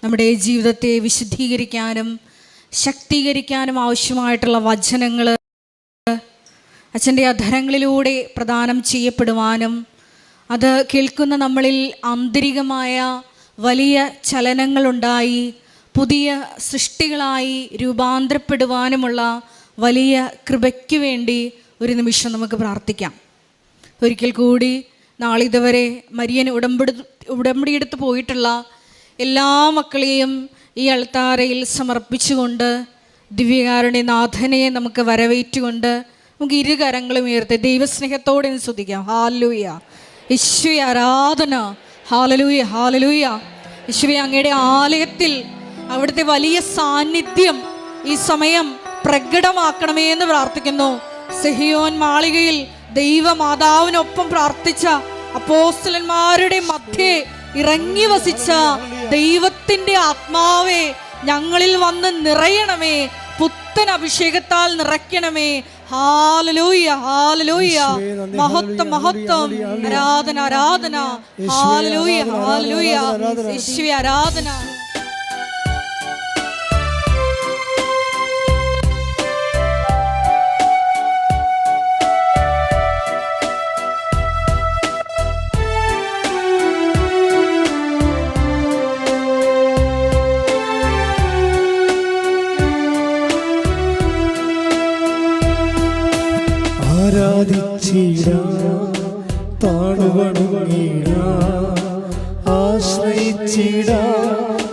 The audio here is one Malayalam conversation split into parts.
നമ്മുടെ ജീവിതത്തെ വിശുദ്ധീകരിക്കാനും ശക്തീകരിക്കാനും ആവശ്യമായിട്ടുള്ള വചനങ്ങൾ അച്ഛൻ്റെ അധരങ്ങളിലൂടെ പ്രദാനം ചെയ്യപ്പെടുവാനും അത് കേൾക്കുന്ന നമ്മളിൽ ആന്തരികമായ വലിയ ചലനങ്ങളുണ്ടായി പുതിയ സൃഷ്ടികളായി രൂപാന്തരപ്പെടുവാനുമുള്ള വലിയ കൃപയ്ക്ക് വേണ്ടി ഒരു നിമിഷം നമുക്ക് പ്രാർത്ഥിക്കാം. ഒരിക്കൽ കൂടി നാളിതുവരെ മരിയൻ ഉടമ്പടിയെടുത്ത് പോയിട്ടുള്ള എല്ലാ മക്കളെയും ഈ അൾത്താരയിൽ സമർപ്പിച്ചുകൊണ്ട് ദിവ്യകാരുണ്യനാഥനെ നമുക്ക് വരവേറ്റുകൊണ്ട് നമുക്ക് ഇരുകരങ്ങളും ഉയർത്തി ദൈവസ്നേഹത്തോടെ സ്തുതിക്കാം. ഹല്ലേലൂയ, യേശുവേ ആരാധന. ഹല്ലേലൂയ, ഹല്ലേലൂയ. യേശുവേ, അങ്ങയുടെ ആലയത്തിൽ അവിടുത്തെ വലിയ സാന്നിധ്യം ഈ സമയം പ്രകടമാക്കണമേ എന്ന് പ്രാർത്ഥിക്കുന്നു. സിഹിയോൻ മാളികയിൽ ദൈവമാതാവിനൊപ്പം പ്രാർത്ഥിച്ച അപ്പോസ്തലന്മാരുടെ മധ്യേ ഇറങ്ങി വസിച്ച ദൈവത്തിന്റെ ആത്മാവേ, ഞങ്ങളിൽ വന്ന് നിറയണമേ, പുത്തൻ അഭിഷേകത്താൽ നിറയ്ക്കണമേ. ഹല്ലേലൂയ, ഹല്ലേലൂയ. മഹത്വം, മഹത്വം. ആരാധന, ആരാധന. ഹല്ലേലൂയ, ഹല്ലേലൂയ. യേശുവേ ആരാധന.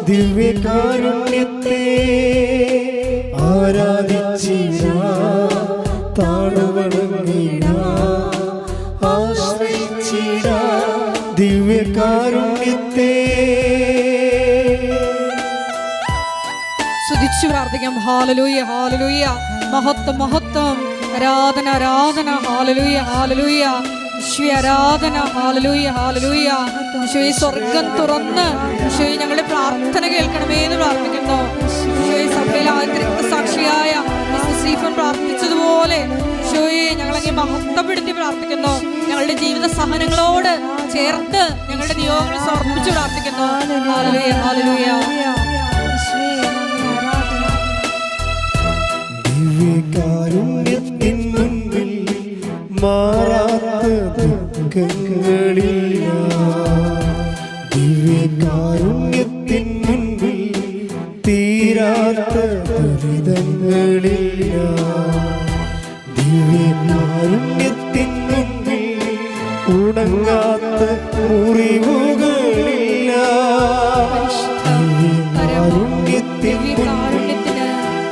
ദിവ്യകാരുണ്യത്തെ ആരാധിച്ചിടാം, താണുവണങ്ങിടാം, ആശ്രയിച്ചിടാം ദിവ്യകാരുണ്യത്തെ. സ്തുതിച്ചു പ്രാർത്ഥിക്കാം. ഹല്ലേലൂയ, ഹല്ലേലൂയ. മഹത്വം, മഹത്വം. ആരാധന, ആരാധന. ഹല്ലേലൂയ, ഹല്ലേലൂയ. യേശുവേ ആരാധന. ഹല്ലേലൂയ, ഹല്ലേലൂയ. യേശുവേ, സ്വർഗ്ഗം തുറന്ന് യേശുവേ ഞങ്ങളുടെ പ്രാർത്ഥന കേൾക്കണമേ എന്ന് പ്രാർത്ഥിക്കുന്നു. യേശുവേ, സഭയിലെ ആദ്യത്തെ സാക്ഷിയായ സ്റ്റീഫൻ പ്രാർത്ഥിച്ചതുപോലെ യേശുവേ ഞങ്ങളെ മഹത്വപ്പെടുത്തി പ്രാർത്ഥിക്കുന്നു. ഞങ്ങളുടെ ജീവിത സഹനങ്ങളോട് ചേർത്ത് ഞങ്ങളുടെ നിയോഗങ്ങൾ സമർപ്പിച്ച് പ്രാർത്ഥിക്കുന്നു. Hallelujah, hallelujah. ദിവ്യകാരുണ്യത്തിൻ മുൻപിൽ മാറാത്ത ദുഃഖങ്ങളില്ല, ദിവ്യകാരുണ്യത്തിൻ മുൻപിൽ തീരാത്ത ദുരിതങ്ങളില്ല, ദിവ്യകാരുണ്യത്തിൻ മുൻപിൽ ഉണങ്ങാത്ത മുറിവുകളില്ല, ദിവ്യകാരുണ്യത്തിൻ മുൻപിൽ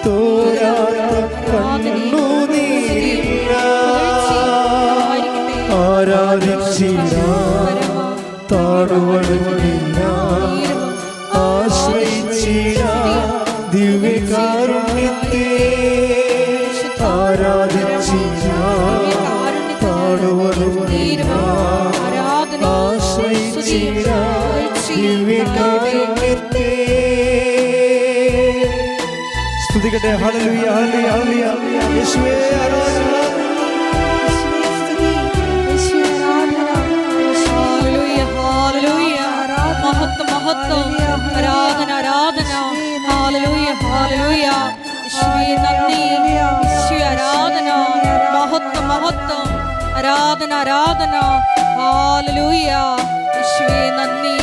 തോരാത്ത കണ്ണുനീരില്ല. ആരാധിച്ചിടാം, താണുവണങ്ങിടാം, ആശ്രയിച്ചിടാം ദിവ്യകാരുണ്യത്തെ. ആരാധിച്ചിടാം, താണുവണങ്ങിടാം, ആശ്രയിച്ചിടാം ദിവ്യകാരുണ്യത്തെ. സ്തുതിക്കട്ടെ. ഹല്ലേലൂയ, ഹല്ലേലൂയ, ഹല്ലേലൂയ. യേശുവേ ആരാധന. മഹത്വം, മഹത്വം. ആരാധന, ആരാധന. ഹല്ലേലൂയ, ഹല്ലേലൂയ. യേശുവേ നന്ദി. യേശുവേ ആരാധന. മഹത്വം, മഹത്വം. ആരാധന, ആരാധന. ഹല്ലേലൂയ. യേശുവേ നന്ദി.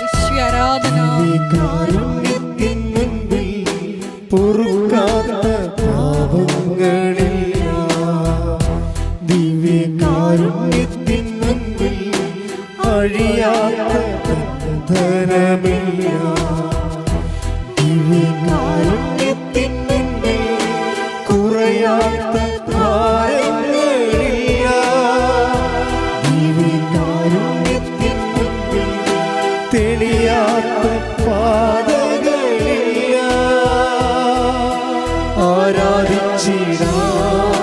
യേശുവേ ആരാധന. ദിവ്യകാരുണ്യത്തിൻ മുൻപിൽ പൊറുക്കാത്ത പാപങ്ങളില്ല, ദിവ്യകാരുണ്യത്തിൻ മുൻപിൽ അഴിയാത്ത ബന്ധനമില്ല, ദിവ്യകാരുണ്യത്തിൻ മുൻപിൽ കുറയാത്ത ഭാരങ്ങളില്ല, ദിവ്യകാരുണ്യത്തിൻ മുൻപിൽ തെളിയാത്ത പാതകളില്ല. ആരാധിച്ചിടാം,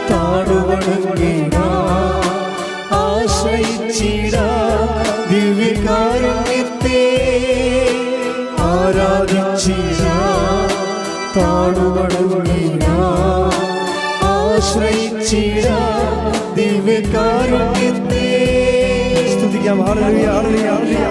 താണുവണങ്ങിടാം, ആശ്രയിച്ചിടാം ദിവ്യകാരുണ്യത്തെ. ആരാധിച്ചിടാം, താണുവണങ്ങിടാം, ആശ്രയിച്ചിടാം ദിവ്യകാരുണ്യത്തെ. സ്തുതിക്കാം. ഹല്ലേലൂയ, ഹല്ലേലൂയ, ഹല്ലേലൂയ.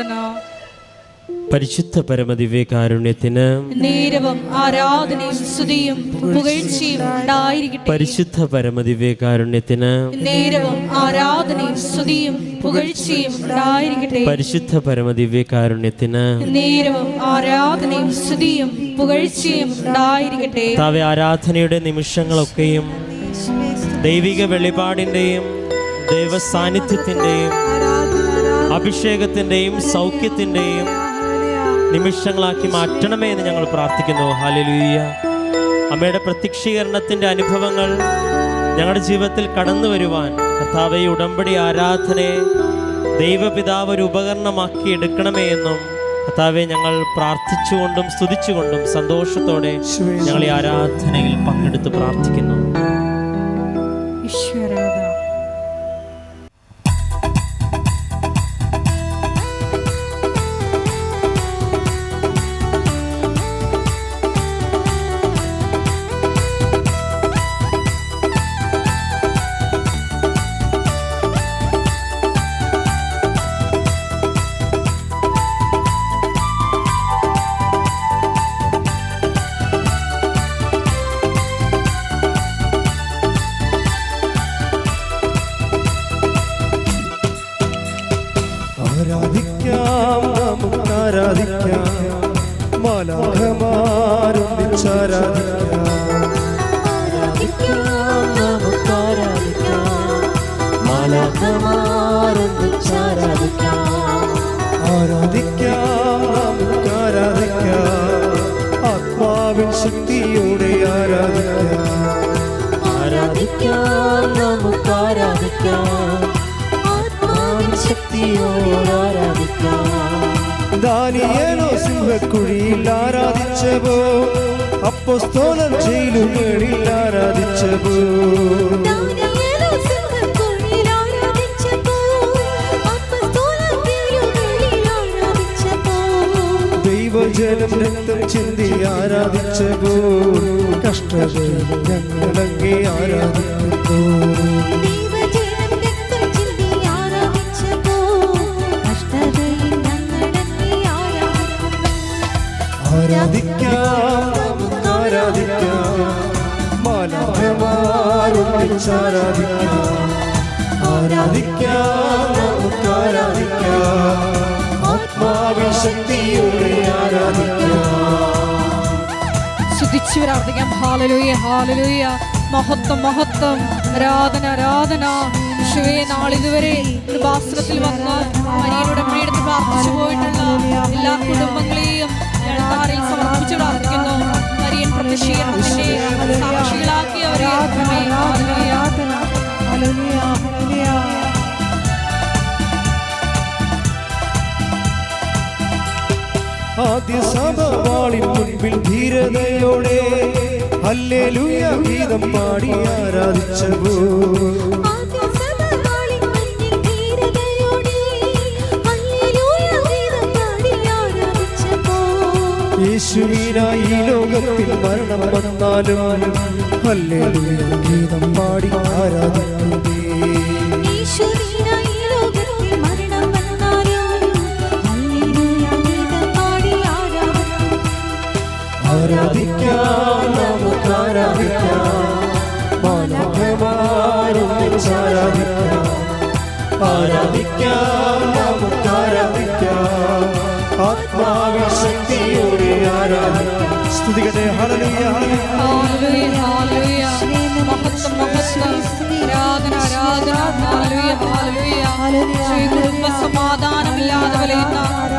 ആരാധന. പരിശുദ്ധ പരമദിവ്യകാരുണ്യത്തിന് നേരവും ആരാധനയും സ്തുതിയും പുകഴ്ചയും ഉണ്ടായിരിക്കട്ടെ. പരിശുദ്ധ പരമദിവ്യകാരുണ്യത്തിന് നേരവും ആരാധനയും സ്തുതിയും പുകഴ്ചയും ഉണ്ടായിരിക്കട്ടെ. പരിശുദ്ധ പരമദിവ്യകാരുണ്യത്തിന് നേരവും ആരാധനയും സ്തുതിയും പുകഴ്ചയും ഉണ്ടായിരിക്കട്ടെ. കർത്താവേ, ആരാധനയുടെ നിമിഷങ്ങളൊക്കെയും ദൈവിക വെളിപാടിൻ്റെയും ദൈവസാന്നിധ്യത്തിൻ്റെയും അഭിഷേകത്തിൻ്റെയും സൗഖ്യത്തിൻ്റെയും നിമിഷങ്ങളാക്കി മാറ്റണമേ എന്ന് ഞങ്ങൾ പ്രാർത്ഥിക്കുന്നു. ഹല്ലേലൂയ. അമ്മയുടെ പ്രത്യക്ഷീകരണത്തിൻ്റെ അനുഭവങ്ങൾ ഞങ്ങളുടെ ജീവിതത്തിൽ കടന്നു വരുവാൻ കർത്താവേ, ഉടമ്പടി ആരാധനയെ ദൈവപിതാവ് ഒരു ഉപകരണമാക്കി എടുക്കണമേ എന്നും കർത്താവെ ഞങ്ങൾ പ്രാർത്ഥിച്ചുകൊണ്ടും സ്തുതിച്ചുകൊണ്ടും സന്തോഷത്തോടെ ഞങ്ങൾ ഈ ആരാധനയിൽ പങ്കെടുത്ത് പ്രാർത്ഥിക്കുന്നു. ഈശ്വരാധന. ആരാധിക്കാം, നമുക്ക് ആരാധിക്കാം, മാലാഖമാരൊന്നിച്ചാരാധിക്കാം. ആരാധിക്കാം, നമുക്ക് ആരാധിക്കാം, മാലാഖമാരൊന്നിച്ചാരാധിക്കാം. ആരാധിക്കാം, നമുക്ക് ആരാധിക്കാം, ആത്മാവിൻ ശക്തിയോടെ ആരാധിക്കാം. ആരാധിക്കാം, നമുക്ക് ആരാധിക്കാം, ആത്മാവിൻ ശക്തിയോടെ ആരാധിക്കാം. ദാനിയേലോ സിംഹക്കുഴിയിൽ ആരാധിച്ചവോ, അപ്പോസ്തലർ ജയിലുകളിൽ ആരാധിച്ചവോ. ദാനിയേലോ സിംഹക്കുഴിയിൽ ആരാധിച്ചപ്പോൾ, അപ്പോസ്തലർ ജയിലുകളിൽ ആരാധിച്ചപ്പോൾ. ദൈവജനം രക്തം ചിന്തി ആരാധിച്ചവോ, കഷ്ടതയിൽ ഞങ്ങളങ്ങേ ആരാധിക്കുന്നു. ദൈവജനം രക്തം ചിന്തി ആരാധിച്ചപ്പോൾ, കഷ്ടതയിൽ ഞങ്ങളങ്ങേ ആരാധിക്കുന്നു. ആരാധിക്കാം, നമുക്ക് ആരാധിക്കാം, മാലാഖമാരൊന്നിച്ചാരാധിക്കാം. ആരാധിക്കാം, നമുക്ക് ആരാധിക്കാം, ആത്മാവിൻ ശക്തിയോടെ ആരാധിക്കാം. സ്തുതിച്ചു പ്രാർത്ഥിക്കാം. ഹല്ലേലൂയ, ഹല്ലേലൂയ. മഹത്വം, മഹത്വം. ആരാധന, ആരാധന. യേശുവേ, നാളിതുവരെ കൃപാസനത്തിൽ വന്ന് മരിയയുടെ പ്രിയടുത്ത് പ്രാർത്ഥിച്ചു പോയിട്ടുള്ള എല്ലാ കുടുംബങ്ങളെയും താറിൽ സമർപ്പിച്ചു പ്രാർത്ഥിക്കുന്നു. മരിയൻ പ്രത്യക്ഷീകരണത്തിന്റെ സാക്ഷികളാക്കിയവരെ ആദ്യ സഭവാളിൻ മുൻപിൽ ധീരതയോടെ ഹല്ലേലൂയ ഗീതം പാടി ആരാധിച്ചവോ. ആദ്യ സഭവാളിൻ മുന്നിൽ ധീരതയോടെ ഹല്ലേലൂയ ഗീതം പാടി ആരാധിച്ചപ്പോൾ. യേശുവിനായി ഈ ലോകത്തിൽ മരണം വന്നാലും ഹല്ലേലൂയ ഗീതം പാടി ആരാധിക്കുന്നേ. യേശുവിനായി ഈ ലോകത്തിൽ മരണം വന്നാലും ഹല്ലേലൂയ ഗീതം പാടി ആരാധിക്കുന്നു. ആരാധിക്കാം, നമുക്ക് ആരാധിക്കാം, മാലാഖമാരൊന്നിച്ചാരാധിക്കാം. ആരാധിക്കാം, നമുക്ക് ആരാധിക്കാം, ആത്മാവിൻ ശക്തിയോടെ ആരാധിക്കാം. സ്തുതികട്ടെ. ഹല്ലേലൂയ, ഹല്ലേലൂയ. ഹല്ലേലൂയ, ഹല്ലേലൂയ. മഹത്വം, മഹത്വം. ആരാധന, ആരാധന. ഹല്ലേലൂയ, ഹല്ലേലൂയ. ശ്രീ കുടുംബ സമാധാനമില്ലാതെ വലയുന്ന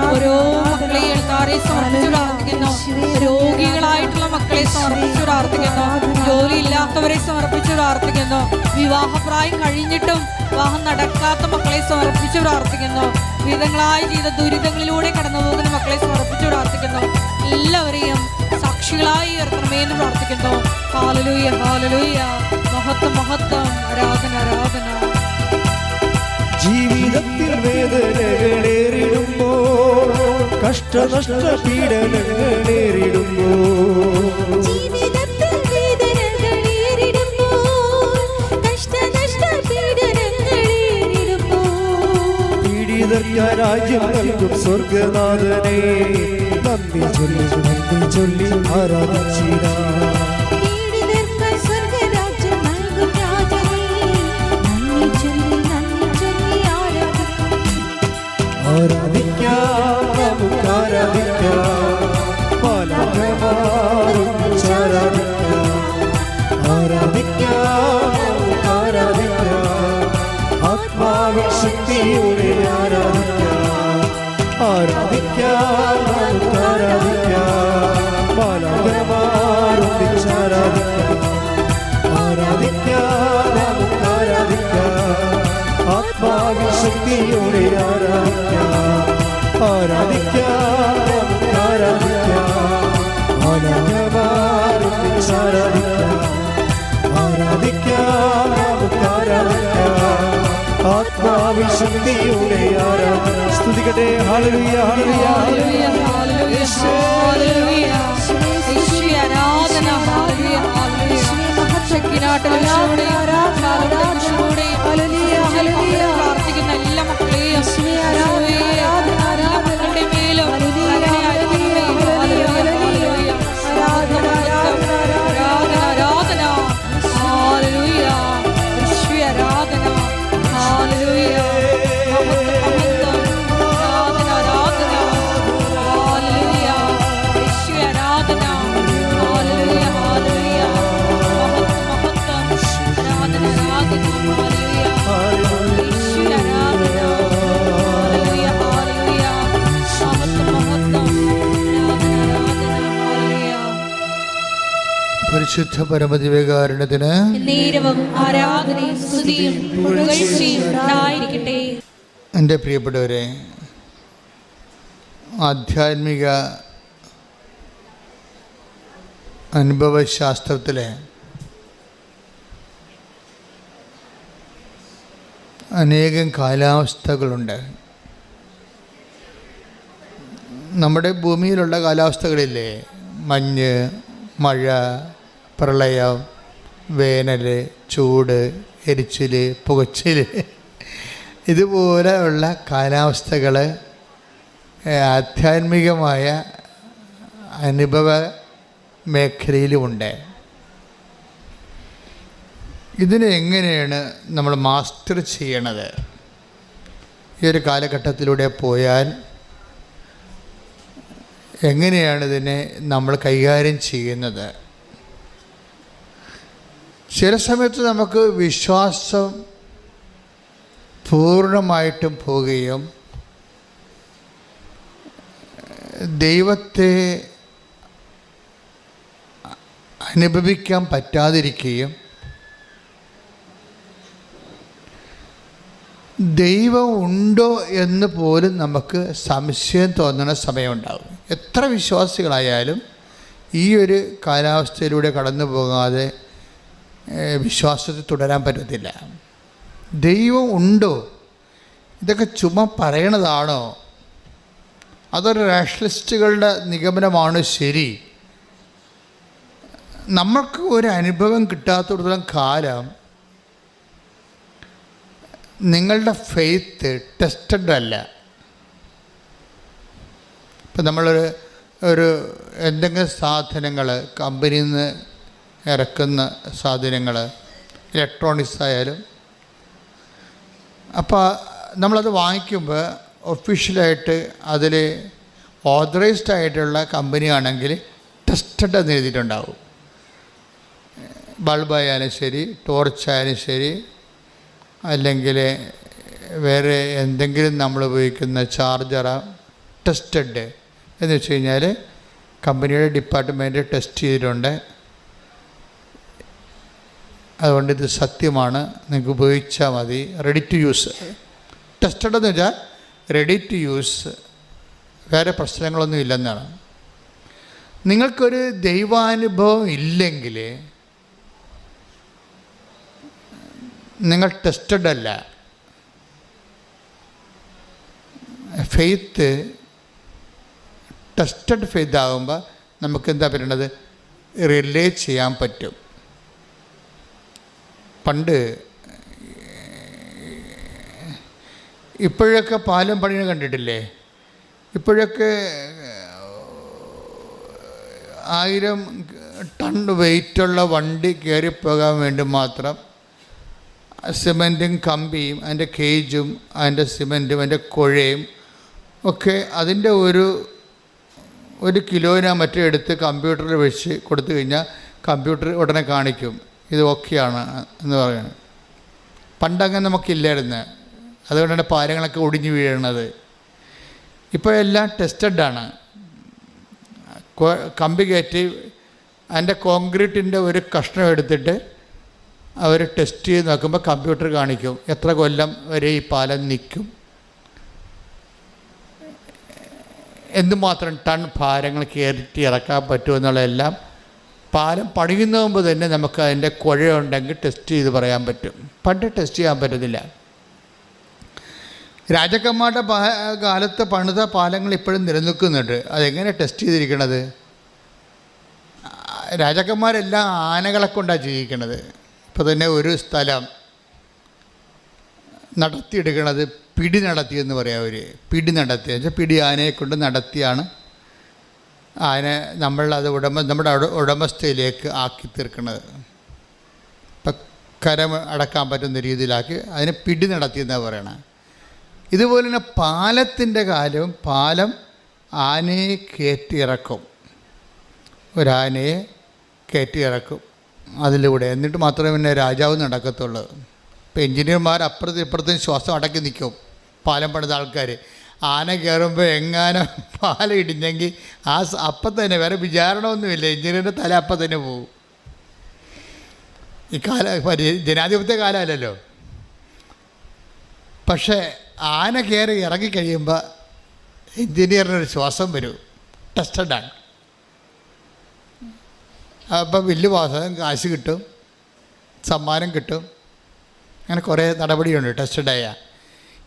ഓരോ മക്കളെയും താരെ സമർപ്പിച്ചു പ്രാർത്ഥിക്കുന്നു. രോഗികളായിട്ടുള്ള മക്കളെ സമർപ്പിച്ചു പ്രാർത്ഥിക്കുന്നു. ജോലിയില്ലാത്തവരെ സമർപ്പിച്ചു പ്രാർത്ഥിക്കുന്നു. വിവാഹപ്രായം കഴിഞ്ഞിട്ടും വിവാഹം നടക്കാത്ത മക്കളെ സമർപ്പിച്ചു പ്രാർത്ഥിക്കുന്നു. വിവിധങ്ങളായ ജീവിത ദുരിതങ്ങളിലൂടെ കടന്നു പോകുന്ന മക്കളെ സമർപ്പിച്ചു പ്രാർത്ഥിക്കുന്നു. എല്ലാവരെയും സാക്ഷികളായി ഉയർത്തണമേ എന്ന് പ്രാർത്ഥിക്കുന്നു. ഹല്ലേലൂയ, ഹല്ലേലൂയ. മഹത്വം, മഹത്വം. ആരാധന, ആരാധന. ജീവിതത്തിൽ വേദനകളേറിടുമ്പോൾ, കഷ്ടനഷ്ട പീഡനങ്ങളേറിടുമ്പോൾ, ജീവിതത്തിൽ വേദനകളേറിടുമ്പോൾ, കഷ്ടനഷ്ട പീഡനങ്ങളേറിടുമ്പോൾ, പീഡിതർക്ക് രാജ്യ രാജ്യം നൽകും സ്വർഗനാഥനെ നന്ദി ചൊല്ലി ആരാധിച്ചിടാം. പീഡിതർക്കായി സ്വർഗ്ഗരാജ്യം നൽകും രാജനേ, നന്ദി ചൊല്ലി ആരാധിക്കാം. ആരാധിക്കാം, നമുക്ക് ആരാധിക്കാം, മാലാഖമാരും ആരാധിക്കാം. ആരാധിക്കാം, നമുക്ക് ആരാധിക്കാം, ആത്മാവിൻ ശക്തിയോടെ ആരാധിക്കാം. ആരാധിക്കാം, നമുക്ക് ആരാധിക്കാം, മാലാഖമാരും ആരാധിക്കാം. ആരാധിക്കാം, നമുക്ക് ആരാധിക്കാം, ആത്മാവിൻ ശക്തിയോടെ ആരാധിക്കാം. ആരാധിക്കാം, നമുക്ക് ആരാധിക്കാം, മാലാഖമാരും ആരാധിക്കാം. ആരാധിക്കാം, നമുക്ക് ആരാധിക്കാം, ആത്മാവിൻ ശക്തിയോടെ ആരാധിക്കാം. സ്തുതിക്കട്ടെ. ഹല്ലേലൂയ, ഹല്ലേലൂയ, ഹല്ലേലൂയ, ഹല്ലേലൂയ, ഹല്ലേലൂയ. യേശുവേ ആരാധന. ഹല്ലേലൂയ, ഹല്ലേലൂയ. ശക്തിനാട്ടലോടെ പ്രാർത്ഥിക്കുന്ന എല്ലാ മക്കളെയും യേശുവേ മക്കളുടെ മേലും കരുണയായിരിക്കണമേ. ഹല്ലേലൂയ, ഹല്ലേലൂയ. ആരാധന, ആരാധന. ഹല്ലേലൂയ. യേശുവേ ആരാധന. ഹല്ലേലൂയ. മഹത്വം, ആരാധന. ഹല്ലേലൂയ. യേശുവേ ആരാധന. ഹല്ലേലൂയ, ഹല്ലേലൂയ. മഹത്വം, ആരാധന. ഹല്ലേലൂയ. യേശുവേ ആരാധന. ഹല്ലേലൂയ, ഹല്ലേലൂയ. മഹത്വം, ആരാധന. ഹല്ലേലൂയ. പരിശുദ്ധ പരമദിവ്യകാരുണ്യത്തിന് നേരവും ആരാധനയും സ്തുതിയും പുകഴ്ചയും ഉണ്ടായിരിക്കട്ടെ. എൻ്റെ പ്രിയപ്പെട്ടവരെ, ആധ്യാത്മിക അനുഭവശാസ്ത്രത്തിലെ അനേകം കാലാവസ്ഥകളുണ്ട്. നമ്മുടെ ഭൂമിയിലുള്ള കാലാവസ്ഥകളില്ലേ, മഞ്ഞ്, മഴ, പ്രളയം, വേനൽ, ചൂട്, എരിച്ചിൽ, പുകച്ചിൽ, ഇതുപോലെയുള്ള കാലാവസ്ഥകൾ ആധ്യാത്മികമായ അനുഭവ മേഖലയിലുമുണ്ട്. ഇതിനെ എങ്ങനെയാണ് നമ്മൾ മാസ്റ്റർ ചെയ്യണത്? ഈ ഒരു കാലഘട്ടത്തിലൂടെ പോയാൽ എങ്ങനെയാണ് ഇതിനെ നമ്മൾ കൈകാര്യം ചെയ്യുന്നത്? ചില സമയത്ത് നമുക്ക് വിശ്വാസം പൂർണ്ണമായിട്ടും പോവുകയും ദൈവത്തെ അനുഭവിക്കാൻ പറ്റാതിരിക്കുകയും ദൈവം ഉണ്ടോ എന്ന് പോലും നമുക്ക് സംശയം തോന്നുന്ന സമയമുണ്ടാകും. എത്ര വിശ്വാസികളായാലും ഈ ഒരു കാലാവസ്ഥയിലൂടെ കടന്നു പോകാതെ വിശ്വാസത്തിൽ തുടരാൻ പറ്റത്തില്ല. ദൈവം ഉണ്ടോ? ഇതൊക്കെ ചുമ്മാ പറയണതാണോ? അതൊരു റാഷണലിസ്റ്റുകളുടെ നിഗമനമാണ് ശരി? നമ്മൾക്ക് ഒരു അനുഭവം കിട്ടാത്തിടത്തോളം കാലം നിങ്ങളുടെ ഫെയ്ത്ത് ടെസ്റ്റഡ് അല്ല. ഇപ്പം നമ്മളൊരു എന്തെങ്കിലും സാധനങ്ങൾ കമ്പനിയിൽ നിന്ന് ഇറക്കുന്ന സാധനങ്ങൾ, ഇലക്ട്രോണിക്സ് ആയാലും, അപ്പോൾ നമ്മളത് വാങ്ങിക്കുമ്പോൾ ഒഫീഷ്യലായിട്ട് അതിൽ ഓതറൈസ്ഡ് ആയിട്ടുള്ള കമ്പനിയാണെങ്കിൽ ടെസ്റ്റഡ് എന്ന് എഴുതിയിട്ടുണ്ടാവും. ബൾബായാലും ശരി, ടോർച്ചായാലും ശരി, അല്ലെങ്കിൽ വേറെ എന്തെങ്കിലും നമ്മൾ ഉപയോഗിക്കുന്ന ചാർജറ ടെസ്റ്റഡ് എന്ന് വെച്ച് കഴിഞ്ഞാൽ കമ്പനിയുടെ ഡിപ്പാർട്ട്മെൻറ്റ് ടെസ്റ്റ് ചെയ്തിട്ടുണ്ട്, അതുകൊണ്ട് ഇത് സത്യമാണ്, നിങ്ങൾക്ക് ഉപയോഗിച്ചാൽ മതി, റെഡി ടു യൂസ്. ടെസ്റ്റഡ് എന്ന് വെച്ചാൽ റെഡി ടു യൂസ്, വേറെ പ്രശ്നങ്ങളൊന്നും ഇല്ലെന്നാണ്. നിങ്ങൾക്കൊരു ദൈവാനുഭവം ഇല്ലെങ്കിൽ നിങ്ങൾ ടെസ്റ്റഡ് അല്ല. ഫെയ്ത്ത് ടെസ്റ്റഡ് ഫെയ്ത്ത് ആകുമ്പോൾ നമുക്ക് എന്താ പറയണത്, റിലേ ചെയ്യാൻ പറ്റും. പണ്ട് ഇപ്പോഴൊക്കെ പാലം പണിയെ കണ്ടിട്ടില്ലേ? ഇപ്പോഴൊക്കെ 1000 ടൺ വെയിറ്റുള്ള വണ്ടി കയറിപ്പോകാൻ വേണ്ടി മാത്രം സിമൻറ്റും കമ്പിയും അതിൻ്റെ കേജും അതിൻ്റെ സിമൻറ്റും അതിൻ്റെ കുഴയും ഒക്കെ അതിൻ്റെ ഒരു കിലോനാ മറ്റേ എടുത്ത് കമ്പ്യൂട്ടറിൽ വെച്ച് കൊടുത്തു കഴിഞ്ഞാൽ കമ്പ്യൂട്ടർ ഉടനെ കാണിക്കും ഇത് ഓക്കെയാണ് എന്ന് പറയുന്നത്. പണ്ടങ്ങനെ നമുക്കില്ലായിരുന്നു. അതുകൊണ്ടാണ് പാലങ്ങളൊക്കെ ഒടിഞ്ഞു വീഴുന്നത്. ഇപ്പോഴെല്ലാം ടെസ്റ്റഡാണ്. കമ്പി കയറ്റി അതിൻ്റെ കോൺക്രീറ്റിൻ്റെ ഒരു കഷ്ണം എടുത്തിട്ട് അവർ ടെസ്റ്റ് ചെയ്ത് നോക്കുമ്പോൾ കമ്പ്യൂട്ടർ കാണിക്കും എത്ര കൊല്ലം വരെ ഈ പാലം നിൽക്കും, എന്തുമാത്രം ടൺ ഭാരങ്ങൾ കയറ്റി ഇറക്കാൻ പറ്റുമെന്നുള്ളതെല്ലാം പാലം പണിയുന്ന മുമ്പ് തന്നെ നമുക്ക് അതിൻ്റെ കുഴയുണ്ടെങ്കിൽ ടെസ്റ്റ് ചെയ്ത് പറയാൻ പറ്റും. പണ്ട് ടെസ്റ്റ് ചെയ്യാൻ പറ്റത്തില്ല. രാജാക്കന്മാരുടെ കാലത്ത് പണിത പാലങ്ങൾ ഇപ്പോഴും നിലനിൽക്കുന്നുണ്ട്. അതെങ്ങനെ ടെസ്റ്റ് ചെയ്തിരിക്കണത്? രാജാക്കന്മാരെല്ലാം ആനകളെ കൊണ്ടാണ് ജീവിക്കണത്. ഇപ്പോൾ തന്നെ ഒരു സ്ഥലം നടത്തിയെടുക്കണത് പിടി നടത്തിയെന്ന് പറയാം. അവർ പിടി നടത്തി വെച്ചാൽ പിടി ആനയെ കൊണ്ട് നടത്തിയാണ് ആന നമ്മളത് നമ്മുടെ ഉടമസ്ഥയിലേക്ക് ആക്കി തീർക്കുന്നത്. ഇപ്പം കരം അടക്കാൻ പറ്റുന്ന രീതിയിലാക്കി അതിനെ പിടി നടത്തിയെന്നാണ് പറയണത്. ഇതുപോലെ തന്നെ പാലത്തിൻ്റെ കാലവും പാലം ആനയെ കയറ്റിയിറക്കും. ഒരാനയെ കയറ്റിയിറക്കും അതിലൂടെ. എന്നിട്ട് മാത്രമേ പിന്നെ രാജാവ് നടക്കത്തുള്ളൂ. ഇപ്പം എഞ്ചിനീയർമാർ അപ്പുറത്തും ഇപ്പുറത്തും ശ്വാസം അടക്കി നിൽക്കും. പാലം പണിത ആൾക്കാർ ആന കയറുമ്പോൾ എങ്ങാനും പാലം ഇടിഞ്ഞെങ്കിൽ അപ്പം തന്നെ വേറെ വിചാരണമൊന്നുമില്ല, എഞ്ചിനീയറിൻ്റെ തല അപ്പം തന്നെ പോകും. ഈ ജനാധിപത്യ കാലമല്ലല്ലോ. പക്ഷേ ആന കയറി ഇറങ്ങിക്കഴിയുമ്പോൾ എഞ്ചിനീയറിനൊരു ശ്വാസം വരും. ടെസ്റ്റഡാണ്. അപ്പം വലിയ വാസകം കാശ് കിട്ടും, സമ്മാനം കിട്ടും. അങ്ങനെ കുറേ നടപടിയുണ്ട് ടെസ്റ്റഡായ.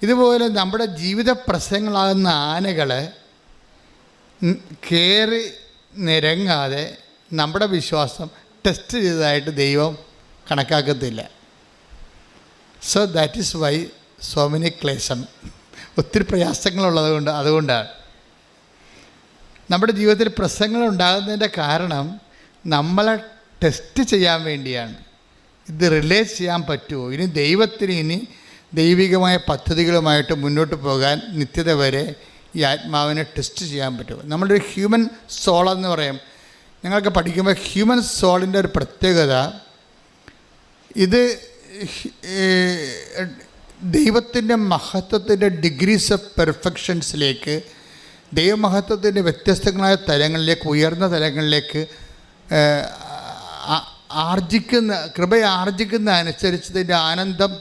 ഇതുപോലെ നമ്മുടെ ജീവിത പ്രശ്നങ്ങളാകുന്ന ആനകൾ കയറി നിരങ്ങാതെ നമ്മുടെ വിശ്വാസം ടെസ്റ്റ് ചെയ്തതായിട്ട് ദൈവം കണക്കാക്കത്തില്ല. So that is why so many ക്ലേശം. ഒത്തിരി പ്രയാസങ്ങളുള്ളത് അതുകൊണ്ടാണ് നമ്മുടെ ജീവിതത്തിൽ പ്രശ്നങ്ങൾ ഉണ്ടാകുന്നതിൻ്റെ കാരണം നമ്മളെ ടെസ്റ്റ് ചെയ്യാൻ വേണ്ടിയാണ്. ഇത് റിലേറ്റ് ചെയ്യാൻ പറ്റുമോ, ഇനി ദൈവത്തിന് ഇനി ദൈവികമായ പദ്ധതികളുമായിട്ട് മുന്നോട്ട് പോകാൻ നിത്യത വരെ ഈ ആത്മാവിനെ ടെസ്റ്റ് ചെയ്യാൻ പറ്റുമോ? നമ്മുടെ ഒരു ഹ്യൂമൻ സോളെന്ന് പറയും. ഞങ്ങൾക്ക് പഠിക്കുമ്പോൾ ഹ്യൂമൻ സോളിൻ്റെ ഒരു പ്രത്യേകത, ഇത് ദൈവത്തിൻ്റെ മഹത്വത്തിൻ്റെ ഡിഗ്രീസ് ഓഫ് പെർഫെക്ഷൻസിലേക്ക്, ദൈവമഹത്വത്തിൻ്റെ വ്യത്യസ്തങ്ങളായ തലങ്ങളിലേക്ക്, ഉയർന്ന തലങ്ങളിലേക്ക് കൃപയെ ആർജിക്കുന്ന അനുസരിച്ച് ഇതിൻ്റെ ആനന്ദം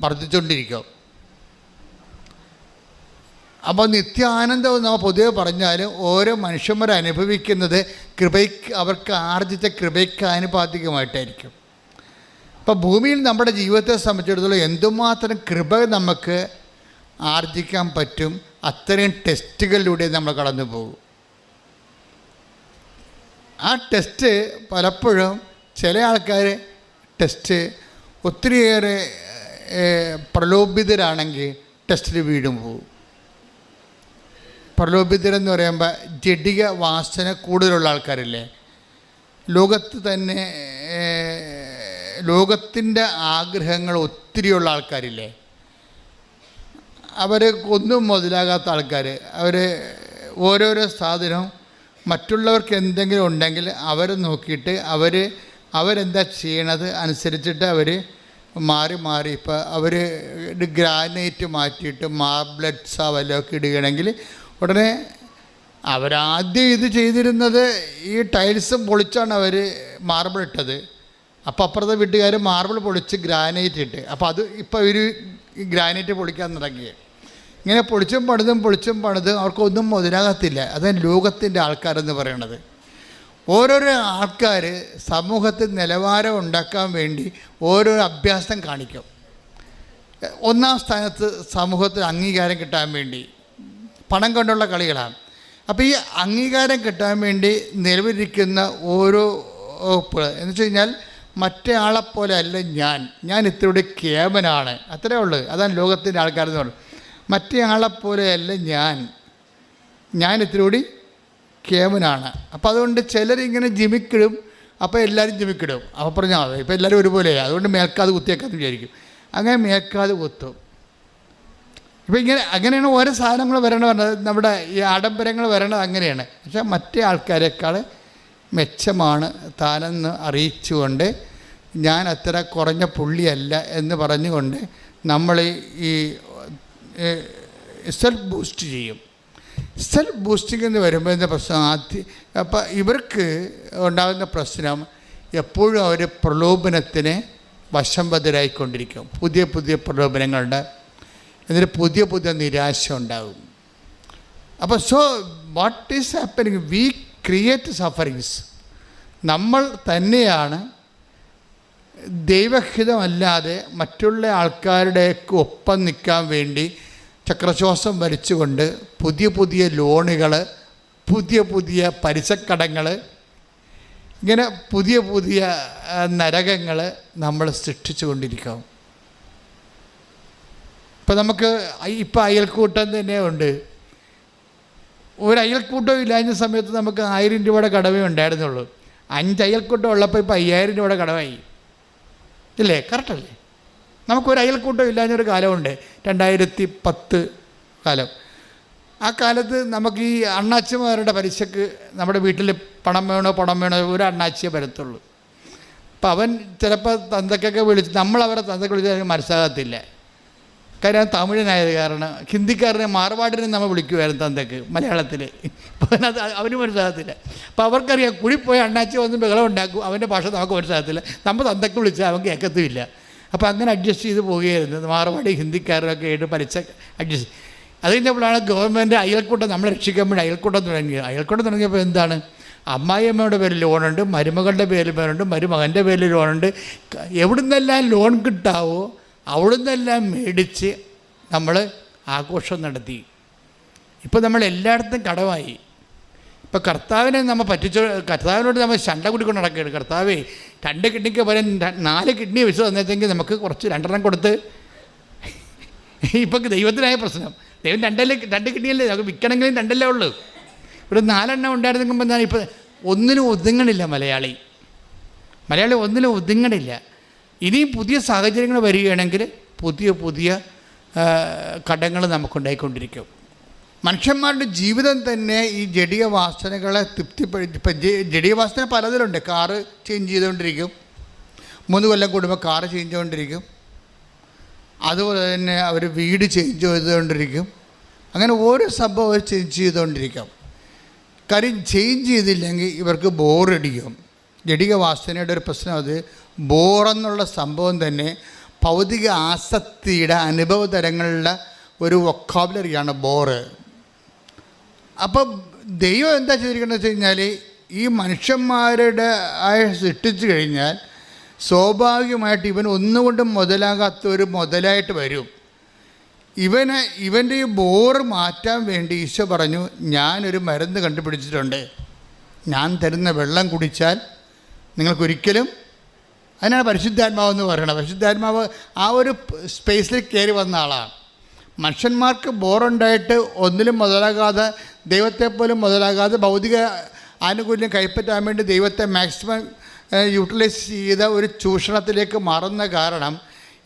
വർദ്ധിച്ചുകൊണ്ടിരിക്കും. അപ്പോൾ നിത്യ ആനന്ദം നമ്മൾ പൊതുവെ പറഞ്ഞാലും ഓരോ മനുഷ്യന്മാർ അനുഭവിക്കുന്നത് അവർക്ക് ആർജിച്ച കൃപയ്ക്ക് ആനുപാതികമായിട്ടായിരിക്കും. അപ്പോൾ ഭൂമിയിൽ നമ്മുടെ ജീവിതത്തെ സംബന്ധിച്ചിടത്തോളം എന്തുമാത്രം കൃപ നമുക്ക് ആർജിക്കാൻ പറ്റും, അത്രയും ടെസ്റ്റുകളിലൂടെ നമ്മൾ കടന്നു പോകും. ആ ടെസ്റ്റ് പലപ്പോഴും ചില ആൾക്കാർ ടെസ്റ്റ് ഒത്തിരിയേറെ പ്രലോഭിതരാണെങ്കിൽ ടെസ്റ്റിൽ വീടും പോകും. പ്രലോഭിതരെന്ന് പറയുമ്പോൾ ജഡിക വാസന കൂടുതലുള്ള ആൾക്കാരില്ലേ, ലോകത്തിൻ്റെ ആഗ്രഹങ്ങൾ ഒത്തിരിയുള്ള ആൾക്കാരില്ലേ, അവർ ഒന്നും മുതലാകാത്ത ആൾക്കാർ. അവർ ഓരോരോ സാധനവും മറ്റുള്ളവർക്ക് എന്തെങ്കിലും ഉണ്ടെങ്കിൽ അവർ നോക്കിയിട്ട് അവരെന്താ ചെയ്യണത് അനുസരിച്ചിട്ട് അവർ മാറി ഇപ്പോൾ അവർ ഗ്രാനൈറ്റ് മാറ്റിയിട്ട് മാർബിൾസാ വല്ലതൊക്കെ ഇടുകയാണെങ്കിൽ ഉടനെ അവരാദ്യം ഇത് ചെയ്തിരുന്നത് ഈ ടൈൽസ് പൊളിച്ചാണ് അവർ മാർബിൾ ഇട്ടത്. അപ്പോൾ അപ്പുറത്തെ വീട്ടുകാർ മാർബിൾ പൊളിച്ച് ഗ്രാനൈറ്റ് ഇട്ട്, അപ്പോൾ അത് ഇപ്പോൾ ഒരു ഗ്രാനൈറ്റ് പൊളിക്കാൻ തുടങ്ങി. ഇങ്ങനെ പൊളിച്ചും പണിതും അവർക്കൊന്നും മുതലാകത്തില്ല. അതാണ് ലോകത്തിൻ്റെ ആൾക്കാരെന്ന് പറയണത്. ഓരോരോ ആൾക്കാർ സമൂഹത്തിൽ നിലവാരം ഉണ്ടാക്കാൻ വേണ്ടി ഓരോരോ അഭ്യാസം കാണിക്കും. ഒന്നാം സ്ഥാനത്ത് സമൂഹത്തിൽ അംഗീകാരം കിട്ടാൻ വേണ്ടി പണം കൊണ്ടുള്ള കളികളാണ്. അപ്പോൾ ഈ അംഗീകാരം കിട്ടാൻ വേണ്ടി നിലവിലിരിക്കുന്ന ഓരോ എന്ന് വെച്ച് കഴിഞ്ഞാൽ മറ്റേ ആളെപ്പോലെ അല്ല ഞാൻ ഇത്രയുടെ കേമനാണ്, അത്രേ ഉള്ളൂ. അതാണ് ലോകത്തിൻ്റെ ആൾക്കാരെന്ന് പറയുന്നത്. മറ്റേ ആളെപ്പോലെയല്ല ഞാൻ ഇത്തിരി കൂടി കേവനാണ്. അപ്പോൾ അതുകൊണ്ട് ചിലരിങ്ങനെ ജിമിക്കിടും, അപ്പോൾ എല്ലാവരും ജിമിക്കിടും. അപ്പോൾ പറഞ്ഞാൽ മതി, ഇപ്പോൾ എല്ലാവരും ഒരുപോലെയാണ്, അതുകൊണ്ട് മേൽക്കാതെ കുത്തിയേക്കാന്ന് വിചാരിക്കും. അങ്ങനെ മേൽക്കാതെ കുത്തും. ഇപ്പോൾ അങ്ങനെയാണ് ഓരോ സാധനങ്ങൾ വരണത്, നമ്മുടെ ഈ ആഡംബരങ്ങൾ വരണത് അങ്ങനെയാണ്. പക്ഷേ മറ്റേ ആൾക്കാരെക്കാൾ മെച്ചമാണ് താനെന്ന് അറിയിച്ചുകൊണ്ട് ഞാൻ അത്ര കുറഞ്ഞ പുള്ളിയല്ല എന്ന് പറഞ്ഞുകൊണ്ട് നമ്മൾ ഈ സെൽഫ് ബൂസ്റ്റ് ചെയ്യും. സെൽഫ് ബൂസ്റ്റിംഗ് എന്ന് വരുമ്പോൾ എന്താ പ്രശ്നം? അപ്പം ഇവർക്ക് ഉണ്ടാകുന്ന പ്രശ്നം എപ്പോഴും അവർ പ്രലോഭനത്തിന് വശംവദരായിക്കൊണ്ടിരിക്കും. പുതിയ പുതിയ പ്രലോഭനങ്ങളുടെ, എന്നിട്ട് പുതിയ പുതിയ നിരാശ ഉണ്ടാകും. അപ്പോൾ what is happening? We create sufferings. നമ്മൾ തന്നെയാണ് ദൈവഹിതമല്ലാതെ മറ്റുള്ള ആൾക്കാരുടെയൊക്കെ ഒപ്പം നിൽക്കാൻ വേണ്ടി ചക്രശ്വാസം വലിച്ചുകൊണ്ട് പുതിയ പുതിയ ലോണുകൾ, പുതിയ പുതിയ പലിശക്കടങ്ങൾ, ഇങ്ങനെ പുതിയ പുതിയ നരകങ്ങൾ നമ്മൾ സൃഷ്ടിച്ചു കൊണ്ടിരിക്കും. ഇപ്പം നമുക്ക് ഇപ്പം അയൽക്കൂട്ടം തന്നെ ഉണ്ട്. ഒരു അയൽക്കൂട്ടം ഇല്ലാഞ്ഞ സമയത്ത് നമുക്ക് 1000 രൂപയുടെ കടവേ ഉണ്ടായിരുന്നുള്ളൂ. 5 അയൽക്കൂട്ടം ഉള്ളപ്പോൾ ഇപ്പോൾ 5000 രൂപയുടെ കടമായി ഇല്ലേ? കറക്റ്റല്ലേ? നമുക്കൊരു അയൽക്കൂട്ടം ഇല്ലാഞ്ഞൊരു കാലമുണ്ട്, 2010 കാലം. ആ കാലത്ത് നമുക്ക് ഈ അണ്ണാച്ചിമാരുടെ പലിശക്ക് നമ്മുടെ വീട്ടിൽ പണം വേണോ ഒരു അണ്ണാച്ചിയെ വരത്തുള്ളൂ. അപ്പം അവൻ ചിലപ്പോൾ തന്തക്കൊക്കെ വിളിച്ച്, നമ്മളവരെ തന്തക്ക് വിളിച്ചാൽ മനസ്സിലാകത്തില്ല. കാര്യം തമിഴനായത് കാരണം. ഹിന്ദിക്കാരനെ മാർവാടിനെ നമ്മൾ വിളിക്കുമായിരുന്നു തന്തക്ക് മലയാളത്തിൽ. അപ്പം അവന് മനസ്സിലാകത്തില്ല. അപ്പോൾ അവർക്കറിയാം കുഴിപ്പോയി അണ്ണാച്ചി വന്ന് ബഹളം ഉണ്ടാക്കും, അവൻ്റെ ഭാഷ നമുക്ക് മനസ്സിലാകത്തില്ല. നമ്മൾ തന്തക്ക് വിളിച്ചാൽ അവൻ കേൾക്കത്തുമില്ല. അപ്പോൾ അങ്ങനെ അഡ്ജസ്റ്റ് ചെയ്ത് പോവുകയായിരുന്നു മാർവാടി ഹിന്ദിക്കാരൊക്കെ ആയിട്ട് പലിശ അഡ്ജസ്റ്റ്. അത് കഴിഞ്ഞപ്പോഴാണ് ഗവൺമെൻറ് അയൽക്കൂട്ടം നമ്മളെ രക്ഷിക്കാൻ വേണ്ടി അയൽക്കൂട്ടം തുടങ്ങിയത്. അയൽക്കൂട്ടം തുടങ്ങിയപ്പോൾ എന്താണ്? അമ്മായിയമ്മയുടെ പേരിൽ ലോണുണ്ട്, മരുമകളുടെ പേരിൽ ലോണുണ്ട്, മരുമകൻ്റെ പേരിൽ ലോണുണ്ട്. എവിടുന്നെല്ലാം ലോൺ കിട്ടാവോ അവിടുന്നെല്ലാം മേടിച്ച് നമ്മൾ ആഘോഷം നടത്തി. ഇപ്പോൾ നമ്മൾ എല്ലായിടത്തും കടമായി. ഇപ്പോൾ കർത്താവിനെ നമ്മൾ കർത്താവിനോട് നമ്മൾ ശണ്ട കുടിക്കൊണ്ട് നടക്കുകയാണ്. കർത്താവേ 2 കിഡ്നിക്ക് പകരം 4 കിഡ്നി വെച്ച് തന്നേക്കെങ്കിൽ നമുക്ക് കുറച്ച് 2 കൊടുത്ത്. ഇപ്പം ദൈവത്തിനായ പ്രശ്നം, ദൈവം 2 കിഡ്നിയല്ലേ നമുക്ക് വിൽക്കണമെങ്കിലും 2 ഉള്ളൂ. ഒരു 4 ഉണ്ടായിരുന്നെങ്കിൽ എന്താണ്? ഇപ്പോൾ ഒന്നിനും ഒതുങ്ങണില്ല മലയാളി ഒന്നിനും ഒതുങ്ങണില്ല. ഇനിയും പുതിയ സാഹചര്യങ്ങൾ വരികയാണെങ്കിൽ പുതിയ പുതിയ കടങ്ങൾ നമുക്കുണ്ടായിക്കൊണ്ടിരിക്കും. മനുഷ്യന്മാരുടെ ജീവിതം തന്നെ ഈ ജഡീയ വാസനകളെ ഇപ്പം ജഡീയ വാസന പലതിലുണ്ട്. കാറ് ചേഞ്ച് ചെയ്തുകൊണ്ടിരിക്കും, 3 കൊല്ലം കൂടുമ്പോൾ കാറ് ചേഞ്ച് ചെയ്തുകൊണ്ടിരിക്കും. അതുപോലെ തന്നെ അവർ വീട് ചേഞ്ച് ചെയ്തുകൊണ്ടിരിക്കും. അങ്ങനെ ഓരോ സംഭവം അവർ ചേഞ്ച് ചെയ്തുകൊണ്ടിരിക്കും. കാര്യം ചേഞ്ച് ചെയ്തില്ലെങ്കിൽ ഇവർക്ക് ബോറടിക്കും. ജഡിക വാസനയുടെ ഒരു പ്രശ്നം അത് ബോറെന്നുള്ള സംഭവം തന്നെ ഭൗതിക ആസക്തിയുടെ അനുഭവ തരങ്ങളുടെ ഒരു വൊക്കാബുലറിയാണ് ബോറ്. അപ്പം ദൈവം എന്താ ചെയ്തിരിക്കുന്നത് വെച്ച് കഴിഞ്ഞാൽ ഈ മനുഷ്യന്മാരുടെ സൃഷ്ടിച്ചു കഴിഞ്ഞാൽ സ്വാഭാവികമായിട്ട് ഇവൻ ഒന്നുകൊണ്ടും മുതലാകാത്ത ഒരു മുതലായിട്ട് വരും. ഇവൻ്റെ ഈ ബോറ് മാറ്റാൻ വേണ്ടി ഈശോ പറഞ്ഞു, ഞാനൊരു മരുന്ന് കണ്ടുപിടിച്ചിട്ടുണ്ട്. ഞാൻ തരുന്ന വെള്ളം കുടിച്ചാൽ നിങ്ങൾക്കൊരിക്കലും, അതിനാണ് പരിശുദ്ധാത്മാവെന്ന് പറയുന്നത്. പരിശുദ്ധാത്മാവ് ആ ഒരു സ്പേസിൽ കയറി വന്ന ആളാണ്. മനുഷ്യന്മാർക്ക് ബോറുണ്ടായിട്ട് ഒന്നിലും മുതലാകാതെ, ദൈവത്തെപ്പോലും മുതലാകാതെ ഭൗതിക ആനുകൂല്യം കൈപ്പറ്റാൻ വേണ്ടി ദൈവത്തെ മാക്സിമം യൂട്ടിലൈസ് ചെയ്ത ഒരു ചൂഷണത്തിലേക്ക് മാറുന്ന കാരണം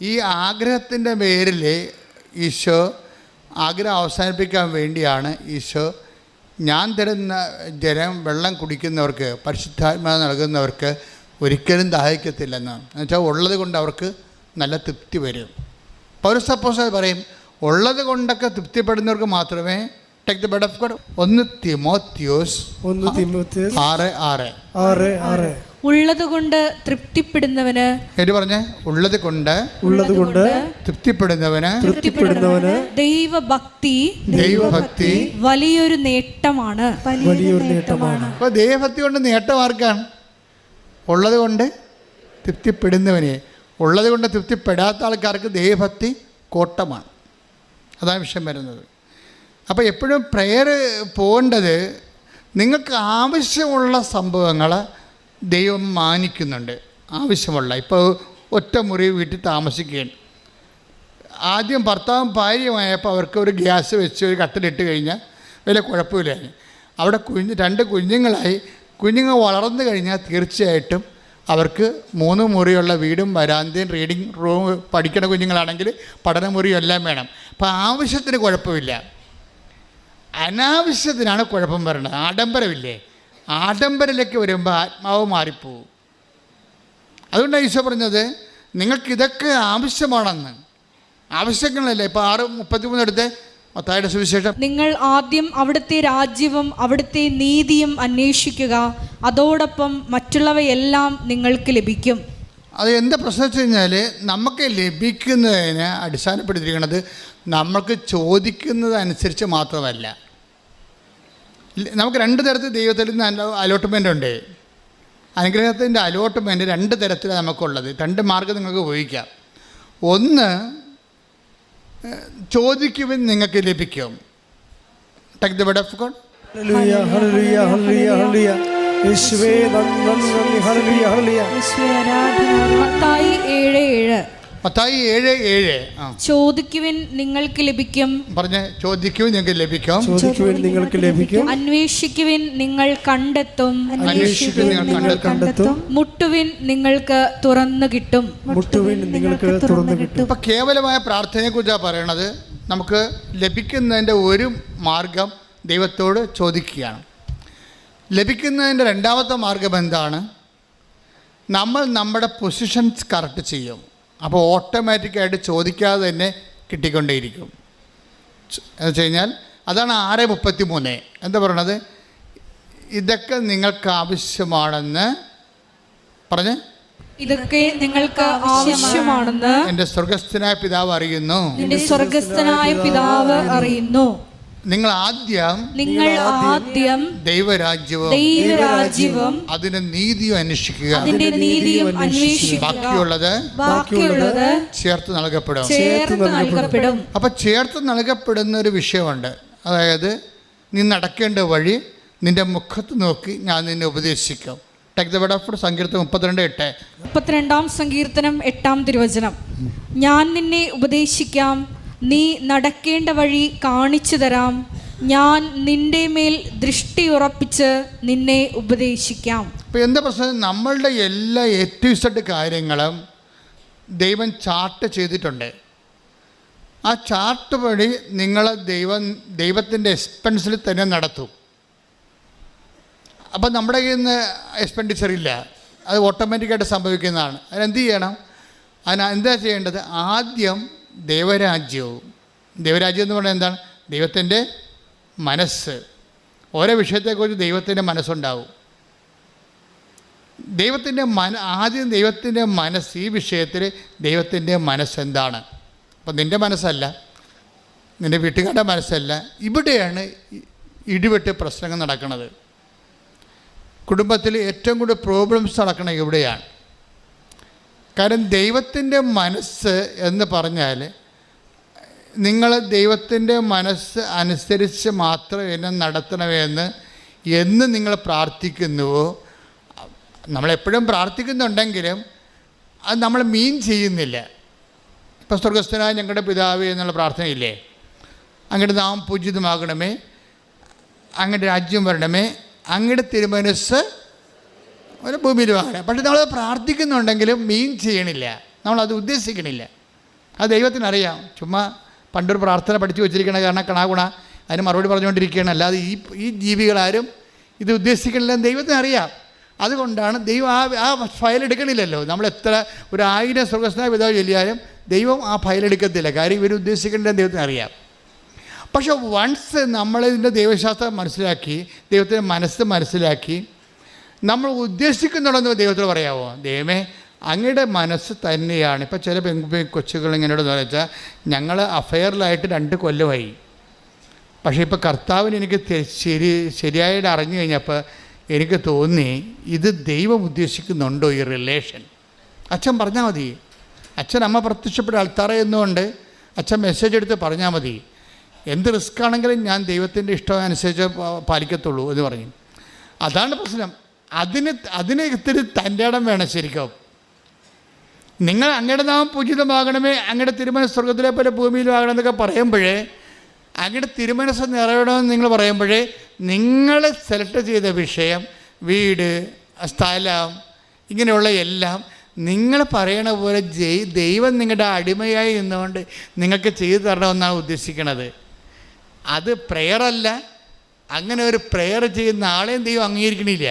ഈ ആഗ്രഹത്തിൻ്റെ പേരിൽ ഈശോ ആഗ്രഹം അവസാനിപ്പിക്കാൻ വേണ്ടിയാണ് ഈശോ ഞാൻ തരുന്ന വെള്ളം കുടിക്കുന്നവർക്ക്, പരിശുദ്ധാത്മാവ് നൽകുന്നവർക്ക് ഒരിക്കലും ദാഹിക്കത്തില്ലെന്നാണ്. എന്നുവെച്ചാൽ ഉള്ളത് കൊണ്ട് അവർക്ക് നല്ല തൃപ്തി വരും. പൗലോസ് അപ്പോസ്തലൻ പറയും, ഉള്ളത് കൊണ്ടൊക്കെ തൃപ്തിപ്പെടുന്നവർക്ക് മാത്രമേ take the bread of God. 1 തിമോത്തിയോസ് 6:6 ഉള്ളത് കൊണ്ട് തൃപ്തിപ്പെടുന്നവന്, പറഞ്ഞേ, ഉള്ളത് കൊണ്ട് തൃപ്തിപ്പെടുന്നവന് ദൈവഭക്തി വലിയൊരു നേട്ടമാണ്. അപ്പോൾ ദൈവഭക്തി കൊണ്ട് നേട്ടം ആർക്കാണ്? ഉള്ളത് കൊണ്ട് തൃപ്തിപ്പെടുന്നവനെ. ഉള്ളത് കൊണ്ട് തൃപ്തിപ്പെടാത്ത ആൾക്കാർക്ക് ദൈവഭക്തി കോട്ടമാണ്. അതാണ് വിഷയം വരുന്നത്. അപ്പോൾ എപ്പോഴും പ്രെയർ പോകേണ്ടത്, നിങ്ങൾക്ക് ആവശ്യമുള്ള സംഭവങ്ങൾ ദൈവം മാനിക്കുന്നുണ്ട്. ആവശ്യമുള്ള, ഇപ്പോൾ ഒറ്റ മുറി വീട്ടിൽ താമസിക്കുകയാണ്, ആദ്യം ഭർത്താവും ഭാര്യയുമായപ്പോൾ അവർക്ക് ഒരു ഗ്യാസ് വെച്ച് ഒരു കട്ടിലിട്ട് കഴിഞ്ഞാൽ വലിയ കുഴപ്പമില്ലായിരുന്നു. അവിടെ 2 കുഞ്ഞുങ്ങളായി. കുഞ്ഞുങ്ങൾ വളർന്നു കഴിഞ്ഞാൽ തീർച്ചയായിട്ടും അവർക്ക് 3 മുറിയുള്ള വീടും വരാന്തയും റീഡിങ് റൂം, പഠിക്കുന്ന കുഞ്ഞുങ്ങളാണെങ്കിൽ പഠനമുറിയും എല്ലാം വേണം. അപ്പോൾ ആവശ്യത്തിന് കുഴപ്പമില്ല, അനാവശ്യത്തിനാണ് കുഴപ്പം വരേണ്ടത്. ആഡംബരമില്ലേ, ആഡംബരത്തിലേക്ക് വരുമ്പോൾ ആത്മാവ് മാറിപ്പോവും. അതുകൊണ്ടാണ് ഈശോ പറഞ്ഞത് നിങ്ങൾക്കിതൊക്കെ ആവശ്യമാണെന്ന്. ആവശ്യങ്ങളല്ലേ. ഇപ്പോൾ 6:33 എടുത്ത് മത്തായിയുടെ സുവിശേഷം, നിങ്ങൾ ആദ്യം അവിടുത്തെ രാജ്യവും അവിടുത്തെ നീതിയും അന്വേഷിക്കുക, അതോടൊപ്പം മറ്റുള്ളവയെല്ലാം നിങ്ങൾക്ക് ലഭിക്കും. അത് എന്താ പ്രശ്നം വെച്ച് കഴിഞ്ഞാൽ നമുക്ക് ലഭിക്കുന്നതിന് അടിസ്ഥാനപ്പെടുത്തിയിരിക്കുന്നത് നമുക്ക് ചോദിക്കുന്നതനുസരിച്ച് മാത്രമല്ല. നമുക്ക് 2 തരത്തിൽ ദൈവത്തിൽ നിന്ന് അലോട്ട്മെൻ്റ് ഉണ്ട്. അനുഗ്രഹത്തിൻ്റെ അലോട്ട്മെൻറ്റ് 2 തരത്തിലാണ് നമുക്കുള്ളത്. 2 മാർഗ്ഗം നിങ്ങൾക്ക് ഉപയോഗിക്കാം. ഒന്ന്, ചോദിക്കുവിൻ നിങ്ങൾക്ക് ലഭിക്കും. Take the word of God. Hallelujah ഹല്ലേലൂയ ഹല്ലേലൂയ ഹല്ലേലൂയ. യേശുവേ നന്ദി ഹല്ലേലൂയ ഹല്ലേലൂയ. യേശുവേ ആരാധന. മത്തായി 7:7. മത്തായി 7:7. ചോദിക്കുവിൻ നിങ്ങൾക്ക് ലഭിക്കും. പറഞ്ഞ് ചോദിക്കുവിൻ നിങ്ങൾക്ക് ലഭിക്കും. ചോദിക്കുവിൻ നിങ്ങൾക്ക് ലഭിക്കും. അന്വേഷിക്കുവിൻ നിങ്ങൾ കണ്ടെത്തും. അന്വേഷിക്കുവിൻ നിങ്ങൾ കണ്ടെത്തും. മുട്ടുവിൻ നിങ്ങൾക്ക് തുറന്നു കിട്ടും. മുട്ടുവിൻ നിങ്ങൾക്ക് തുറന്നു കിട്ടും. ഇപ്പം കേവലമായ പ്രാർത്ഥനയെക്കുറിച്ചാണ് പറയണത്. നമുക്ക് ലഭിക്കുന്നതിൻ്റെ ഒരു മാർഗം ദൈവത്തോട് ചോദിക്കുകയാണ്. ലഭിക്കുന്നതിൻ്റെ 2ാമത്തെ മാർഗം എന്താണ്? നമ്മൾ നമ്മുടെ പൊസിഷൻസ് കറക്റ്റ് ചെയ്യും. അപ്പോൾ ഓട്ടോമാറ്റിക്കായിട്ട് ചോദിക്കാതെ തന്നെ കിട്ടിക്കൊണ്ടേയിരിക്കും. എന്ന് വെച്ച് കഴിഞ്ഞാൽ അതാണ് 6:33 എന്താ പറയണത്? ഇതൊക്കെ നിങ്ങൾക്ക് ആവശ്യമാണെന്ന് പറഞ്ഞ്, ഇതൊക്കെ നിങ്ങൾക്ക് ആവശ്യമാണെന്ന് എൻ്റെ സ്വർഗസ്ഥനായ പിതാവ് അറിയുന്നു. നിന്റെ സ്വർഗസ്ഥനായ പിതാവ് അറിയുന്നു. നിങ്ങൾ ആദ്യം ദൈവരാജ്യവും അതിന്റെ നീതിയും അന്വേഷിക്കുക, അതിന്റെ നീതിയും അന്വേഷിക്കുക, ബാക്കിയുള്ളത് ചേർത്ത് നൽകപ്പെടും. അപ്പൊ ചേർത്ത് നൽകപ്പെടുന്ന ഒരു വിഷയമുണ്ട്. അതായത് നീ നടക്കേണ്ട വഴി നിന്റെ മുഖത്ത് നോക്കി ഞാൻ നിന്നെ ഉപദേശിക്കും. ടേക്ക് ദ വേർഡ് ഓഫ് സങ്കീർത്തനം 32:8. 32-ാം സങ്കീർത്തനം 8-ാം തിരുവചനം. ഞാൻ നിന്നെ ഉപദേശിക്കാം, നീ നടക്കേണ്ട വഴി കാണിച്ചു തരാം, ഞാൻ നിന്റെ മേൽ ദൃഷ്ടി ഉറപ്പിച്ച് നിന്നെ ഉപദേശിക്കാം. അപ്പോൾ എന്താ പ്രശ്നം? നമ്മളുടെ എല്ലാ A-Z കാര്യങ്ങളും ദൈവം ചാർട്ട് ചെയ്തിട്ടുണ്ട്. ആ ചാർട്ട് വഴി നിങ്ങളെ ദൈവത്തിൻ്റെ എക്സ്പെൻസിൽ തന്നെ നടത്തും. അപ്പം നമ്മുടെ കയ്യിൽ നിന്ന് എക്സ്പെൻഡിച്ചർ ഇല്ല, അത് ഓട്ടോമാറ്റിക്കായിട്ട് സംഭവിക്കുന്നതാണ്. അതിനെന്ത് ചെയ്യണം? എന്താ ചെയ്യേണ്ടത്? ആദ്യം ദൈവരാജ്യം എന്ന് പറഞ്ഞാൽ എന്താണ്? ദൈവത്തിൻ്റെ മനസ്സ്. ഓരോ വിഷയത്തെക്കുറിച്ച് ദൈവത്തിൻ്റെ മനസ്സുണ്ടാവും. ആദ്യം ദൈവത്തിൻ്റെ മനസ്സ്, ഈ വിഷയത്തിൽ ദൈവത്തിൻ്റെ മനസ്സെന്താണ്? അപ്പം നിൻ്റെ മനസ്സല്ല, നിൻ്റെ വീട്ടുകാരുടെ മനസ്സല്ല. ഇവിടെയാണ് ഇടിവെട്ട് പ്രശ്നങ്ങൾ നടക്കുന്നത്. കുടുംബത്തിൽ ഏറ്റവും കൂടുതൽ പ്രോബ്ലംസ് നടക്കുന്നത് ഇവിടെയാണ്. കാരണം ദൈവത്തിൻ്റെ മനസ്സ് എന്ന് പറഞ്ഞാൽ നിങ്ങൾ ദൈവത്തിൻ്റെ മനസ്സ് അനുസരിച്ച് മാത്രം എന്നെ നടത്തണമെന്ന് എന്ന് നിങ്ങൾ പ്രാർത്ഥിക്കുന്നുവോ, നമ്മളെപ്പോഴും പ്രാർത്ഥിക്കുന്നുണ്ടെങ്കിലും അത് നമ്മൾ മീൻ ചെയ്യുന്നില്ല. ഇപ്പോൾ സ്വർഗസ്ഥനായ ഞങ്ങളുടെ പിതാവേ എന്നുള്ള പ്രാർത്ഥനയില്ലേ, അങ്ങയുടെ നാമം പൂജിതമാകണമേ, അങ്ങയുടെ രാജ്യം വരണമേ, അങ്ങയുടെ തിരുമനസ്സ് ഒരു ഭൂമിയിലുമാണ്. പക്ഷേ നമ്മളത് പ്രാർത്ഥിക്കുന്നുണ്ടെങ്കിലും മീൻ ചെയ്യണില്ല, നമ്മളത് ഉദ്ദേശിക്കണില്ല. അത് ദൈവത്തിനറിയാം. ചുമ്മാ പണ്ടൊരു പ്രാർത്ഥന പഠിച്ചു വെച്ചിരിക്കണ കാരണം കണാകുണ അതിന് മറുപടി പറഞ്ഞുകൊണ്ടിരിക്കുകയാണ്. അല്ലാതെ ഈ ജീവികളാരും ഇത് ഉദ്ദേശിക്കണില്ലെന്ന് ദൈവത്തിനറിയാം. അതുകൊണ്ടാണ് ദൈവം ആ ഫയൽ എടുക്കണില്ലല്ലോ. നമ്മൾ എത്ര 1000 സ്വർഗസ്ഥനായ പിതാവ് ചൊല്ലിയാലും ദൈവം ആ ഫയൽ എടുക്കത്തില്ല. കാര്യം ഇവർ ഉദ്ദേശിക്കണില്ലെന്ന് ദൈവത്തിന് അറിയാം. പക്ഷെ വൺസ് നമ്മളിതിൻ്റെ ദൈവശാസ്ത്രം മനസ്സിലാക്കി, ദൈവത്തിൻ്റെ മനസ്സ് മനസ്സിലാക്കി, നമ്മൾ ഉദ്ദേശിക്കുന്നുണ്ടെന്ന് ദൈവത്തോട് പറയാമോ? ദൈവമേ അങ്ങയുടെ മനസ്സ് തന്നെയാണ്. ഇപ്പം ചില കൊച്ചുകൾ ഇങ്ങനെയോട് വെച്ചാൽ ഞങ്ങൾ അഫെയറിലായിട്ട് 2 കൊല്ലമായി, പക്ഷേ ഇപ്പോൾ കർത്താവിന് എനിക്ക് ശരിയായിട്ട് അറിഞ്ഞു കഴിഞ്ഞപ്പോൾ എനിക്ക് തോന്നി ഇത് ദൈവം ഉദ്ദേശിക്കുന്നുണ്ടോ ഈ റിലേഷൻ. അച്ഛൻ പറഞ്ഞാൽ മതി. അച്ഛൻ അമ്മ പ്രത്യക്ഷപ്പെട്ട അൾത്താറയെന്നുകൊണ്ട് അച്ഛൻ മെസ്സേജ് എടുത്ത് പറഞ്ഞാൽ മതി. എന്ത് റിസ്ക് ആണെങ്കിലും ഞാൻ ദൈവത്തിൻ്റെ ഇഷ്ടം അനുസരിച്ച് പാലിക്കത്തുള്ളൂ എന്ന് പറയും. അതാണ് പ്രശ്നം. അതിന് ഇത്തിരി തൻ്റെ ഇടം വേണം. ശരിക്കും നിങ്ങൾ അങ്ങയുടെ നാമം പൂജിതമാകണമേ, അങ്ങയുടെ തിരുമനസ് സ്വർഗത്തിലെ പോലെ ഭൂമിയിലാകണമെന്നൊക്കെ പറയുമ്പോഴേ, അങ്ങയുടെ തിരുമനസ് നിറയണമെന്ന് നിങ്ങൾ പറയുമ്പോഴേ, നിങ്ങൾ സെലക്ട് ചെയ്ത വിഷയം, വീട്, സ്ഥലം, ഇങ്ങനെയുള്ള എല്ലാം നിങ്ങൾ പറയണ പോലെ ദൈവം നിങ്ങളുടെ അടിമയായി നിന്നുകൊണ്ട് നിങ്ങൾക്ക് ചെയ്തു തരണമെന്നാണ് ഉദ്ദേശിക്കുന്നത്. അത് പ്രെയറല്ല. അങ്ങനെ ഒരു പ്രെയർ ചെയ്യുന്ന ആളെയും ദൈവം അംഗീകരിക്കണില്ല.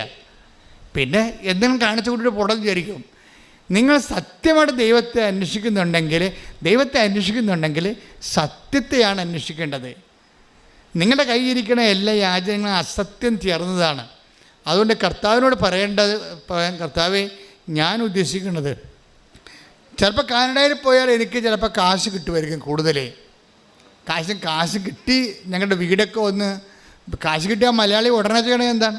പിന്നെ എന്തെങ്കിലും കാണിച്ചു കൂട്ടിയിട്ട് പോടെന്ന് വിചാരിക്കും. നിങ്ങൾ സത്യമായിട്ട് ദൈവത്തെ അന്വേഷിക്കുന്നുണ്ടെങ്കിൽ സത്യത്തെയാണ് അന്വേഷിക്കേണ്ടത്. നിങ്ങളുടെ കയ്യിരിക്കുന്ന എല്ലാ യാചനകളും അസത്യം ചേർന്നതാണ്. അതുകൊണ്ട് കർത്താവിനോട് പറയാൻ, കർത്താവേ, ഞാൻ ഉദ്ദേശിക്കുന്നത്, ചിലപ്പോൾ കാനഡയിൽ പോയാൽ എനിക്ക് ചിലപ്പോൾ കാശ് കിട്ടുമായിരിക്കും കൂടുതൽ. കാശ് കിട്ടി ഞങ്ങളുടെ വീടൊക്കെ ഒന്ന് കാശ് കിട്ടിയാൽ മലയാളി ഉടനെ ചെയ്യണത് എന്താണ്?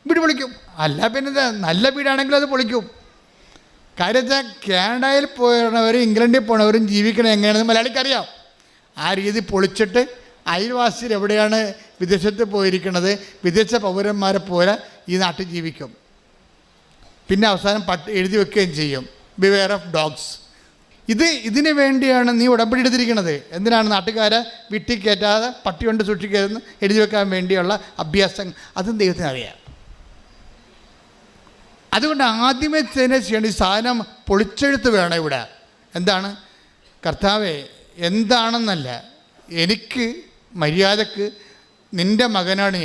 വീട് പൊളിക്കും. അല്ല പിന്നെ നല്ല വീടാണെങ്കിലും അത് പൊളിക്കും. കാര്യം വെച്ചാൽ കാനഡയിൽ പോയവരും ഇംഗ്ലണ്ടിൽ പോണവരും ജീവിക്കണം എങ്ങനെയാണെന്ന് മലയാളിക്കറിയാം. ആ രീതി പൊളിച്ചിട്ട് അയൽവാസികൾ എവിടെയാണ് വിദേശത്ത് പോയിരിക്കുന്നത്, വിദേശ പൗരന്മാരെ പോലെ ഈ നാട്ടിൽ ജീവിക്കും. പിന്നെ അവസാനം എഴുതി വെക്കുകയും ചെയ്യും, ബിവെയർ ഓഫ് ഡോഗ്സ്. ഇതിനു വേണ്ടിയാണ് നീ ഉടമ്പടി എടുത്തിരിക്കുന്നത്. എന്തിനാണ്? നാട്ടുകാരെ വീട്ടിൽ കയറ്റാതെ പട്ടി കൊണ്ട് സൂക്ഷിക്കരുതെന്ന് എഴുതി വെക്കാൻ വേണ്ടിയുള്ള അഭ്യാസം. അതും ദൈവത്തിന് അറിയാം. അതുകൊണ്ട് ആദ്യമേ തന്നെ ചെയ്യേണ്ട ഈ സാധനം പൊളിച്ചെഴുത്ത് വേണം ഇവിടെ. എന്താണ്? കർത്താവേ, എന്താണെന്നല്ല, എനിക്ക് മര്യാദക്ക് നിൻ്റെ മകനാണ്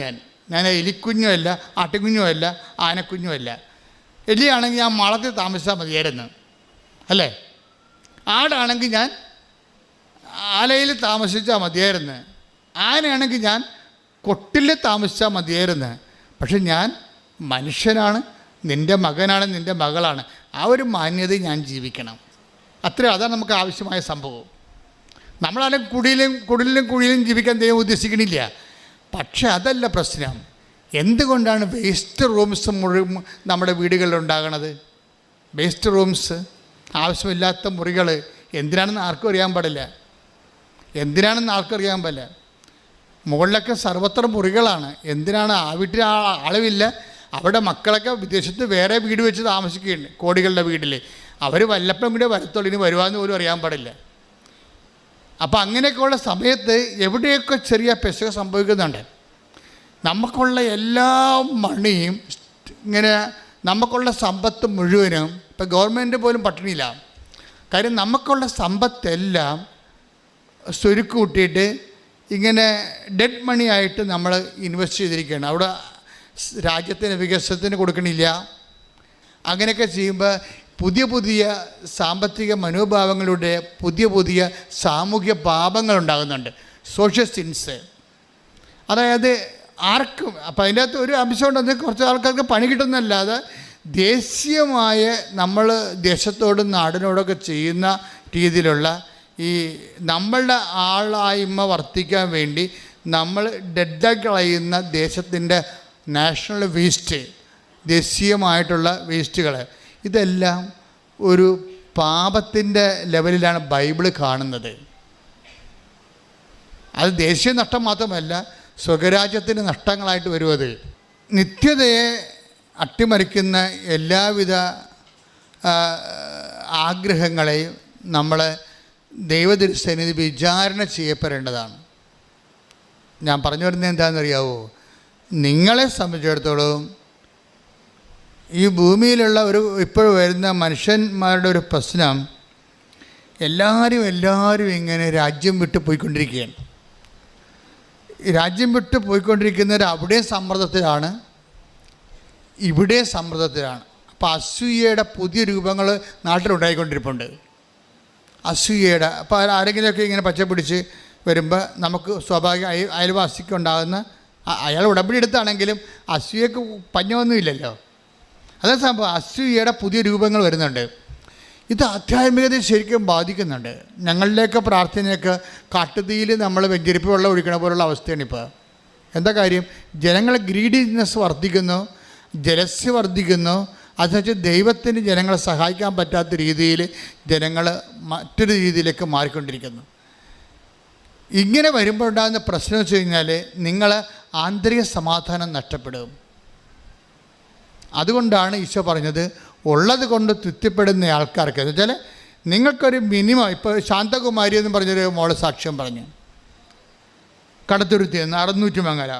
ഞാൻ എലിക്കുഞ്ഞുമല്ല, ആട്ടുകുഞ്ഞുമല്ല, ആനക്കുഞ്ഞുമല്ല. എലിയാണെങ്കിൽ ഞാൻ മാളത്തിൽ താമസിച്ചാൽ മതിയായിരുന്നു, അല്ലേ? ആടാണെങ്കിൽ ഞാൻ ആലയിൽ താമസിച്ചാൽ മതിയായിരുന്നു, ആനയാണെങ്കിൽ ഞാൻ കൊട്ടിൽ താമസിച്ചാൽ മതിയായിരുന്നു. പക്ഷെ ഞാൻ മനുഷ്യനാണ്, നിൻ്റെ മകനാണ്, നിൻ്റെ മകളാണ്. ആ ഒരു മാന്യത ഞാൻ ജീവിക്കണം. അതാണ് നമുക്ക് ആവശ്യമായ സംഭവം. നമ്മളാലും കുടിലും ജീവിക്കാൻ ദൈവം ഉദ്ദേശിക്കണില്ല. പക്ഷെ അതല്ല പ്രശ്നം. എന്തുകൊണ്ടാണ് വേസ്റ്റ് റൂംസ് നമ്മുടെ വീടുകളിൽ ഉണ്ടാകണത്? വേസ്റ്റ് റൂംസ്, ആവശ്യമില്ലാത്ത മുറികൾ എന്തിനാണെന്ന് ആർക്കും അറിയാൻ പാടില്ല. മുകളിലൊക്കെ സർവത്ര മുറികളാണ്. എന്തിനാണ്? ആ വീട്ടിൽ ആളുമില്ല. അവിടെ മക്കളൊക്കെ വിദേശത്ത് വേറെ വീട് വെച്ച് താമസിക്കുകയുണ്ട്, കോടികളുടെ വീട്ടിൽ. അവർ വല്ലപ്പോഴും കൂടെ വരത്തുള്ളൂ, ഇനി വരുവാന്ന് പോലും അറിയാൻ പാടില്ല. അപ്പോൾ അങ്ങനെയൊക്കെയുള്ള സമയത്ത് എവിടെയൊക്കെ ചെറിയ പെശക സംഭവിക്കുന്നുണ്ട്. നമുക്കുള്ള എല്ലാ മണിയും ഇങ്ങനെ, നമുക്കുള്ള സമ്പത്ത് മുഴുവനും, ഇപ്പോൾ ഗവൺമെൻറ് പോലും പട്ടിണിയില്ല. കാര്യം നമുക്കുള്ള സമ്പത്തെല്ലാം സ്വരുക്ക് കൂട്ടിയിട്ട് ഇങ്ങനെ ഡെഡ് മണി ആയിട്ട് നമ്മൾ ഇൻവെസ്റ്റ് ചെയ്തിരിക്കുകയാണ്. അവിടെ രാജ്യത്തിന് വികസനത്തിന് കൊടുക്കണില്ല. അങ്ങനെയൊക്കെ ചെയ്യുമ്പോൾ പുതിയ സാമ്പത്തിക മനോഭാവങ്ങളുടെ പുതിയ സാമൂഹ്യ പാപങ്ങളുണ്ടാകുന്നുണ്ട്, സോഷ്യൽ സിൻസ്. അതായത് ആർക്കും, അപ്പം അതിൻ്റെ അകത്ത് ഒരു അംശമുണ്ടെന്ന് കുറച്ച് ആൾക്കാർക്ക് പണി കിട്ടുന്നല്ലാതെ ദേശീയമായ നമ്മൾ ദേശത്തോടും നാടിനോടൊക്കെ ചെയ്യുന്ന രീതിയിലുള്ള ഈ നമ്മളുടെ ആളായ്മ വർദ്ധിക്കാൻ വേണ്ടി നമ്മൾ ഡെഡായി കളയുന്ന ദേശത്തിൻ്റെ നാഷണൽ വേസ്റ്റ്, ദേശീയമായിട്ടുള്ള വേസ്റ്റുകൾ, ഇതെല്ലാം ഒരു പാപത്തിൻ്റെ ലെവലിലാണ് ബൈബിൾ കാണുന്നത്. അത് ദേശീയ നഷ്ടം മാത്രമല്ല, സ്വകരാജ്യത്തിന് നഷ്ടങ്ങളായിട്ട് വരുന്നത്. നിത്യതയെ അട്ടിമറിക്കുന്ന എല്ലാവിധ ആഗ്രഹങ്ങളെയും നമ്മൾ ദൈവസന്നിധി വിചാരണ ചെയ്യപ്പെടേണ്ടതാണ്. ഞാൻ പറഞ്ഞു വരുന്നത് എന്താണെന്നറിയാവോ? നിങ്ങളെ സംബന്ധിച്ചിടത്തോളം ഈ ഭൂമിയിലുള്ള ഇപ്പോൾ വരുന്ന മനുഷ്യന്മാരുടെ ഒരു പ്രശ്നം, എല്ലാവരും ഇങ്ങനെ രാജ്യം വിട്ട് പോയിക്കൊണ്ടിരിക്കുകയാണ്. രാജ്യം വിട്ട് പോയിക്കൊണ്ടിരിക്കുന്നവർ അവിടെയും സമ്മർദ്ദത്തിലാണ്, ഇവിടെ സമ്മർദ്ദത്തിലാണ്. അപ്പോൾ അസൂയയുടെ പുതിയ രൂപങ്ങൾ നാട്ടിലുണ്ടായിക്കൊണ്ടിരിപ്പുണ്ട്. അസൂയയുടെ, അപ്പോൾ ആരെങ്കിലുമൊക്കെ ഇങ്ങനെ പച്ച പിടിച്ച് വരുമ്പോൾ നമുക്ക് സ്വാഭാവിക അയൽവാസിക്കുണ്ടാകുന്ന, അയാൾ ഉടമ്പടി എടുത്താണെങ്കിലും അസൂയക്ക് പഞ്ഞമൊന്നുമില്ലല്ലോ. അതേ സംഭവം, അസൂയയുടെ പുതിയ രൂപങ്ങൾ വരുന്നുണ്ട്. ഇത് ആധ്യാത്മികതയെ ശരിക്കും ബാധിക്കുന്നുണ്ട്. ഞങ്ങളിലേക്ക് പ്രാർത്ഥനയൊക്കെ കാട്ടുതീയിൽ നമ്മൾ വെഞ്ചരിപ്പ് വെള്ളം ഒഴിക്കണ പോലുള്ള അവസ്ഥയാണ് ഇപ്പോൾ. എന്താ കാര്യം? ജനങ്ങളെ ഗ്രീഡിനെസ് വർദ്ധിക്കുന്നു, ജലസ്യ വർദ്ധിക്കുന്നു. അതുവെച്ച് ദൈവത്തിന് ജനങ്ങളെ സഹായിക്കാൻ പറ്റാത്ത രീതിയിൽ ജനങ്ങൾ മറ്റൊരു രീതിയിലേക്ക് മാറിക്കൊണ്ടിരിക്കുന്നു. ഇങ്ങനെ വരുമ്പോൾ ഉണ്ടാകുന്ന പ്രശ്നം വെച്ച് കഴിഞ്ഞാൽ നിങ്ങൾ ആന്തരിക സമാധാനം നഷ്ടപ്പെടും. അതുകൊണ്ടാണ് ഈശോ പറഞ്ഞത്, ഉള്ളത് കൊണ്ട് തൃപ്തിപ്പെടുന്ന ആൾക്കാർക്ക് എന്ന് വെച്ചാൽ നിങ്ങൾക്കൊരു മിനിമം. ഇപ്പോൾ ശാന്തകുമാരി എന്ന് പറഞ്ഞൊരു മോള് സാക്ഷ്യം പറഞ്ഞു, കടത്തുരുത്തി നിന്ന് 600 മംഗല.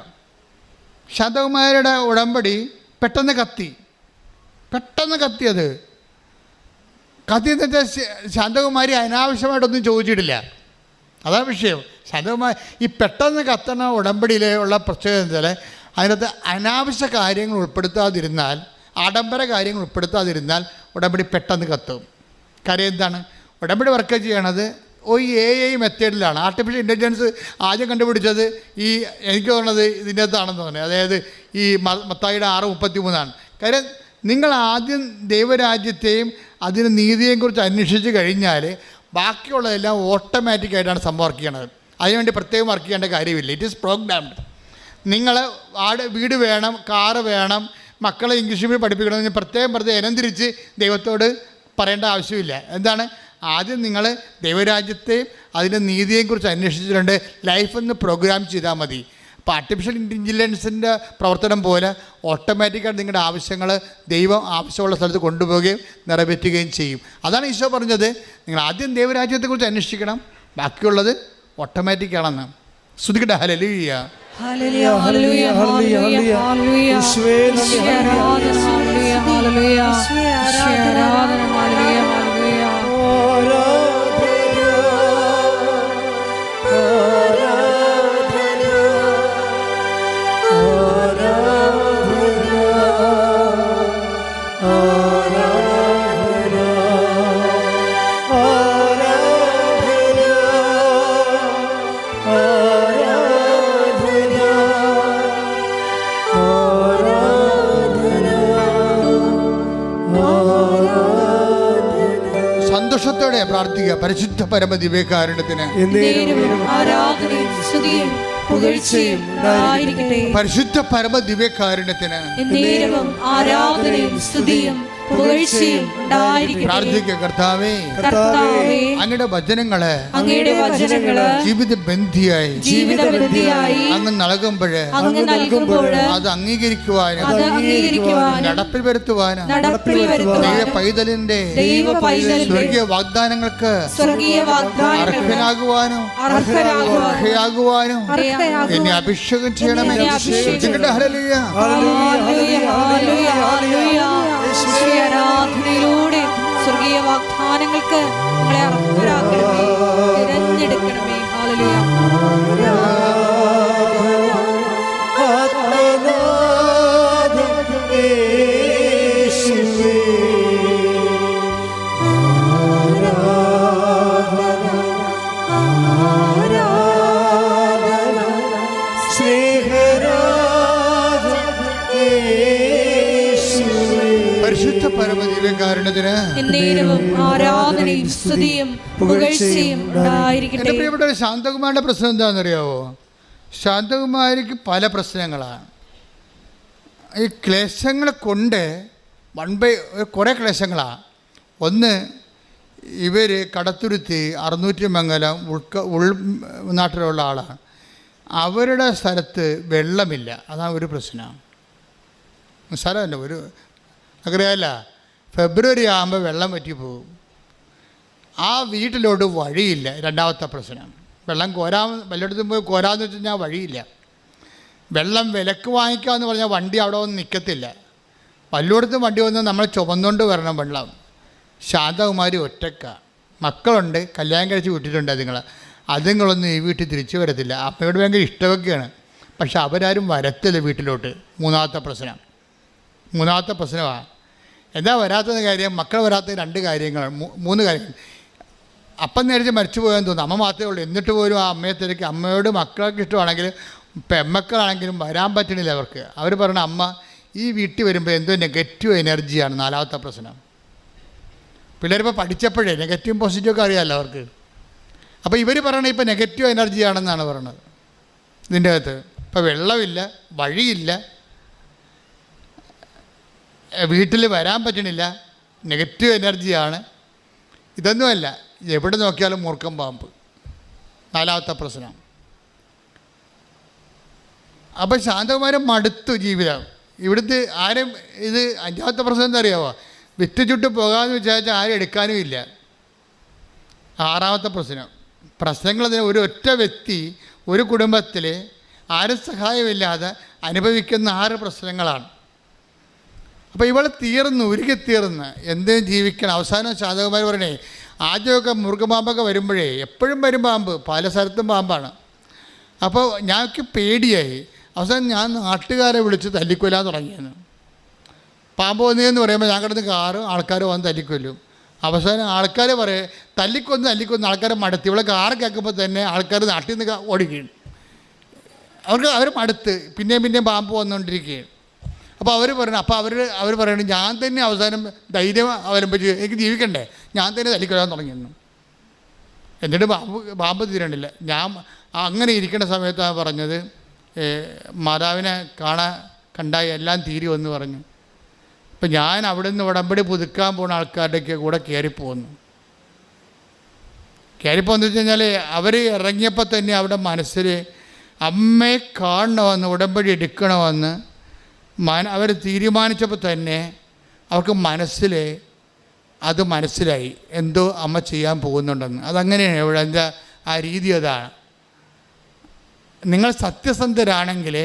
ശാന്തകുമാരിയുടെ ഉടമ്പടി പെട്ടെന്ന് കത്തിയത് കത്തിയെന്ന് വെച്ചാൽ ശാന്തകുമാരി അനാവശ്യമായിട്ടൊന്നും ചോദിച്ചിട്ടില്ല. അതാണ് വിഷയം. ശാന്തകുമാരി ഈ പെട്ടെന്ന് കത്തണ ഉടമ്പടിയിൽ ഉള്ള പ്രത്യേകത എന്ന് വെച്ചാൽ അതിനകത്ത് അനാവശ്യ കാര്യങ്ങൾ ഉൾപ്പെടുത്താതിരുന്നാൽ, ആഡംബര കാര്യങ്ങൾ ഉൾപ്പെടുത്താതിരുന്നാൽ ഉടമ്പടി പെട്ടെന്ന് കത്തും. കാര്യം എന്താണ്? ഉടമ്പടി വർക്ക് ചെയ്യണത് AI മെത്തേഡിലാണ്. ആർട്ടിഫിഷ്യൽ ഇൻ്റലിജൻസ് ആദ്യം കണ്ടുപിടിച്ചത് എനിക്ക് തോന്നുന്നത് ഇതിൻ്റെ അകത്താണെന്ന് തോന്നുന്നത്. അതായത് ഈ മത്തായിയുടെ 6:33. കാര്യം നിങ്ങൾ ആദ്യം ദൈവരാജ്യത്തെയും അതിന് നീതിയെയും കുറിച്ച് അന്വേഷിച്ച് കഴിഞ്ഞാൽ ബാക്കിയുള്ളതെല്ലാം ഓട്ടോമാറ്റിക്കായിട്ടാണ് സംഭവം വർക്ക് ചെയ്യണത്. അതിനുവേണ്ടി പ്രത്യേകം വർക്ക് ചെയ്യേണ്ട കാര്യമില്ല. It is programmed. നിങ്ങൾ വീട് വേണം, കാറ് വേണം, മക്കളെ ഇംഗ്ലീഷ് മീഡിയം പഠിപ്പിക്കണമെന്ന് പ്രത്യേകം ഇനം തിരിച്ച് ദൈവത്തോട് പറയേണ്ട ആവശ്യമില്ല. എന്താണ്? ആദ്യം നിങ്ങൾ ദൈവരാജ്യത്തെയും അതിൻ്റെ നീതിയെയും കുറിച്ച് അന്വേഷിച്ചിട്ടുണ്ട്. ലൈഫൊന്ന് പ്രോഗ്രാം ചെയ്താൽ മതി. അപ്പോൾ ആർട്ടിഫിഷ്യൽ ഇൻ്റലിജൻസിൻ്റെ പ്രവർത്തനം പോലെ ഓട്ടോമാറ്റിക്കായിട്ട് നിങ്ങളുടെ ആവശ്യങ്ങൾ ദൈവം ആവശ്യമുള്ള സ്ഥലത്ത് കൊണ്ടുപോവുകയും നിറവേറ്റുകയും ചെയ്യും. അതാണ് ഈശോ പറഞ്ഞത്, നിങ്ങൾ ആദ്യം ദൈവരാജ്യത്തെക്കുറിച്ച് അന്വേഷിക്കണം, ബാക്കിയുള്ളത് ഓട്ടോമാറ്റിക്കാണെന്ന്. ശ്രുതിക്കട്ടെ. ഹല്ലേലൂയ. ഹല്ലേലൂയ ഹല്ലേലൂയ ഹല്ലേലൂയ ഹല്ലേലൂയ. യേശുവേ ആരാധന. ഹല്ലേലൂയ ഹല്ലേലൂയ. യേശുവേ ആരാധന. ഹല്ലേലൂയ ഹല്ലേലൂയ. സന്തോഷത്തോടെ പ്രാർത്ഥിക്കുക. പരിശുദ്ധ പരമ ദിവ്യകാരുണ്യത്തിന് ആരാധനയും സ്തുതിയും പുകഴ്ചയും ഉണ്ടായിരിക്കട്ടെ. പരിശുദ്ധ പരമ ദിവ്യകാരുണ്യത്തിന് ആരാധനയും സ്തുതിയും പുകഴ്ചയും ഉണ്ടായിരിക്കട്ടെ. പ്രാർത്ഥിക്കുക. കർത്താവേ, അങ്ങയുടെ വചനങ്ങള് ജീവിതബന്ധിയായി അങ്ങ് നൽകുമ്പോഴ് അത് അംഗീകരിക്കുവാനും നടപ്പിൽ വരുത്തുവാനും ദൈവ പൈതലിന്റെ സ്വർഗീയ വാഗ്ദാനങ്ങൾക്ക് അർഹനാകുവാനും എന്നെ അഭിഷേകം ചെയ്യണമേ. ആരാധനയിലൂടെ സ്വർഗീയ വാഗ്ദാനങ്ങൾക്ക് നമ്മളെ അർഹരാക്കണമേ, തിരഞ്ഞെടുക്കണമേ. ഹല്ലേലൂയ. പരിശുദ്ധ പരമ ദിവ്യകാരുണ്യത്തിന് ആരാധനയും സ്തുതിയും പുകഴ്ചയും ഉണ്ടായിരിക്കട്ടെ. എൻ്റെ പ്രിയപ്പെട്ട ശാന്തകുമാരിയുടെ പ്രശ്നം എന്താണെന്നറിയാവോ? ശാന്തകുമാരിക്ക് പല പ്രശ്നങ്ങളാണ്. ഈ ക്ലേശങ്ങൾ കൊണ്ട് കുറേ ക്ലേശങ്ങളാണ്. ഒന്ന്, ഇവർ കടത്തുരുത്തി 600 മംഗലം ഉൾനാട്ടിലുള്ള ആളാണ്. അവരുടെ സ്ഥലത്ത് വെള്ളമില്ല. അതാണ് ഒരു പ്രശ്നം. സ്ഥലമല്ല, അറിയാമല്ല, ഫെബ്രുവരി ആകുമ്പോൾ വെള്ളം വറ്റി പോകും. ആ വീട്ടിലോട്ട് വഴിയില്ല. രണ്ടാമത്തെ പ്രശ്നം, വെള്ളം വല്ലയിടത്തും പോയി കോരാമെന്ന് വെച്ച് കഴിഞ്ഞാൽ വഴിയില്ല. വെള്ളം വിലക്ക് വാങ്ങിക്കാമെന്ന് പറഞ്ഞാൽ വണ്ടി അവിടെ വന്ന് നിൽക്കത്തില്ല. വല്ലയിടത്തും വണ്ടി വന്ന് നമ്മൾ ചുമന്നുകൊണ്ട് വരണം വെള്ളം. ശാന്തകുമാരി ഒറ്റക്ക, മക്കളുണ്ട്, കല്യാണം കഴിച്ച് വിട്ടിട്ടുണ്ട്. അതുങ്ങളൊന്നും ഈ വീട്ടിൽ തിരിച്ചു വരത്തില്ല. അമ്മയോട് ഭയങ്കര ഇഷ്ടമൊക്കെയാണ്, പക്ഷെ അവരാരും വരത്തില്ല വീട്ടിലോട്ട്. മൂന്നാമത്തെ പ്രശ്നമാണ്. എന്താ വരാത്തത് കാര്യം? മക്കൾ വരാത്ത 2 കാര്യങ്ങളാണ്, 3 കാര്യങ്ങൾ. അപ്പം നേരിച്ച് മരിച്ചു പോകാൻ തോന്നുന്നു. അമ്മ മാത്രമേ ഉള്ളൂ. എന്നിട്ട് പോലും ആ അമ്മയെ തിരക്കി. അമ്മയോട് മക്കൾക്ക് ഇഷ്ടമാണെങ്കിലും പെമ്മക്കളാണെങ്കിലും വരാൻ പറ്റണില്ല അവർക്ക്. അവർ പറഞ്ഞ അമ്മ ഈ വീട്ടിൽ വരുമ്പോൾ എന്തോ നെഗറ്റീവ് എനർജിയാണ്. 4ാമത്തെ പ്രശ്നം. പിള്ളേരിപ്പോൾ പഠിച്ചപ്പോഴേ നെഗറ്റീവും പോസിറ്റീവൊക്കെ അറിയാമല്ലോ അവർക്ക്. അപ്പോൾ ഇവർ പറയണത് ഇപ്പോൾ നെഗറ്റീവ് എനർജിയാണെന്നാണ് പറയണത്. ഇതിൻ്റെ അകത്ത് ഇപ്പോൾ വെള്ളമില്ല, വഴിയില്ല, വീട്ടിൽ വരാൻ പറ്റണില്ല, നെഗറ്റീവ് എനർജിയാണ്. ഇതൊന്നുമല്ല, എവിടെ നോക്കിയാലും മൂർഖം പാമ്പ്. 4ാമത്തെ പ്രശ്നം. അപ്പോൾ ശാന്തകുമാരൻ മടുത്തു ജീവിതം. ഇവിടുത്തെ ആരും ഇത് 5ാമത്തെ പ്രശ്നം എന്താ അറിയാമോ? വിറ്റ് ചുട്ട് പോകാമെന്ന് വിചാരിച്ചാൽ ആരും എടുക്കാനും ഇല്ല. 6ാമത്തെ പ്രശ്നങ്ങൾ ഒരു ഒറ്റ വ്യക്തി ഒരു കുടുംബത്തിൽ ആരും സഹായമില്ലാതെ അനുഭവിക്കുന്ന 6 പ്രശ്നങ്ങളാണ്. അപ്പോൾ ഇവൾ ഉരുകിത്തീർന്ന് എന്തിനും ജീവിക്കണം. അവസാനം ശാതകന്മാർ പറയണേ, ആദ്യമൊക്കെ മുറുകപാമ്പൊക്കെ വരുമ്പോഴേ എപ്പോഴും വരും പാമ്പ്, പല സ്ഥലത്തും പാമ്പാണ്. അപ്പോൾ ഞങ്ങൾക്ക് പേടിയായി. അവസാനം ഞാൻ നാട്ടുകാരെ വിളിച്ച് തല്ലിക്കൊല്ലാൻ തുടങ്ങിയെന്ന്. പാമ്പ് വന്നതെന്ന് പറയുമ്പോൾ ഞാൻ കിടന്ന് ആൾക്കാർ വന്ന് തല്ലിക്കൊല്ലും. അവസാനം ആൾക്കാർ പറയും തല്ലിക്കൊന്ന് ആൾക്കാരെ മടുത്ത്. ഇവിടെ കാറ് കേൾക്കുമ്പോൾ തന്നെ ആൾക്കാർ നാട്ടിൽ നിന്ന് ഓടിക്കുകയാണ്. അവർ മടുത്ത് പിന്നെയും പാമ്പ് വന്നുകൊണ്ടിരിക്കുകയാണ്. അപ്പോൾ അവർ പറയണം ഞാൻ തന്നെ അവസാനം ധൈര്യം അവലംബിച്ച് എനിക്ക് ജീവിക്കണ്ടേ, ഞാൻ തന്നെ തല്ലിക്കൊല്ലാൻ തുടങ്ങിയെന്നു. എന്നിട്ട് പാമ്പ് തീരണ്ടില്ല. ഞാൻ അങ്ങനെ ഇരിക്കേണ്ട സമയത്താണ് പറഞ്ഞത്, മാതാവിനെ കണ്ടായി എല്ലാം തീരുമെന്ന് പറഞ്ഞു. അപ്പം ഞാൻ അവിടെ നിന്ന് ഉടമ്പടി പുതുക്കാൻ പോകുന്ന ആൾക്കാരുടെയൊക്കെ കൂടെ കയറിപ്പോകുന്നു. വെച്ച് കഴിഞ്ഞാൽ അവർ ഇറങ്ങിയപ്പോൾ തന്നെ അവിടെ മനസ്സിൽ അമ്മയെ കാണണമെന്ന്, ഉടമ്പടി എടുക്കണമെന്ന് അവർ തീരുമാനിച്ചപ്പോൾ തന്നെ അവർക്ക് മനസ്സിലായി എന്തോ അമ്മ ചെയ്യാൻ പോകുന്നുണ്ടെന്ന്. അതങ്ങനെയാണ് ഇവിടെ എന്താ ആ രീതി. അതാണ് നിങ്ങൾ സത്യസന്ധരാണെങ്കിൽ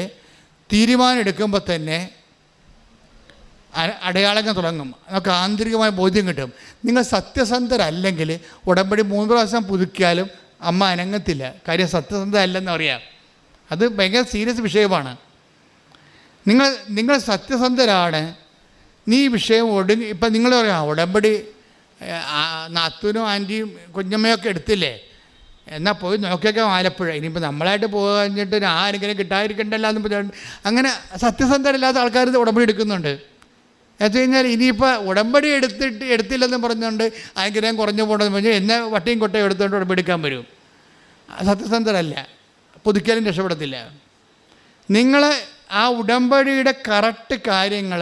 തീരുമാനം എടുക്കുമ്പോൾ തന്നെ അടയാളങ്ങൾ തുടങ്ങും, നമുക്ക് ആന്തരികമായ ബോധ്യം കിട്ടും. നിങ്ങൾ സത്യസന്ധരല്ലെങ്കിൽ ഉടമ്പടി 3 പ്രാവശ്യം പുതുക്കിയാലും അമ്മ അനങ്ങത്തില്ല. കാര്യം സത്യസന്ധത അല്ലെന്ന് അറിയാം. അത് ഭയങ്കര സീരിയസ് വിഷയമാണ്. നിങ്ങൾ സത്യസന്ധരാണ്, നീ വിഷയം ഇപ്പം നിങ്ങൾ പറയാം ഉടമ്പടി നാത്തൂനും ആൻറ്റിയും കുഞ്ഞമ്മയൊക്കെ എടുത്തില്ലേ, എന്നാൽ പോയി നോക്കിയൊക്കെ ആലപ്പുഴ. ഇനിയിപ്പോൾ നമ്മളായിട്ട് പോകാഞ്ഞിട്ട് ആരെങ്കിലും കിട്ടാതിരിക്കണ്ടല്ലോ എന്ന് പറഞ്ഞിട്ട് അങ്ങനെ സത്യസന്ധരല്ലാത്ത ആൾക്കാർ ഉടമ്പടി എടുക്കുന്നുണ്ട്. എന്ന് കഴിഞ്ഞാൽ ഇനിയിപ്പോൾ ഉടമ്പടി എടുത്തില്ലെന്ന് പറഞ്ഞുകൊണ്ട് അനുഗ്രഹം കുറഞ്ഞു പോകണമെന്ന് പറഞ്ഞാൽ എന്നെ വട്ടിയും കൊട്ടയും എടുത്തുകൊണ്ട് ഉടമ്പടി എടുക്കാൻ വരും. സത്യസന്ധരല്ല, പുതുക്കിയാലും രക്ഷപ്പെടത്തില്ല. നിങ്ങൾ ആ ഉടമ്പടിയുടെ കറക്റ്റ് കാര്യങ്ങൾ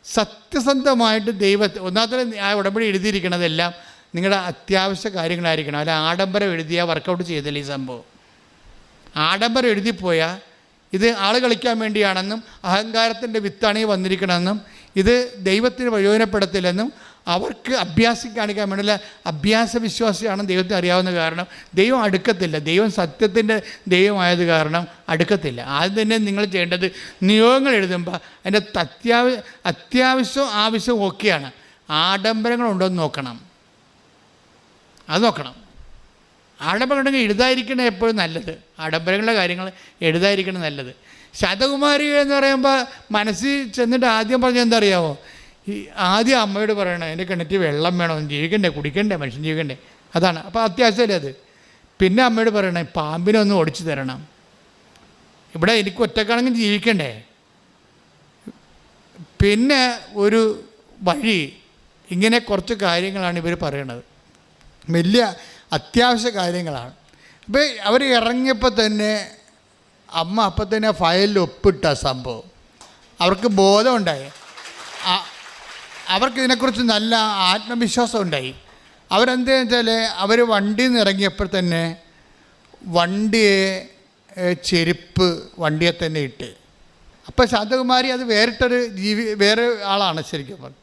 സത്യസന്ധമായിട്ട് ഒന്നാമത്തെ ആ ഉടമ്പടി എഴുതിയിരിക്കണതെല്ലാം നിങ്ങളുടെ അത്യാവശ്യ കാര്യങ്ങളായിരിക്കണം. അല്ല ആഡംബരം എഴുതിയാൽ വർക്കൗട്ട് ചെയ്തില്ല ഈ സംഭവം. ആഡംബരം എഴുതിപ്പോയാൽ ഇത് ആൾ കളിക്കാൻ വേണ്ടിയാണെന്നും അഹങ്കാരത്തിൻ്റെ വിത്താണ് വന്നിരിക്കണമെന്നും ഇത് ദൈവത്തിന് പ്രയോജനപ്പെടുത്തില്ലെന്നും അവർക്ക് അഭ്യാസം കാണിക്കാൻ വേണ്ടില്ല. അഭ്യാസ വിശ്വാസിയാണെന്ന് ദൈവത്തിന് അറിയാവുന്ന കാരണം ദൈവം അടുക്കത്തില്ല. ദൈവം സത്യത്തിൻ്റെ ദൈവമായത് കാരണം അടുക്കത്തില്ല. ആദ്യം തന്നെ നിങ്ങൾ ചെയ്യേണ്ടത് നിയോഗങ്ങൾ എഴുതുമ്പോൾ അതിൻ്റെ അത്യാവശ്യവും ആവശ്യവും ഒക്കെയാണ്. ആഡംബരങ്ങളുണ്ടോ എന്ന് നോക്കണം, അത് നോക്കണം. ആഡംബരങ്ങളുണ്ടെങ്കിൽ എഴുതാതിരിക്കണം എപ്പോഴും നല്ലത്. ആഡംബരങ്ങളുടെ കാര്യങ്ങൾ എഴുതാതിരിക്കണം നല്ലത്. ശതകുമാരി എന്ന് പറയുമ്പോൾ മനസ്സിൽ ചെന്നിട്ട് ആദ്യം പറഞ്ഞാൽ എന്താ അറിയാമോ, ആദ്യം അമ്മയോട് പറയണം എൻ്റെ കിണറ്റിൽ വെള്ളം വേണം, ജീവിക്കണ്ടേ, കുടിക്കണ്ടേ, മനുഷ്യൻ ജീവിക്കണ്ടേ, അതാണ്. അപ്പോൾ അത്യാവശ്യമല്ലേ അത്. പിന്നെ അമ്മയോട് പറയണേ പാമ്പിനെ ഒന്ന് ഓടിച്ചു തരണം, ഇവിടെ എനിക്ക് ഒറ്റക്കാണെങ്കിൽ ജീവിക്കണ്ടേ. പിന്നെ ഒരു വഴി, ഇങ്ങനെ കുറച്ച് കാര്യങ്ങളാണ് ഇവർ പറയണത്, വലിയ അത്യാവശ്യ കാര്യങ്ങളാണ്. അപ്പോൾ അവർ ഇറങ്ങിയപ്പോൾ തന്നെ അമ്മ അപ്പം തന്നെ ഫയലിൽ ഒപ്പിട്ട സംഭവം അവർക്ക് ബോധമുണ്ടായി. അവർക്ക് ഇതിനെക്കുറിച്ച് നല്ല ആത്മവിശ്വാസം ഉണ്ടായി. അവരെന്താണെന്ന് വെച്ചാൽ അവർ വണ്ടിയിൽ നിന്ന് ഇറങ്ങിയപ്പോൾ തന്നെ ചെരുപ്പ് വണ്ടിയെ തന്നെ ഇട്ട്. അപ്പോൾ ശാന്തകുമാരി അത് വേറെ ആളാണ് ശരിക്കും പറഞ്ഞത്.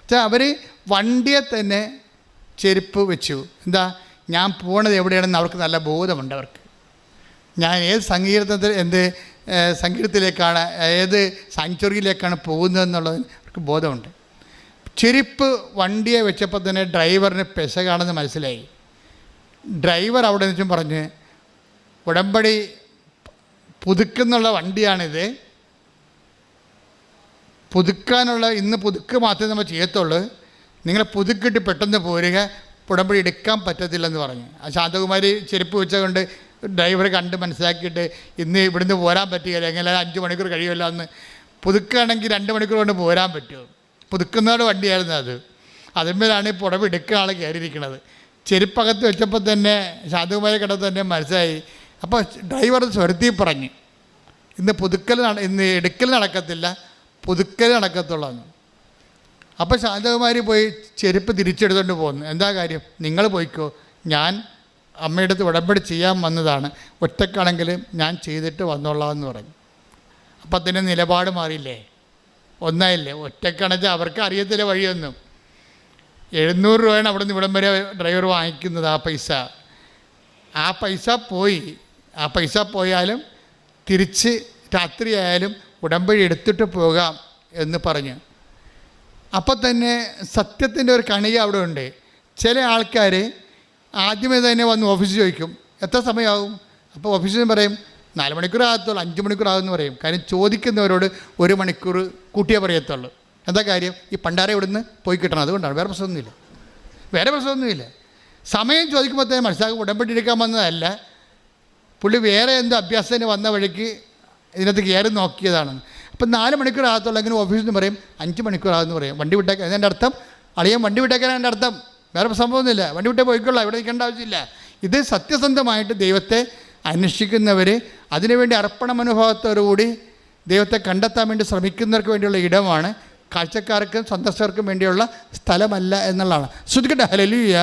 വെച്ചാൽ അവർ വണ്ടിയെ തന്നെ ചെരുപ്പ് വെച്ചു. എന്താ, ഞാൻ പോണത് എവിടെയാണെന്ന് അവർക്ക് നല്ല ബോധമുണ്ട്. അവർക്ക് ഞാൻ ഏത് സംഗീതത്തിലേക്കാണ്, ഏത് സാങ്ച്വറിയിലേക്കാണ് പോകുന്നതെന്നുള്ളതിന് അവർക്ക് ബോധമുണ്ട്. ചെരുപ്പ് വണ്ടിയെ വെച്ചപ്പോൾ തന്നെ ഡ്രൈവറിന് പെശകാണെന്ന് മനസ്സിലായി. ഡ്രൈവർ അവിടെ നിന്നും പറഞ്ഞ് ഉടമ്പടി പുതുക്കുന്നുള്ള വണ്ടിയാണിത്, ഇന്ന് പുതുക്ക് മാത്രമേ നമ്മൾ ചെയ്യത്തുള്ളൂ, നിങ്ങൾ പുതുക്കിട്ട് പെട്ടെന്ന് പോരുക, ഉടമ്പടി എടുക്കാൻ പറ്റത്തില്ലെന്ന് പറഞ്ഞു. ആ ശാന്തകുമാരി ചെരുപ്പ് വെച്ചുകൊണ്ട് ഡ്രൈവർ കണ്ട് മനസ്സിലാക്കിയിട്ട് ഇന്ന് ഇവിടുന്ന് പോരാൻ പറ്റുകയില്ല, എങ്ങനെ 5 മണിക്കൂർ കഴിയുമല്ലോ, അന്ന് പുതുക്കുകയാണെങ്കിൽ 2 മണിക്കൂർ കൊണ്ട് പോരാൻ പറ്റുമോ. പുതുക്കുന്നവരുടെ വണ്ടിയായിരുന്നു അത്. അതിന്മേലാണ് ഇപ്പോൾ ഉടമ്പടി എടുക്കുന്ന ആൾ കയറിയിരിക്കുന്നത്. ചെരുപ്പകത്ത് വെച്ചപ്പോൾ തന്നെ ശാന്തകുമാരി കണ്ടപ്പോൾ തന്നെ മനസ്സിലായി. അപ്പോൾ ഡ്രൈവർ സ്വരത്തിൽ പറഞ്ഞു ഇന്ന് എടുക്കൽ നടക്കത്തില്ല, പുതുക്കൽ നടക്കത്തുള്ളൂ. അപ്പോൾ ശാന്തകുമാരി പോയി ചെരുപ്പ് തിരിച്ചെടുത്തുകൊണ്ട് പോകുന്നു. എന്താ കാര്യം, നിങ്ങൾ പോയിക്കോ, ഞാൻ അമ്മയുടെ അടുത്ത് ഉടമ്പടി ചെയ്യാൻ വന്നതാണ്, ഒറ്റക്കാണെങ്കിലും ഞാൻ ചെയ്തിട്ട് വന്നോളാം എന്ന് പറഞ്ഞു. അപ്പം അതിൻ്റെ നിലപാട് മാറിയില്ലേ, ഒന്നായില്ലേ. ഒറ്റക്കണച്ചാൽ അവർക്ക് അറിയത്തില്ല വഴിയൊന്നും. 700 രൂപയാണ് അവിടെ നിന്ന് ഇവിടം വരെ ഡ്രൈവർ വാങ്ങിക്കുന്നത്. ആ പൈസ പോയി. ആ പൈസ പോയാലും തിരിച്ച് രാത്രിയായാലും ഉടമ്പടി എടുത്തിട്ട് പോകാം എന്ന് പറഞ്ഞു. അപ്പം തന്നെ സത്യത്തിൻ്റെ ഒരു കണിക അവിടെ ഉണ്ട്. ചില ആൾക്കാർ ആദ്യമേ തന്നെ വന്ന് ഓഫീസിൽ ചോദിക്കും എത്ര സമയമാകും. അപ്പോൾ ഓഫീസിൽ നിന്ന് പറയും 4 മണിക്കൂർ ആകത്തുള്ളൂ, 5 മണിക്കൂർ ആകുമെന്ന് പറയും. കാര്യം ചോദിക്കുന്നവരോട് 1 മണിക്കൂർ കൂട്ടിയേ പറയത്തുള്ളൂ. എന്താ കാര്യം? ഈ പണ്ടാരെ ഇവിടുന്ന് പോയി കിട്ടണം, അതുകൊണ്ടാണ്. വേറെ പ്രശ്നമൊന്നുമില്ല. സമയം ചോദിക്കുമ്പോഴത്തേനും മനസ്സിലാക്കും ഉടമ്പടി എടുക്കാൻ വന്നതല്ല, പുള്ളി വേറെ എന്തോ അഭ്യാസത്തിന് വന്ന വഴിക്ക് ഇതിനകത്ത് കയറി നോക്കിയതാണെന്ന്. അപ്പം 4 മണിക്കൂർ ആകത്തുള്ളൂ. അങ്ങനെ ഓഫീസിൽ നിന്ന് പറയും 5 മണിക്കൂർ ആകുമെന്ന് പറയും. വണ്ടി വിട്ടേക്കാൻ അതിൻ്റെ അർത്ഥം അളിയൻ വണ്ടി വിട്ടേക്കാൻ എൻ്റെ അർത്ഥം. വേറെ സംഭവമൊന്നുമില്ല, വണ്ടി വിട്ടേ പോയിക്കൊള്ളാം, ഇവിടെ നിൽക്കേണ്ട ആവശ്യമില്ല. ഇത് സത്യസന്ധമായിട്ട് ദൈവത്തെ അന്വേഷിക്കുന്നവർ, അതിനുവേണ്ടി അർപ്പണ മനോഭാവത്തോടുകൂടി ദൈവത്തെ കണ്ടെത്താൻ വേണ്ടി ശ്രമിക്കുന്നവർക്ക് വേണ്ടിയുള്ള ഇടമാണ്. കാഴ്ചക്കാർക്കും സന്ദർശകർക്കും വേണ്ടിയുള്ള സ്ഥലമല്ല എന്നുള്ളതാണ്. ശ്രദ്ധിക്കട്ടെ. ഹല്ലേലൂയ.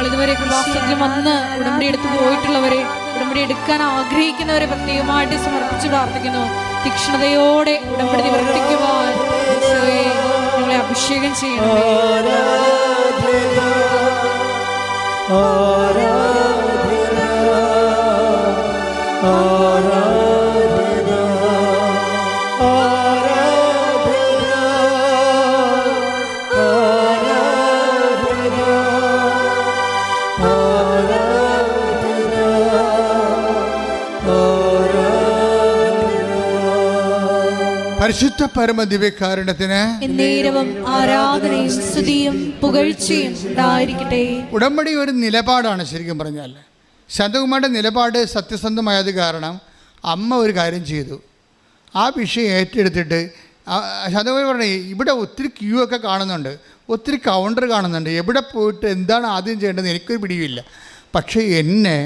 ഇതുവരെ കൃപാസനത്തിൽ വന്ന് ഉടമ്പടി എടുത്ത് പോയിട്ടുള്ളവരെ, ഉടമ്പടി എടുക്കാൻ ആഗ്രഹിക്കുന്നവരെ പ്രത്യേകമായിട്ട് സമർപ്പിച്ച് പ്രാർത്ഥിക്കുന്നു. തീക്ഷ്ണതയോടെ ഉടമ്പടി നിവർത്തിക്കുവാൻ നിങ്ങളെ അഭിഷേകം ചെയ്യണം. പരിശുദ്ധ പരമ ദിവ്യകാരുണ്യത്തിന് എന്നേരവും ആരാധനയും സ്തുതിയും പുകഴ്ചയും ഉണ്ടായിരിക്കട്ടെ. ഉടമ്പടി ഒരു നിലപാടാണ്. ശരിക്കും പറഞ്ഞാൽ ശാന്തകുമാരുടെ നിലപാട് സത്യസന്ധമായത് കാരണം അമ്മ ഒരു കാര്യം ചെയ്തു. ആ വിഷയം ഏറ്റെടുത്തിട്ട് ശാന്തകുമാർ പറഞ്ഞു, ഇവിടെ ഒത്തിരി ക്യൂ ഒക്കെ കാണുന്നുണ്ട്, ഒത്തിരി കൗണ്ടർ കാണുന്നുണ്ട്, എവിടെ പോയിട്ട് എന്താണ് ആദ്യം ചെയ്യേണ്ടത് എനിക്കൊരു പിടിയുമില്ല. പക്ഷേ എന്നെ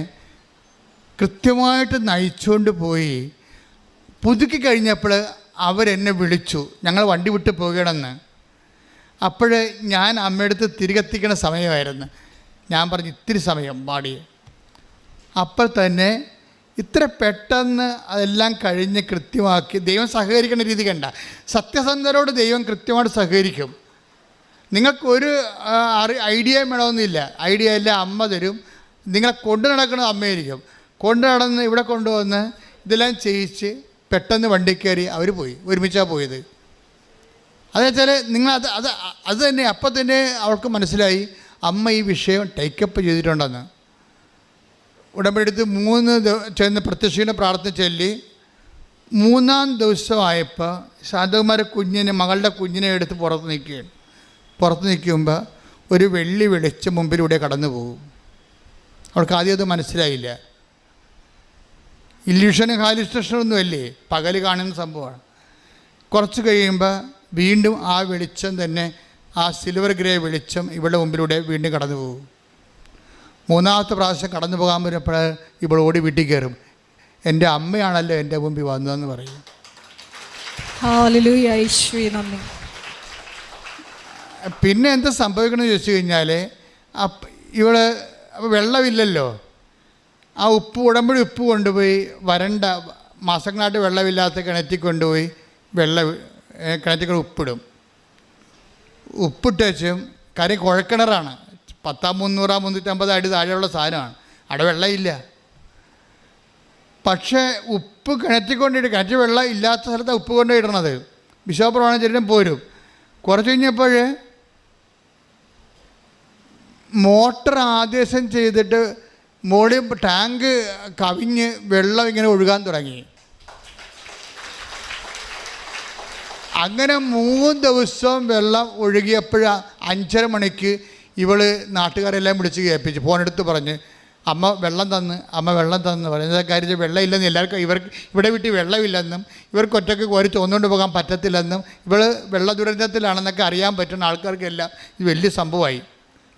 കൃത്യമായിട്ട് നയിച്ചുകൊണ്ട് പോയി പുതുക്കി കഴിഞ്ഞപ്പോൾ അവരെന്നെ വിളിച്ചു, ഞങ്ങൾ വണ്ടി വിട്ട് പോകണമെന്ന്. അപ്പോൾ ഞാൻ അമ്മയടുത്ത് തിരികെത്തിക്കണ സമയമായിരുന്നു. ഞാൻ പറഞ്ഞു ഇത്തിരി സമയം പാടി. അപ്പോൾ തന്നെ ഇത്ര പെട്ടെന്ന് അതെല്ലാം കഴിഞ്ഞ് കൃത്യമാക്കി ദൈവം സഹകരിക്കുന്ന രീതി കണ്ട. സത്യസന്ധരോട് ദൈവം കൃത്യമായിട്ട് സഹകരിക്കും. നിങ്ങൾക്കൊരു ഐഡിയ വേണമെന്നില്ല. ഐഡിയ എല്ലാം അമ്മ തരും. നിങ്ങളെ കൊണ്ടു നടക്കുന്നത് അമ്മയായിരിക്കും. കൊണ്ടു നടന്ന് ഇവിടെ കൊണ്ടുവന്ന് ഇതെല്ലാം ചെയ്യിച്ച് പെട്ടെന്ന് വണ്ടി കയറി അവർ പോയി. ഒരുമിച്ചാണ് പോയത്. അതെന്നുവെച്ചാൽ നിങ്ങൾ അത് തന്നെ അപ്പം തന്നെ അവൾക്ക് മനസ്സിലായി അമ്മ ഈ വിഷയം ടേക്കപ്പ് ചെയ്തിട്ടുണ്ടെന്ന്. ഉടമ്പടിയെടുത്ത് 3 ചെന്ന് പ്രത്യക്ഷീണ പ്രാർത്ഥന ചൊല്ലി 3-ാം ദിവസമായപ്പോൾ ശാന്തകുമാര മകളുടെ കുഞ്ഞിനെ എടുത്ത് പുറത്ത് നിൽക്കുമ്പോൾ ഒരു വെള്ളി വെളിച്ചം മുമ്പിലൂടെ കടന്നു പോകും. അവൾക്ക് ആദ്യം അത് മനസ്സിലായില്ല. ഇല്യൂഷനും ഹാലുസിനേഷനൊന്നും അല്ലേ, പകൽ കാണുന്ന സംഭവമാണ്. കുറച്ച് കഴിയുമ്പോൾ വീണ്ടും ആ വെളിച്ചം തന്നെ, ആ സിൽവർ ഗ്രേ വെളിച്ചം ഇവിടെ മുമ്പിലൂടെ വീണ്ടും കടന്നു പോകും. 3-ാമത്തെ പ്രാവശ്യം കടന്നു പോകാൻ വരുമ്പോൾ ഇവിടെ ഓടി വീട്ടിൽ കയറും, എൻ്റെ അമ്മയാണല്ലോ എൻ്റെ മുമ്പിൽ വന്നതെന്ന് പറയും. പിന്നെ എന്താ സംഭവിക്കണമെന്ന് ചോദിച്ചു കഴിഞ്ഞാൽ ഇവിടെ വെള്ളമില്ലല്ലോ. ആ ഉടമ്പടി ഉപ്പ് കൊണ്ടുപോയി വരണ്ട മാസങ്ങളായിട്ട് വെള്ളമില്ലാത്ത കിണറ്റിൽ കൊണ്ടുപോയി കിണറ്റിൽ ഉപ്പിടും. ഉപ്പിട്ടും കാര്യം കുഴക്കിണറാണ്, 300-350 അടി താഴെയുള്ള സാധനമാണ്. അവിടെ വെള്ളമില്ല. പക്ഷേ ഉപ്പ് കിണറ്റിൽ കിണറ്റിൽ വെള്ളം ഇല്ലാത്ത സ്ഥലത്താണ് ഉപ്പ് കൊണ്ട് ഇടണത്. ബിഷോപ്രമാണം ചെല്ലും പോരും. കുറച്ച് കഴിഞ്ഞപ്പോൾ മോട്ടർ ആദേശം ചെയ്തിട്ട് മോളിൽ ടാങ്ക് കവിഞ്ഞ് വെള്ളം ഇങ്ങനെ ഒഴുകാൻ തുടങ്ങി. അങ്ങനെ 3 ദിവസം വെള്ളം ഒഴുകിയപ്പോഴാണ് 5:30 മണിക്ക് ഇവള് നാട്ടുകാരെല്ലാം വിളിച്ച് കേൾപ്പിച്ച് ഫോണെടുത്ത് പറഞ്ഞ് അമ്മ വെള്ളം തന്ന് പറയുന്നത് കാര്യം വെള്ളം ഇല്ലെന്ന് എല്ലാവർക്കും ഇവിടെ വീട്ടിൽ വെള്ളമില്ലെന്നും ഇവർക്ക് ഒറ്റയ്ക്ക് കോരി തോന്നുകൊണ്ട് പോകാൻ പറ്റത്തില്ലെന്നും ഇവൾ വെള്ള ദുരന്തത്തിലാണെന്നൊക്കെ അറിയാൻ പറ്റുന്ന ആൾക്കാർക്കെല്ലാം ഇത് വലിയ സംഭവമായി.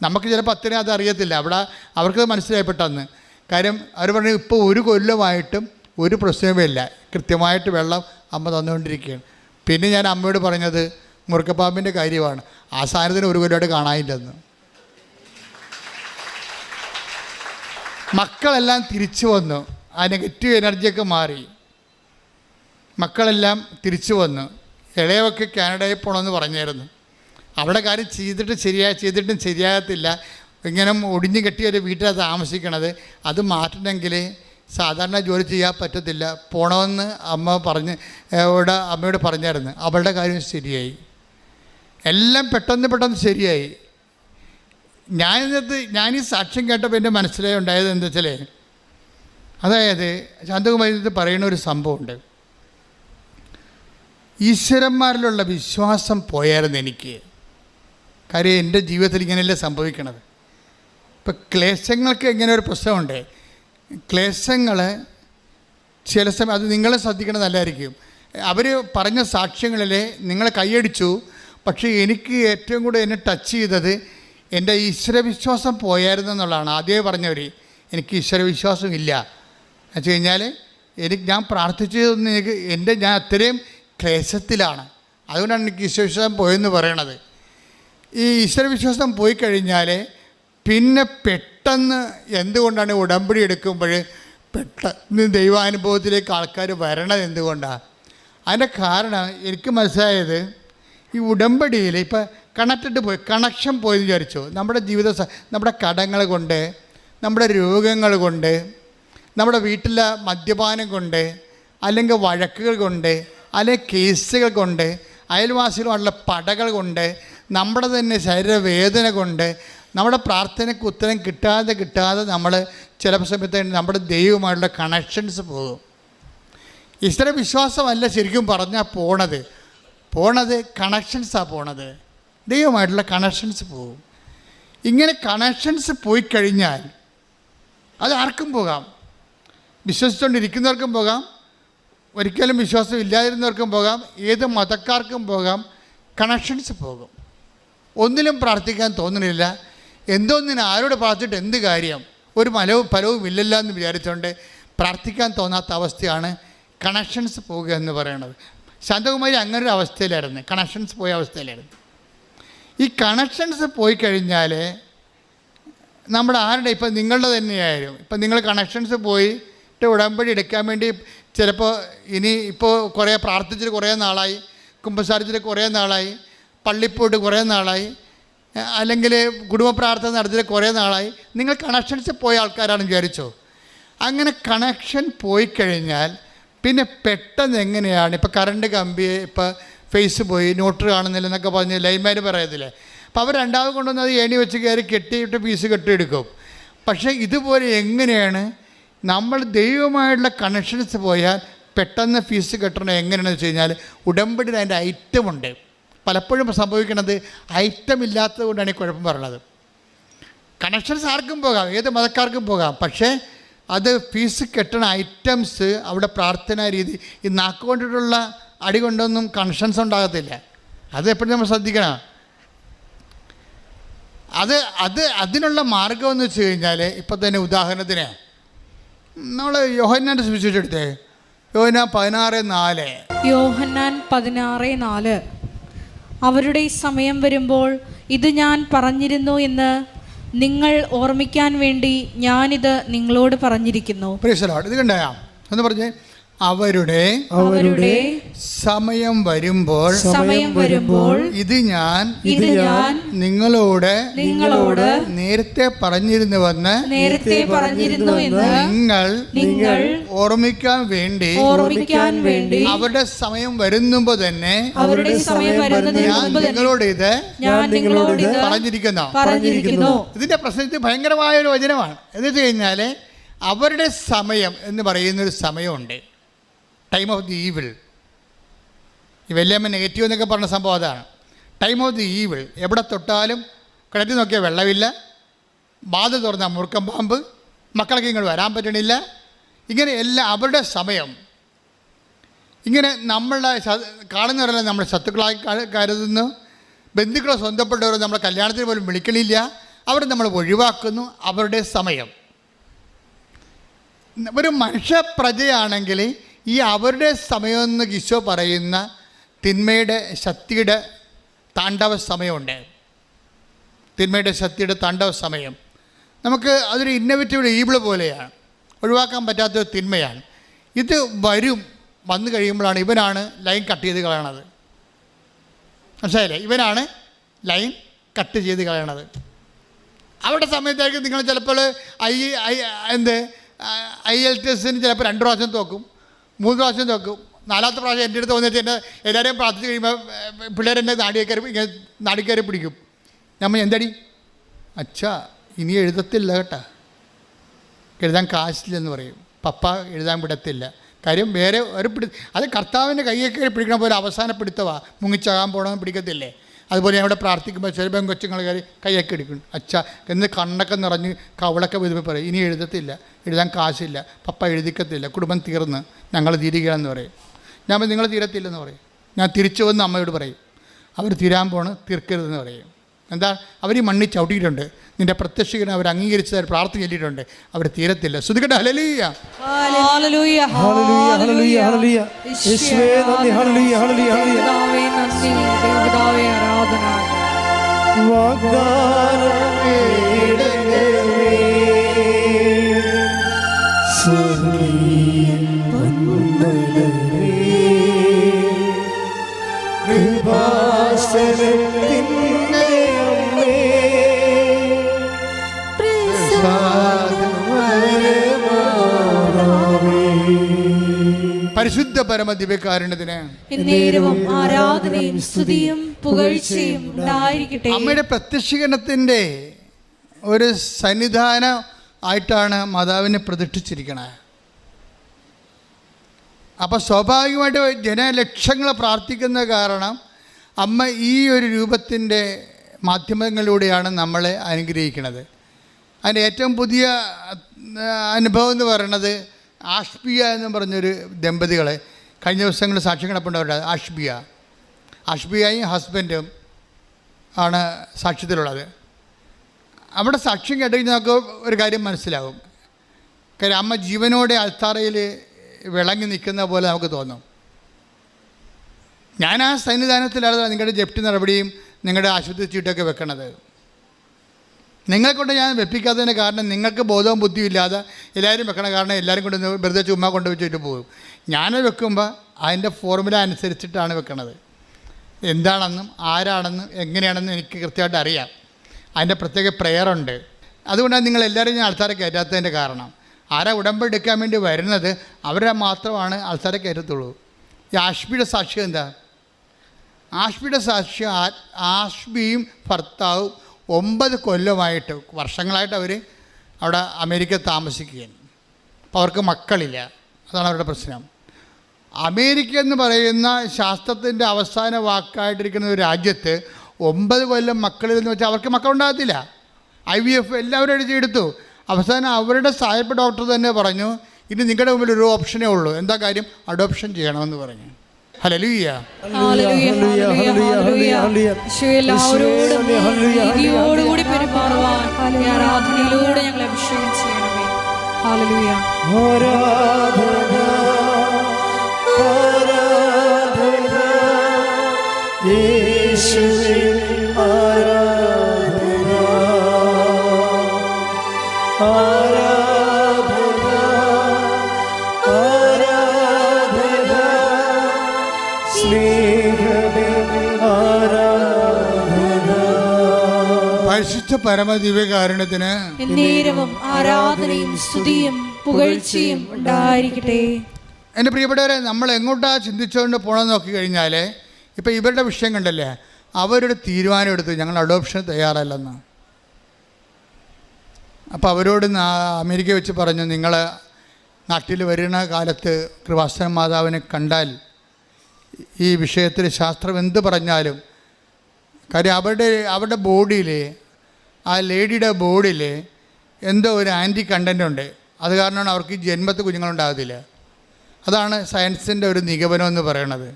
നമുക്ക് ചിലപ്പോൾ അത്രയും അത് അറിയത്തില്ല. അവിടെ അവർക്ക് മനസ്സിലായിപ്പെട്ടന്ന് കാര്യം അവർ പറഞ്ഞു ഇപ്പോൾ 1 കൊല്ലമായിട്ടും ഒരു പ്രശ്നമേ ഇല്ല, കൃത്യമായിട്ട് വെള്ളം അമ്മ തന്നുകൊണ്ടിരിക്കുകയാണ്. പിന്നെ ഞാൻ അമ്മയോട് പറഞ്ഞത് മുറുക്കപ്പാമ്പിൻ്റെ കാര്യമാണ്. ആ സാധനത്തിന് 1 കൊല്ലമായിട്ട് കാണാനില്ലെന്ന്. മക്കളെല്ലാം തിരിച്ചു വന്നു. ആ നെഗറ്റീവ് എനർജിയൊക്കെ മാറി. മക്കളെല്ലാം തിരിച്ചു വന്നു. ഇളയമൊക്കെ കാനഡയിൽ പോകണമെന്ന് പറഞ്ഞായിരുന്നു. അവിടെ കാര്യം ചെയ്തിട്ടും ശരിയാകത്തില്ല. ഇങ്ങനെ ഒടിഞ്ഞു കെട്ടിയൊരു വീട്ടിലാണ് താമസിക്കണത്. അത് മാറ്റണമെങ്കിൽ സാധാരണ ജോലി ചെയ്യാൻ പറ്റത്തില്ല, പോകണമെന്ന് അമ്മയോട് പറഞ്ഞായിരുന്നു. അവളുടെ കാര്യം ശരിയായി, എല്ലാം പെട്ടെന്ന് ശരിയായി. ഞാൻ ഈ സാക്ഷ്യം കേട്ടപ്പോൾ എൻ്റെ മനസ്സിലായി ഉണ്ടായത് എന്താ വെച്ചാൽ, അതായത് ശാന്തകുമാരി പറയുന്ന ഒരു സംഭവമുണ്ട്. ഈശ്വരന്മാരിലുള്ള വിശ്വാസം പോയായിരുന്നു എനിക്ക്. കാര്യം എൻ്റെ ജീവിതത്തിൽ ഇങ്ങനെയല്ലേ സംഭവിക്കണത്. ഇപ്പം ക്ലേശങ്ങൾക്ക് എങ്ങനെ ഒരു പ്രശ്നമുണ്ട്. ക്ലേശങ്ങൾ ചില സമയം അത് നിങ്ങളെ ശ്രദ്ധിക്കണം നല്ലതായിരിക്കും. അവർ പറഞ്ഞ സാക്ഷ്യങ്ങളിൽ നിങ്ങൾ കൈയടിച്ചു, പക്ഷേ എനിക്ക് ഏറ്റവും കൂടുതൽ എന്നെ ടച്ച് ചെയ്തത് എൻ്റെ ഈശ്വരവിശ്വാസം പോയായിരുന്നു എന്നുള്ളതാണ്. ആദ്യമേ പറഞ്ഞവർ എനിക്ക് ഈശ്വരവിശ്വാസം ഇല്ല എന്ന് വെച്ച് കഴിഞ്ഞാൽ ഞാൻ പ്രാർത്ഥിച്ചതൊന്നും ഞാൻ അത്രയും ക്ലേശത്തിലാണ്. അതുകൊണ്ടാണ് എനിക്ക് ഈശ്വരവിശ്വാസം പോയെന്ന് പറയണത്. ഈ ഈശ്വരവിശ്വാസം പോയി കഴിഞ്ഞാൽ പിന്നെ പെട്ടെന്ന് എന്തുകൊണ്ടാണ് ഉടമ്പടി എടുക്കുമ്പോൾ പെട്ടെന്ന് ദൈവാനുഭവത്തിലേക്ക് ആൾക്കാർ വരണത് എന്തുകൊണ്ടാണ്? അതിൻ്റെ കാരണം എനിക്ക് മനസ്സിലായത്, ഈ ഉടമ്പടിയിൽ ഇപ്പം കണക്ഷൻ പോയെന്ന് വിചാരിച്ചു. നമ്മുടെ നമ്മുടെ കടങ്ങൾ കൊണ്ട്, നമ്മുടെ രോഗങ്ങൾ കൊണ്ട്, നമ്മുടെ വീട്ടിലെ മദ്യപാനം കൊണ്ട്, അല്ലെങ്കിൽ വഴക്കുകൾ കൊണ്ട്, അല്ലെങ്കിൽ കേസുകൾ കൊണ്ട്, അയൽവാസികളുള്ള പടകൾ കൊണ്ട്, നമ്മുടെ തന്നെ ശരീരവേദന കൊണ്ട്, നമ്മുടെ പ്രാർത്ഥനയ്ക്ക് ഉത്തരം കിട്ടാതെ നമ്മൾ ചില സമയത്ത് നമ്മുടെ ദൈവമായിട്ടുള്ള കണക്ഷൻസ് പോകും. ഈശ്വര വിശ്വാസമല്ല ശരിക്കും പറഞ്ഞാൽ പോണത് കണക്ഷൻസാണ് പോണത്. ദൈവമായിട്ടുള്ള കണക്ഷൻസ് പോകും. ഇങ്ങനെ കണക്ഷൻസ് പോയി കഴിഞ്ഞാൽ അത് ആർക്കും പോകാം. വിശ്വസിച്ചുകൊണ്ടിരിക്കുന്നവർക്കും പോകാം, ഒരിക്കലും വിശ്വാസം ഇല്ലാതിരുന്നവർക്കും പോകാം, ഏത് മതക്കാർക്കും പോകാം. കണക്ഷൻസ് പോകും. ഒന്നിലും പ്രാർത്ഥിക്കാൻ തോന്നുന്നില്ല. എന്തോന്നിന് ആരോട് പ്രാർത്ഥിച്ചിട്ട് എന്ത് കാര്യം, ഒരു ഫലവും ഇല്ലല്ലോ എന്ന് വിചാരിച്ചുകൊണ്ട് പ്രാർത്ഥിക്കാൻ തോന്നാത്ത അവസ്ഥയാണ് കണക്ഷൻസ് പോവുക എന്ന് പറയുന്നത്. ശാന്തകുമാരി അങ്ങനൊരു അവസ്ഥയിലായിരുന്നു, കണക്ഷൻസ് പോയ അവസ്ഥയിലായിരുന്നു. ഈ കണക്ഷൻസ് പോയി കഴിഞ്ഞാൽ നമ്മുടെ ആരുടെ, ഇപ്പം നിങ്ങളുടെ തന്നെയായിരുന്നു. ഇപ്പം നിങ്ങൾ കണക്ഷൻസ് പോയിട്ട് ഉടമ്പടി എടുക്കാൻ വേണ്ടി ചിലപ്പോൾ ഇപ്പോൾ കുറേ പ്രാർത്ഥിച്ചിട്ട് കുറേ നാളായി, കുമ്പസാരിച്ചിട്ട് കുറേ നാളായി, പള്ളിപ്പോയിട്ട് കുറേ നാളായി, അല്ലെങ്കിൽ കുടുംബ പ്രാർത്ഥന നടത്തിയിട്ട് കുറേ നാളായി, നിങ്ങൾ കണക്ഷൻസ് പോയ ആൾക്കാരാണെന്ന് വിചാരിച്ചോ. അങ്ങനെ കണക്ഷൻ പോയി കഴിഞ്ഞാൽ പിന്നെ പെട്ടെന്ന് എങ്ങനെയാണ്, ഇപ്പോൾ കറണ്ട് കമ്പി, ഇപ്പോൾ ഫേസ് പോയി, ന്യൂട്രൽ കാണുന്നില്ല എന്നൊക്കെ പറഞ്ഞ് ലൈൻമാൻ പറയത്തില്ലേ. അപ്പോൾ അവർ രണ്ടാമത് കൊണ്ടുവന്നത് ഏണി വെച്ച് കയറി കെട്ടിയിട്ട് പീസ് കെട്ടിയെടുക്കും. പക്ഷേ ഇതുപോലെ എങ്ങനെയാണ് നമ്മൾ ദൈവമായിട്ടുള്ള കണക്ഷൻസ് പോയാൽ പെട്ടെന്ന് ഫീസ് കെട്ടണം എങ്ങനെയാണെന്ന് വെച്ച് കഴിഞ്ഞാൽ, ഉടമ്പടിയിൽ അതിൻ്റെ ഐറ്റമുണ്ട്. പലപ്പോഴും സംഭവിക്കുന്നത് ഐറ്റം ഇല്ലാത്തത് കൊണ്ടാണ് ഈ കുഴപ്പം പറയുന്നത്. കണക്ഷൻസ് ആർക്കും പോകാം, ഏത് മതക്കാർക്കും പോകാം, പക്ഷേ അത് ഫീസ് കെട്ടണ ഐറ്റംസ് അവിടെ പ്രാർത്ഥനാ രീതി, ഈ നാക്കുകൊണ്ടിട്ടുള്ള അടി കൊണ്ടൊന്നും കണക്ഷൻസ് ഉണ്ടാകത്തില്ല. അത് എപ്പോഴും നമ്മൾ ശ്രദ്ധിക്കണം. അതിനുള്ള മാർഗം എന്ന് വെച്ച് കഴിഞ്ഞാൽ, ഇപ്പം തന്നെ ഉദാഹരണത്തിന് നമ്മൾ യോഹന്നാൻ്റെ സുവിശേഷം എടുത്തേ, യോഹന്നാൻ 16:4. യോഹന്നാൻ 16:4. അവരുടെ സമയം വരുമ്പോൾ ഇത് ഞാൻ പറഞ്ഞിരുന്നു എന്ന് നിങ്ങൾ ഓർമ്മിക്കാൻ വേണ്ടി ഞാനിത് നിങ്ങളോട് പറഞ്ഞിരിക്കുന്നു. ഇത് കണ്ടോ എന്ന് പറഞ്ഞേ, അവരുടെ സമയം വരുമ്പോൾ ഇത് ഞാൻ നിങ്ങളോട് നേരത്തെ പറഞ്ഞിരുന്നുവെന്ന് നിങ്ങൾ ഓർമ്മിക്കാൻ വേണ്ടി അവരുടെ സമയം വരുന്നുമ്പോ തന്നെ ഞാൻ നിങ്ങളോട് ഇത് പറഞ്ഞിരിക്കുന്നു. ഇതിന്റെ പ്രശ്നത്തിൽ ഭയങ്കരമായ ഒരു വചനമാണ്. എന്ന് വെച്ച് കഴിഞ്ഞാല് അവരുടെ സമയം എന്ന് പറയുന്നൊരു സമയമുണ്ട്, ടൈം ഓഫ് ദി ഈവിൾ. ഈ വല്യമ്മ നെഗറ്റീവ് എന്നൊക്കെ പറഞ്ഞ സംഭവം അതാണ്. Time of the evil. എവിടെ തൊട്ടാലും കിണറ്റിൽ നോക്കിയാൽ വെള്ളമില്ല, ബാധ തുറന്ന മുറുക്കം പാമ്പ്, മക്കളൊക്കെ ഇങ്ങോട്ട് വരാൻ പറ്റണില്ല, ഇങ്ങനെ എല്ലാം അവരുടെ സമയം. ഇങ്ങനെ നമ്മളെ കാണുന്നവരെല്ലാം നമ്മുടെ ശത്രുക്കളായി കരുതുന്നു. ബന്ധുക്കളെ സ്വന്തപ്പെട്ടവരെ നമ്മളെ കല്യാണത്തിന് പോലും വിളിക്കണില്ല, അവർ നമ്മൾ ഒഴിവാക്കുന്നു. അവരുടെ സമയം. ഒരു മനുഷ്യപ്രജയാണെങ്കിൽ ഈ അവരുടെ സമയമെന്ന് ഈശോ പറയുന്ന തിന്മയുടെ ശക്തിയുടെ താണ്ഡവ സമയമുണ്ട്. തിന്മയുടെ ശക്തിയുടെ താണ്ഡവ സമയം നമുക്ക് അതൊരു ഇന്നോവേറ്റീവ് ഈബിൾ പോലെയാണ്, ഒഴിവാക്കാൻ പറ്റാത്തൊരു തിന്മയാണ്. ഇത് വന്നു കഴിയുമ്പോഴാണ് ഇവനാണ് ലൈൻ കട്ട് ചെയ്ത് കളയണത്. മനസ്സിലായില്ലേ? ഇവനാണ് ലൈൻ കട്ട് ചെയ്ത് കളയണത്. അവിടെ സമയത്തായിരിക്കും നിങ്ങൾ ചിലപ്പോൾ IELTS ചിലപ്പോൾ 2 പ്രാവശ്യം തോക്കും, 3 പ്രാവശ്യം തോക്കും. 4ാമത്തെ പ്രാവശ്യം എൻ്റെ അടുത്ത് വന്നിട്ട് എന്നെ എല്ലാവരെയും പ്രാർത്ഥിച്ച് കഴിയുമ്പോൾ പിള്ളേരെന്നെ നാടിക്കയറി പിടിക്കും. നമ്മൾ എന്തടി അച്ഛാ ഇനി എഴുതത്തില്ല കേട്ടാ, എഴുതാൻ കാശില്ലെന്ന് പറയും. പപ്പ എഴുതാൻ വിടത്തില്ല. കാര്യം വേറെ ഒരു അത് കർത്താവിൻ്റെ കയ്യൊക്കെ പിടിക്കണ പോലെ അവസാന പിടുത്തവാ, മുങ്ങിച്ചാകാൻ പോകണമെന്ന് പിടിക്കത്തില്ലേ. അതുപോലെ ഞാൻ ഇവിടെ പ്രാർത്ഥിക്കുമ്പോൾ ചെറുപ്പം കൊച്ചുങ്ങൾ കൈയൊക്കെ എടുക്കും. അച്ഛാ എന്ന് കണ്ണൊക്കെ നിറഞ്ഞ് കവളൊക്കെ വരുമ്പോൾ പറയും ഇനി എഴുതത്തില്ല, എഴുതാൻ കാശില്ല, പപ്പ എഴുതിക്കത്തില്ല, കുടുംബം തീർന്ന് ഞങ്ങൾ തീരുകയാണെന്ന് പറയും. ഞാൻ നിങ്ങൾ തീരത്തില്ലെന്ന് പറയും. ഞാൻ തിരിച്ചു വന്ന് അമ്മയോട് പറയും അവർ തീരാൻ തീർക്കരുതെന്ന് പറയും. എന്താ അവർ ഈ മണ്ണി ചവിട്ടിയിട്ടുണ്ട്, നിൻ്റെ പ്രത്യക്ഷീകരണം അവർ അംഗീകരിച്ചതായി പ്രാർത്ഥന ചൊല്ലിയിട്ടുണ്ട്, അവർ തീരത്തില്ല. ശ്രുതികട്ടെ ഹല്ലേലൂയ ഹല്ലേലൂയ ഹല്ലേലൂയ ഹല്ലേലൂയ യേശുവേ നന്ദി ഹല്ലേലൂയ ഹല്ലേലൂയ കർത്താവേ നന്ദി, ദൈവപിതാവേ ആരാധന. പരിശുദ്ധ പരമ ദിവ്യകാരുണ്യത്തിന് എന്നേരവും ആരാധനയും സ്തുതിയും പുകഴ്ചയും ഉണ്ടായിരിക്കട്ടെ. അമ്മയുടെ പ്രത്യക്ഷീകരണത്തിൻ്റെ ഒരു സന്നിധാനം ആയിട്ടാണ് മാതാവിനെ പ്രതിഷ്ഠിച്ചിരിക്കണത്. അപ്പോൾ സ്വാഭാവികമായിട്ട് ജനലക്ഷങ്ങൾ പ്രാർത്ഥിക്കുന്ന കാരണം അമ്മ ഈ ഒരു രൂപത്തിൻ്റെ മാധ്യമങ്ങളിലൂടെയാണ് നമ്മളെ അനുഗ്രഹിക്കുന്നത്. അതിൻ്റെ ഏറ്റവും പുതിയ അനുഭവം എന്ന് പറയുന്നത് ആഷ്ബിയ എന്ന് പറഞ്ഞൊരു ദമ്പതികളെ കഴിഞ്ഞ ദിവസങ്ങളിൽ സാക്ഷ്യം കിടപ്പുണ്ടവരുടെ ആഷ്ബിയയും ഹസ്ബൻഡും ആണ് സാക്ഷ്യത്തിലുള്ളത്. അവിടെ സാക്ഷ്യം കേട്ടുകഴിഞ്ഞാൽ നമുക്ക് ഒരു കാര്യം മനസ്സിലാവും. കാര്യം അമ്മ ജീവനോടെ അൾത്താറയിൽ വിളങ്ങി നിൽക്കുന്ന പോലെ നമുക്ക് തോന്നും. ഞാൻ ആ സന്നിധാനത്തിലാണ് നിങ്ങളുടെ ജപ്തി നടപടിയും നിങ്ങളുടെ ആശുപത്രി ചീട്ടൊക്കെ വെക്കണത്. നിങ്ങളെക്കൊണ്ട് ഞാൻ വെപ്പിക്കാത്തതിന് കാരണം നിങ്ങൾക്ക് ബോധവും ബുദ്ധിയും ഇല്ലാതെ എല്ലാവരും വെക്കണ കാരണം എല്ലാവരും കൊണ്ട് വെറുതെ ചുമ്മാ കൊണ്ട് വെച്ചിട്ട് പോകും. ഞാൻ വെക്കുമ്പോൾ അതിൻ്റെ ഫോർമുല അനുസരിച്ചിട്ടാണ് വെക്കണത്. എന്താണെന്നും ആരാണെന്നും എങ്ങനെയാണെന്നും എനിക്ക് കൃത്യമായിട്ട് അറിയാം. അതിൻ്റെ പ്രത്യേക പ്രെയറുണ്ട്. അതുകൊണ്ടാണ് നിങ്ങളെല്ലാവരും ഞാൻ ആൾക്കാരെ കയറ്റാത്തതിൻ്റെ കാരണം. ആരാ ഉടമ്പടി എടുക്കാൻ വേണ്ടി വരുന്നത് അവരെ മാത്രമാണ് ആൾക്കാരെ കയറ്റത്തുള്ളൂ. ഈ ആഷ്ബിയുടെ സാക്ഷ്യം എന്താ? ആഷ്ബിയുടെ സാക്ഷ്യം ആഷ്ബിയും ഭർത്താവും 9 കൊല്ലമായിട്ട് വർഷങ്ങളായിട്ട് അവർ അവിടെ അമേരിക്ക താമസിക്കുകയാണ്. അപ്പോൾ അവർക്ക് മക്കളില്ല. അതാണ് അവരുടെ പ്രശ്നം. അമേരിക്ക എന്ന് പറയുന്ന ശാസ്ത്രത്തിൻ്റെ അവസാന വാക്കായിട്ടിരിക്കുന്ന ഒരു രാജ്യത്ത് 9 കൊല്ലം മക്കളില്ലെന്ന് വെച്ചാൽ അവർക്ക് മക്കളുണ്ടാകത്തില്ല. IVF എല്ലാവരും ചെയ്തെടുത്തു. അവസാനം അവരുടെ സായപ്പ ഡോക്ടർ തന്നെ പറഞ്ഞു ഇനി നിങ്ങളുടെ മുമ്പിൽ ഒരു ഓപ്ഷനേ ഉള്ളൂ. എന്താ കാര്യം? അഡോപ്ഷൻ ചെയ്യണമെന്ന് പറഞ്ഞു. ഹല്ലേലൂയ നീതിയോടുകൂടി പെരുമാറുവാൻ ആരാധനയിലൂടെ ഞങ്ങളെ അഭിഷേകം ചെയ്യണമേ. ഹല്ലേലൂയ യേശുവേ ആരാധന ആരാധന ആരാധന സ്നേഹമേ ആരാധന. പരിശുദ്ധ പരമദിവ്യകാരുണ്യത്തിന് എന്നേരവും ആരാധനയും സ്തുതിയും പുകഴ്ചയും ഉണ്ടായിരിക്കട്ടെ. എൻ്റെ പ്രിയപ്പെട്ടവരെ, നമ്മൾ എങ്ങോട്ടാണ് ചിന്തിച്ചുകൊണ്ട് പോകണമെന്ന് നോക്കിക്കഴിഞ്ഞാൽ ഇപ്പോൾ ഇവരുടെ വിഷയം കണ്ടല്ലേ, അവരുടെ തീരുമാനം എടുത്തു ഞങ്ങൾ അഡോപ്ഷന് തയ്യാറല്ലെന്ന്. അപ്പോൾ അവരോട് അമേരിക്ക വെച്ച് പറഞ്ഞു നിങ്ങൾ നാട്ടിൽ വരുന്ന കാലത്ത് കൃപാസന മാതാവിനെ കണ്ടാൽ ഈ വിഷയത്തിൽ ശാസ്ത്രം എന്ത് പറഞ്ഞാലും, കാര്യം അവരുടെ ബോഡിയിൽ ആ ലേഡിയുടെ ബോഡിയിൽ എന്തോ ഒരു ആൻറ്റി കണ്ടൻ്റ് ഉണ്ട്. അത് കാരണമാണ് അവർക്ക് ജന്മത്തിൽ കുഞ്ഞുങ്ങളുണ്ടാകത്തില്ല. അതാണ് സയൻസിൻ്റെ ഒരു നിഗമനം എന്ന് പറയണത്.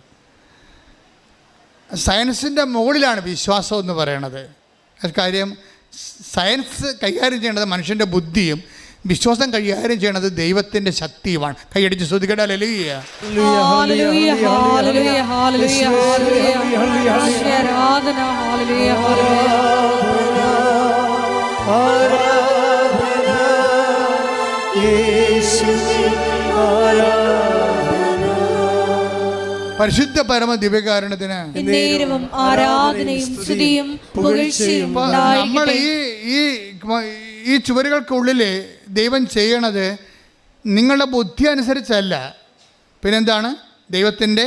സയൻസിൻ്റെ മുകളിലാണ് വിശ്വാസം എന്ന് പറയണത്. കാര്യം സയൻസ് കൈകാര്യം ചെയ്യേണ്ടത് മനുഷ്യൻ്റെ ബുദ്ധിയും വിശ്വാസം കൈകാര്യം ചെയ്യണത് ദൈവത്തിൻ്റെ ശക്തിയുമാണ്. കൈയടിച്ച് ശ്രദ്ധിക്കട്ടെ. ഹല്ലേലൂയ ഹല്ലേലൂയ ഹല്ലേലൂയ ഹല്ലേലൂയ ഹല്ലേലൂയ ആരാധന ഹല്ലേലൂയ ആരാധന യേശുവേ ആരാധന പരിശുദ്ധ പരമ ദിവ്യകാരുണ്യത്തിന് നേരവും ആരാധനയും സ്തുതിയും പുകഴ്ചയും നമ്മൾ ഈ ചുവരുകൾക്കുള്ളിൽ ദൈവം ചെയ്യണത് നിങ്ങളുടെ ബുദ്ധി അനുസരിച്ചല്ല, പിന്നെന്താണ്? ദൈവത്തിൻ്റെ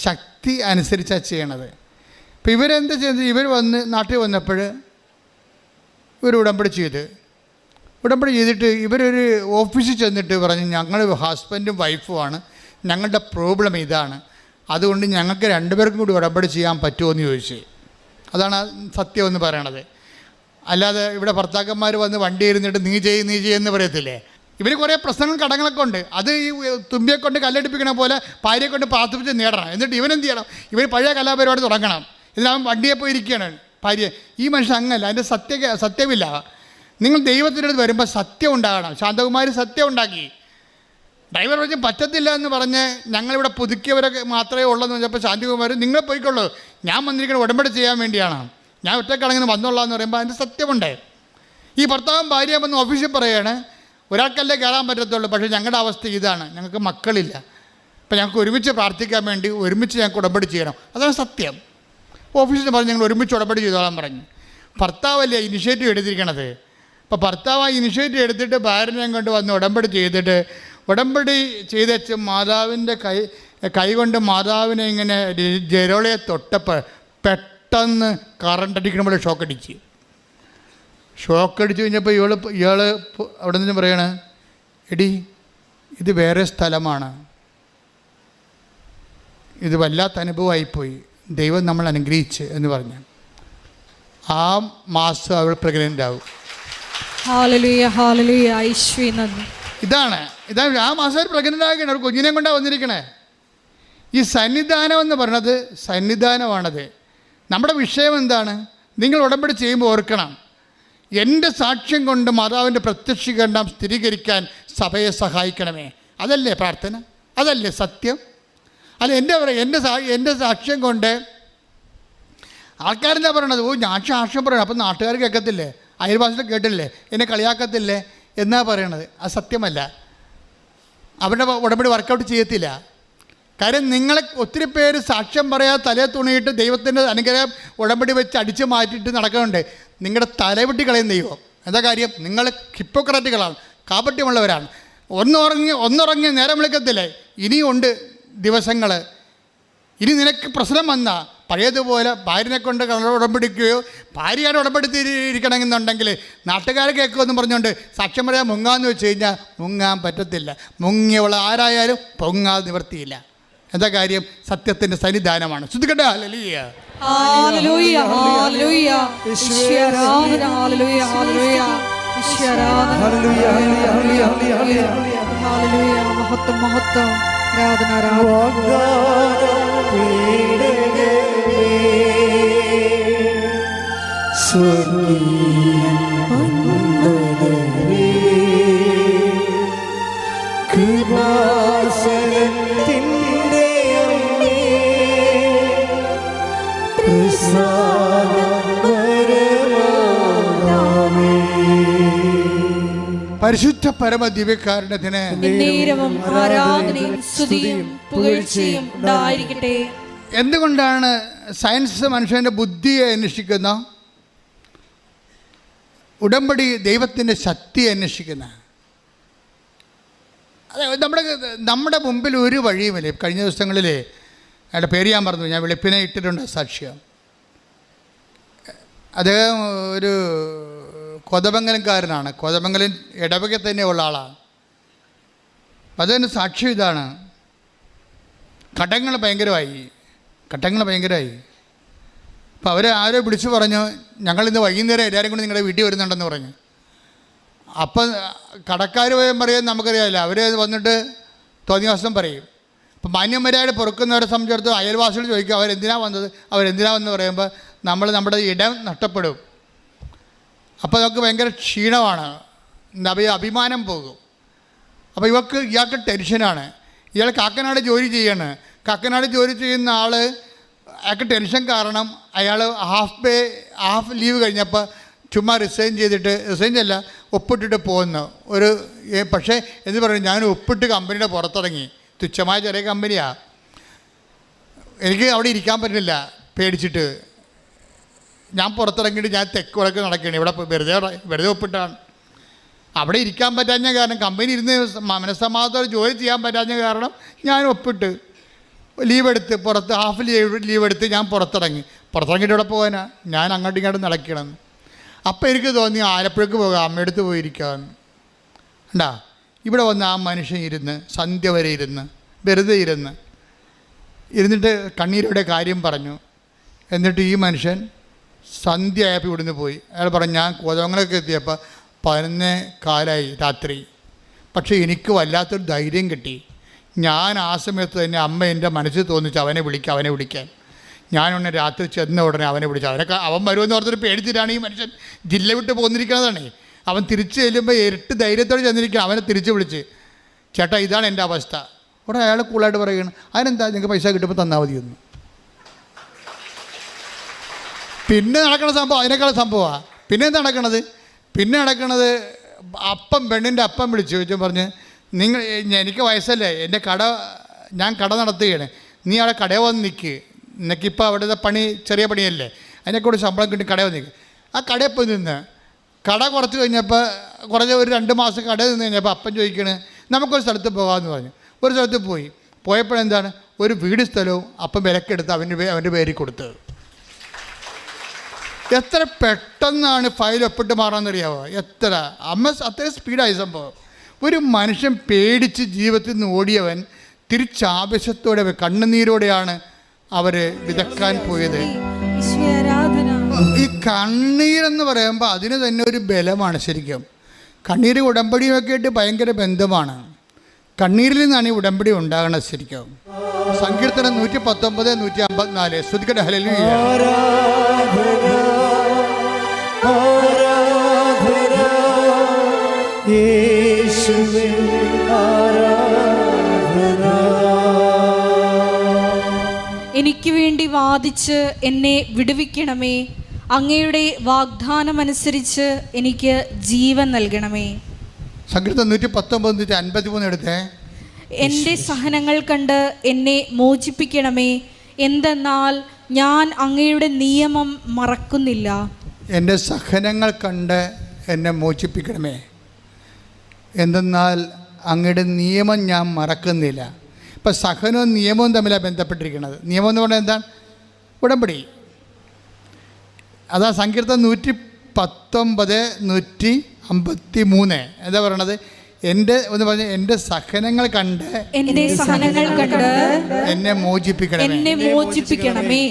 ശക്തി അനുസരിച്ചാണ് ചെയ്യണത്. ഇപ്പം ഇവരെന്താ ചെയ്തത്? ഇവർ നാട്ടിൽ വന്നപ്പോൾ ഇവർ ഉടമ്പടി ചെയ്തിട്ട് ഇവരൊരു ഓഫീസിൽ ചെന്നിട്ട് പറഞ്ഞു, ഞങ്ങൾ ഹസ്ബൻഡും വൈഫുമാണ്, ഞങ്ങളുടെ പ്രോബ്ലം ഇതാണ്, അതുകൊണ്ട് ഞങ്ങൾക്ക് രണ്ടുപേർക്കും കൂടി ഉടമ്പടി ചെയ്യാൻ പറ്റുമോ എന്ന് ചോദിച്ചു. അതാണ് സത്യം എന്ന് പറയണത്. അല്ലാതെ ഇവിടെ ഭർത്താക്കന്മാർ വന്ന് വണ്ടി ഇരുന്നിട്ട് നീ ചെയ്യുമെന്ന് പറയത്തില്ലേ. ഇവർ കുറേ പ്രശ്നങ്ങൾ കടങ്ങളൊക്കെ ഉണ്ട്. അത് ഈ തുമ്പിയെ കൊണ്ട് കല്ലടിപ്പിക്കണ പോലെ ഭാര്യയെ കൊണ്ട് പ്രാർത്ഥിപ്പിച്ച് നേടണം. എന്നിട്ട് ഇവനെന്ത് ചെയ്യണം? ഇവർ പഴയ കലാപരിപാടി തുടങ്ങണം. ഇതിനവൻ വണ്ടിയെ പോയി ഇരിക്കുകയാണ് ഭാര്യ. ഈ മനുഷ്യൻ അങ്ങല്ല, അതിൻ്റെ സത്യമില്ല. നിങ്ങൾ ദൈവത്തിൻ്റെ അടുത്ത് വരുമ്പോൾ സത്യം ഉണ്ടാകണം. ശാന്തകുമാരി സത്യം ഉണ്ടാക്കി. ഡ്രൈവർ പറഞ്ഞ് പറ്റത്തില്ല എന്ന് പറഞ്ഞ് ഞങ്ങളിവിടെ പുതുക്കിയവരൊക്കെ മാത്രമേ ഉള്ളതെന്ന് പറഞ്ഞപ്പോൾ ശാന്തകുമാരി നിങ്ങൾ പോയിക്കൊള്ളൂ, ഞാൻ വന്നിരിക്കണം ഉടമ്പടി ചെയ്യാൻ വേണ്ടിയാണ്, ഞാൻ ഒറ്റക്കടങ്ങനെ വന്നോളാന്ന് പറയുമ്പോൾ അതിൻ്റെ സത്യമുണ്ട്. ഈ ഭർത്താവും ഭാര്യ വന്ന് ഓഫീസിൽ പറയുകയാണ്, ഒരാൾക്കല്ലേ കയറാൻ പറ്റത്തുള്ളൂ, പക്ഷേ ഞങ്ങളുടെ അവസ്ഥ ഇതാണ്, ഞങ്ങൾക്ക് മക്കളില്ല, അപ്പം ഞങ്ങൾക്ക് ഒരുമിച്ച് പ്രാർത്ഥിക്കാൻ വേണ്ടി ഒരുമിച്ച് ഞങ്ങൾക്ക് ഉടമ്പടി ചെയ്യണം. അതാണ് സത്യം. ഓഫീസിൽ പറഞ്ഞ് ഞങ്ങൾ ഒരുമിച്ച് ഉടമ്പടി ചെയ്തോളാൻ പറഞ്ഞു. ഭർത്താവല്ലേ ഇനിഷ്യേറ്റീവ് എടുത്തിരിക്കണത്. അപ്പോൾ ഭർത്താവ് ആ ഇനിഷ്യേറ്റീവ് എടുത്തിട്ട് ഭാര്യനെ കൊണ്ട് വന്ന് ഉടമ്പടി ചെയ്തേച്ച് മാതാവിൻ്റെ കൈ കൊണ്ട് മാതാവിനെ ഇങ്ങനെ ജെരോളയെ തൊട്ടപ്പോൾ പെട്ടെന്ന് കറണ്ട് അടിക്കണ ഷോക്കടിച്ച് കഴിഞ്ഞപ്പോൾ ഇയാൾ അവിടെ നിന്ന് പറയണ, എടി ഇത് വേറെ സ്ഥലമാണ്, ഇത് വല്ലാത്ത അനുഭവമായിപ്പോയി, ദൈവം നമ്മൾ അനുഗ്രഹിച്ച് എന്ന് പറഞ്ഞു. ആ മാസം അവൾ പ്രഗ്നൻ്റ് ആവും. ഇതാണ് ആ മാസം അവർ പ്രഗ്നൻ്റ് ആകുകയാണ്. ഒരു കുഞ്ഞിനെ കൊണ്ടാണ് വന്നിരിക്കണേ. ഈ സന്നിധാനം എന്ന് പറയണത് സന്നിധാനമാണത്. നമ്മുടെ വിഷയം എന്താണ്? നിങ്ങൾ ഉടമ്പടി ചെയ്യുമ്പോൾ ഓർക്കണം, എൻ്റെ സാക്ഷ്യം കൊണ്ട് മാതാവിൻ്റെ പ്രത്യക്ഷീകരണം സ്ഥിരീകരിക്കാൻ സഭയെ സഹായിക്കണമേ. അതല്ലേ പ്രാർത്ഥന? അതല്ലേ സത്യം? അല്ല എൻ്റെ സാക്ഷ്യം കൊണ്ട് ആൾക്കാരെന്താ പറയണത്? ഞാൻ സാക്ഷ്യം പറയണം, അപ്പം നാട്ടുകാർ കേൾക്കത്തില്ലേ, അയൽവാസികൾ കേട്ടില്ലേ, എന്നെ കളിയാക്കത്തില്ലേ എന്നാ പറയണത്. അത് സത്യമല്ല. അവരുടെ ഉടമ്പടി വർക്കൗട്ട് ചെയ്യത്തില്ല. കാര്യം നിങ്ങളെ ഒത്തിരി പേര് സാക്ഷ്യം പറയാതെ തലയെ തുണിയിട്ട് ദൈവത്തിൻ്റെ അനുഗ്രഹം ഉടമ്പടി വെച്ച് അടിച്ചു മാറ്റിയിട്ട് നടക്കുന്നുണ്ട്. നിങ്ങളുടെ തലവെട്ടി കളയുന്ന ദൈവം. എന്താ കാര്യം? നിങ്ങൾ ഹിപ്പോക്രാറ്റുകളാണ്, കാപട്യമുള്ളവരാണ്. ഒന്നുറങ്ങി നേരം വിളിക്കത്തില്ലേ. ഇനിയുണ്ട് ദിവസങ്ങൾ. ഇനി നിനക്ക് പ്രശ്നം വന്നാൽ പഴയതുപോലെ ഭാര്യനെ കൊണ്ട് ഉടമ്പടിക്കുകയോ ഭാര്യയാണ് ഉടമ്പടിത്തിരിക്കണമെന്നുണ്ടെങ്കിൽ നാട്ടുകാരെ കേൾക്കുമെന്ന് പറഞ്ഞുകൊണ്ട് സാക്ഷ്യം പറയാൻ മുങ്ങാന്ന് വെച്ച് കഴിഞ്ഞാൽ മുങ്ങാൻ പറ്റത്തില്ല. മുങ്ങിയവൾ ആരായാലും പൊങ്ങാൻ നിവർത്തിയില്ല. എന്താ കാര്യം? സത്യത്തിൻ്റെ സന്നിധാനമാണ്. ശ്രദ്ധിക്കട്ടെ. ഹല്ലേലൂയ, ഹല്ലേലൂയ, ഹല്ലേലൂയ, ഈശ്വരാധന, ഹല്ലേലൂയ, ഹല്ലേലൂയ, ഈശ്വരാധന, ഹല്ലേലൂയ, ഹല്ലേലൂയ, ഹല്ലേലൂയ, ഹല്ലേലൂയ, മഹത്വം, മഹത്വം, ആരാധന, ആരാധന. പരിശുദ്ധ പരമ ദിവ്യകാരുണ്യത്തിന് നേരവും ആരാധനയും സ്തുതിയും പുകഴ്ചയും ഉണ്ടായിരിക്കട്ടെ. എന്തുകൊണ്ടാണ് സയൻസ് മനുഷ്യൻ്റെ ബുദ്ധിയെ അന്വേഷിക്കുന്ന, ഉടമ്പടി ദൈവത്തിൻ്റെ ശക്തിയെ അന്വേഷിക്കുന്ന? അതെ, നമ്മുടെ മുമ്പിൽ ഒരു വഴിയുമില്ല. കഴിഞ്ഞ ദിവസങ്ങളിൽ അയാളുടെ പേര് ഞാൻ പറഞ്ഞു, ഞാൻ വെളുപ്പിനെ ഇട്ടിട്ടുണ്ട് സാക്ഷ്യം. അദ്ദേഹം ഒരു കൊതമംഗലംകാരനാണ്, കൊതമംഗലം ഇടവക തന്നെയുള്ള ആളാണ്. അതിന് സാക്ഷ്യം ഇതാണ്, കടങ്ങൾ ഭയങ്കരമായി. അപ്പോൾ അവരെ ആരോ വിളിച്ചു പറഞ്ഞു, ഞങ്ങളിന്ന് വൈകുന്നേരം എല്ലാവരും കൂടി നിങ്ങളുടെ വീട്ടിൽ വരുന്നുണ്ടെന്ന് പറഞ്ഞു. അപ്പം കടക്കാർ പോയാൽ പറയാൻ നമുക്കറിയാമല്ലോ, അവർ വന്നിട്ട് തോന്നിയ ദിവസം പറയും. അപ്പം മാന്യന്മാരായിട്ട് പൊറുക്കുന്നവരെ സംബന്ധിച്ചിടത്തോളം അയൽവാസികൾ ചോദിക്കും അവരെന്തിനാ വന്ന് പറയുമ്പോൾ നമ്മുടെ ഇടം നഷ്ടപ്പെടും. അപ്പോൾ നമുക്ക് ഭയങ്കര ക്ഷീണമാണ്, അഭിമാനം പോകും. അപ്പോൾ ഇയാൾക്ക് ടെൻഷനാണ്. ഇയാൾ കാക്കനാട് ജോലി ചെയ്യാണ്. കാക്കനാട് ജോലി ചെയ്യുന്ന ആൾ, അയാൾക്ക് ടെൻഷൻ കാരണം അയാൾ ഹാഫ് ലീവ് കഴിഞ്ഞപ്പോൾ ചുമ്മാ റിസൈൻ ചെയ്യല്ല, ഒപ്പിട്ടിട്ട് പോകുന്നു. പക്ഷേ എന്ന് പറയും, ഞാൻ ഒപ്പിട്ട് കമ്പനിയുടെ പുറത്തിറങ്ങി. തുച്ഛമായ ചെറിയ കമ്പനിയാണ്. എനിക്ക് അവിടെ ഇരിക്കാൻ പറ്റുന്നില്ല പേടിച്ചിട്ട്. ഞാൻ പുറത്തിറങ്ങിയിട്ട് ഞാൻ തെക്ക് വടക്ക് നടക്കുകയാണ്. ഇവിടെ വെറുതെ ഒപ്പിട്ടാണ്. അവിടെ ഇരിക്കാൻ പറ്റാഞ്ഞ കാരണം, കമ്പനി ഇരുന്ന് മനസ്സമാധാനത്തോടെ ജോലി ചെയ്യാൻ പറ്റാഞ്ഞ കാരണം ഞാൻ ഒപ്പിട്ട് ലീവ് എടുത്ത് പുറത്ത് ഹാഫ് ലീവ് എടുത്ത് ഞാൻ പുറത്തിറങ്ങിയിട്ട് ഇവിടെ പോകാനാ, ഞാൻ അങ്ങോട്ടും ഇങ്ങോട്ടും നടക്കണം. അപ്പം എനിക്ക് തോന്നി ആലപ്പുഴക്ക് പോകാം, അമ്മയടുത്ത് പോയിരിക്കാമെന്ന്. ഉണ്ടാ ഇവിടെ വന്ന് ആ മനുഷ്യൻ ഇരുന്ന് സന്ധ്യ വരെ വെറുതെ ഇരുന്നിട്ട് കണ്ണീരുടെ കാര്യം പറഞ്ഞു. എന്നിട്ട് ഈ മനുഷ്യൻ സന്ധ്യ ആയപ്പോൾ ഇവിടുന്ന് പോയി. അയാൾ പറഞ്ഞു, ഞാൻ കോതമംഗലമൊക്കെ എത്തിയപ്പോൾ 11:15 രാത്രി. പക്ഷേ എനിക്ക് വല്ലാത്തൊരു ധൈര്യം കിട്ടി. ഞാൻ ആ സമയത്ത് തന്നെ അമ്മ എൻ്റെ മനസ്സിൽ തോന്നിച്ച് അവനെ വിളിക്കാൻ. ഞാനൊന്ന് രാത്രി ചെന്ന ഉടനെ അവനെ വിളിച്ചു. അവൻ വരുമെന്ന് പറഞ്ഞിട്ട് പേടിച്ചിട്ടാണ് ഈ മനുഷ്യൻ ജില്ല വിട്ട് പോന്നിരിക്കുന്നതാണ്. അവൻ തിരിച്ച് ചെല്ലുമ്പോൾ ഇരട്ട് ധൈര്യത്തോടെ ചെന്നിരിക്കുക. അവനെ തിരിച്ച് വിളിച്ച്, ചേട്ടാ ഇതാണ് എൻ്റെ അവസ്ഥ. ഉടനെ അയാൾ കൂളായിട്ട് പറയുകയാണ്, അതിനെന്താ നിങ്ങൾക്ക് പൈസ കിട്ടുമ്പോൾ തന്നാൽ മതിയൊന്ന്. പിന്നെ നടക്കുന്ന സംഭവം അതിനേക്കാൾ സംഭവമാണ്. പിന്നെ എന്താ നടക്കണത് പെണ്ണിൻ്റെ അപ്പം വിളിച്ചു ചോദിച്ചു, പറഞ്ഞ് എനിക്ക് വയസ്സല്ലേ, ഞാൻ കട നടത്തുകയാണ്, നീ അവിടെ കടയിൽ വന്ന് നിൽക്ക്, നിനക്കിപ്പോൾ അവിടുത്തെ പണി ചെറിയ പണിയല്ലേ, അതിനെക്കൂടെ ശമ്പളം കിട്ടി കടയിൽ വന്ന് നിൽക്കുക. ആ കടയിൽ പോയി നിന്ന് കട കുറച്ച് കഴിഞ്ഞപ്പോൾ ഒരു 2 മാസം കടയിൽ നിന്ന് കഴിഞ്ഞപ്പോൾ അപ്പം ചോദിക്കണേ നമുക്കൊരു സ്ഥലത്ത് പോകാമെന്ന് പറഞ്ഞു. ഒരു സ്ഥലത്ത് പോയപ്പോഴെന്താണ് ഒരു വീട് സ്ഥലവും അപ്പം വിലക്കെടുത്ത് അവൻ്റെ പേരിൽ കൊടുത്തത്. എത്ര പെട്ടെന്നാണ് ഫയൽ ഒപ്പിട്ട് മാറാമെന്നറിയാവോ? അത്രയും സ്പീഡായി സംഭവം. ഒരു മനുഷ്യൻ പേടിച്ച് ജീവിതത്തിൽ നിന്ന് ഓടിയവൻ തിരിച്ചാവശ്യത്തോടെ കണ്ണുനീരോടെയാണ് അവർ വിതക്കാൻ പോയത്. ഈ കണ്ണീരെന്ന് പറയുമ്പോൾ അതിന് തന്നെ ഒരു ബലമാണ്. ശരിക്കും കണ്ണീര് ഉടമ്പടിയുമൊക്കെ ആയിട്ട് ഭയങ്കര ബന്ധമാണ്. കണ്ണീരിൽ നിന്നാണ് ഈ ഉടമ്പടി ഉണ്ടാകണത്. ശരിക്കും സങ്കീർത്തനം 119, 154 സ്തുതിക്കട്ടെ, ഹല്ലേലൂയ. എനിക്ക് വേണ്ടി വാദിച്ച് എന്നെ വിടുവിക്കണമേ, അങ്ങയുടെ വാഗ്ദാനമനുസരിച്ച് എനിക്ക് ജീവൻ നൽകണമേ. സങ്കീർത്തനം 119, 153 എടുത്തേ. എൻ്റെ സഹനങ്ങൾ കണ്ട് എന്നെ മോചിപ്പിക്കണമേ, എന്തെന്നാൽ ഞാൻ അങ്ങയുടെ നിയമം മറക്കുന്നില്ല. എൻ്റെ സഹനങ്ങൾ കണ്ട് എന്നെ മോചിപ്പിക്കണമേ, എന്തെന്നാൽ അങ്ങയുടെ നിയമം ഞാൻ മറക്കുന്നില്ല. ഇപ്പം സഹനവും നിയമവും തമ്മിലാണ് ബന്ധപ്പെട്ടിരിക്കുന്നത്. നിയമം എന്ന് പറഞ്ഞാൽ എന്താണ്? ഉടമ്പടി. അതാ സങ്കീർത്തനം 119, 153 എന്താ പറയണത്? എൻ്റെ സഹനങ്ങൾ കണ്ട് എന്നെ മോചിപ്പിക്കണമേ,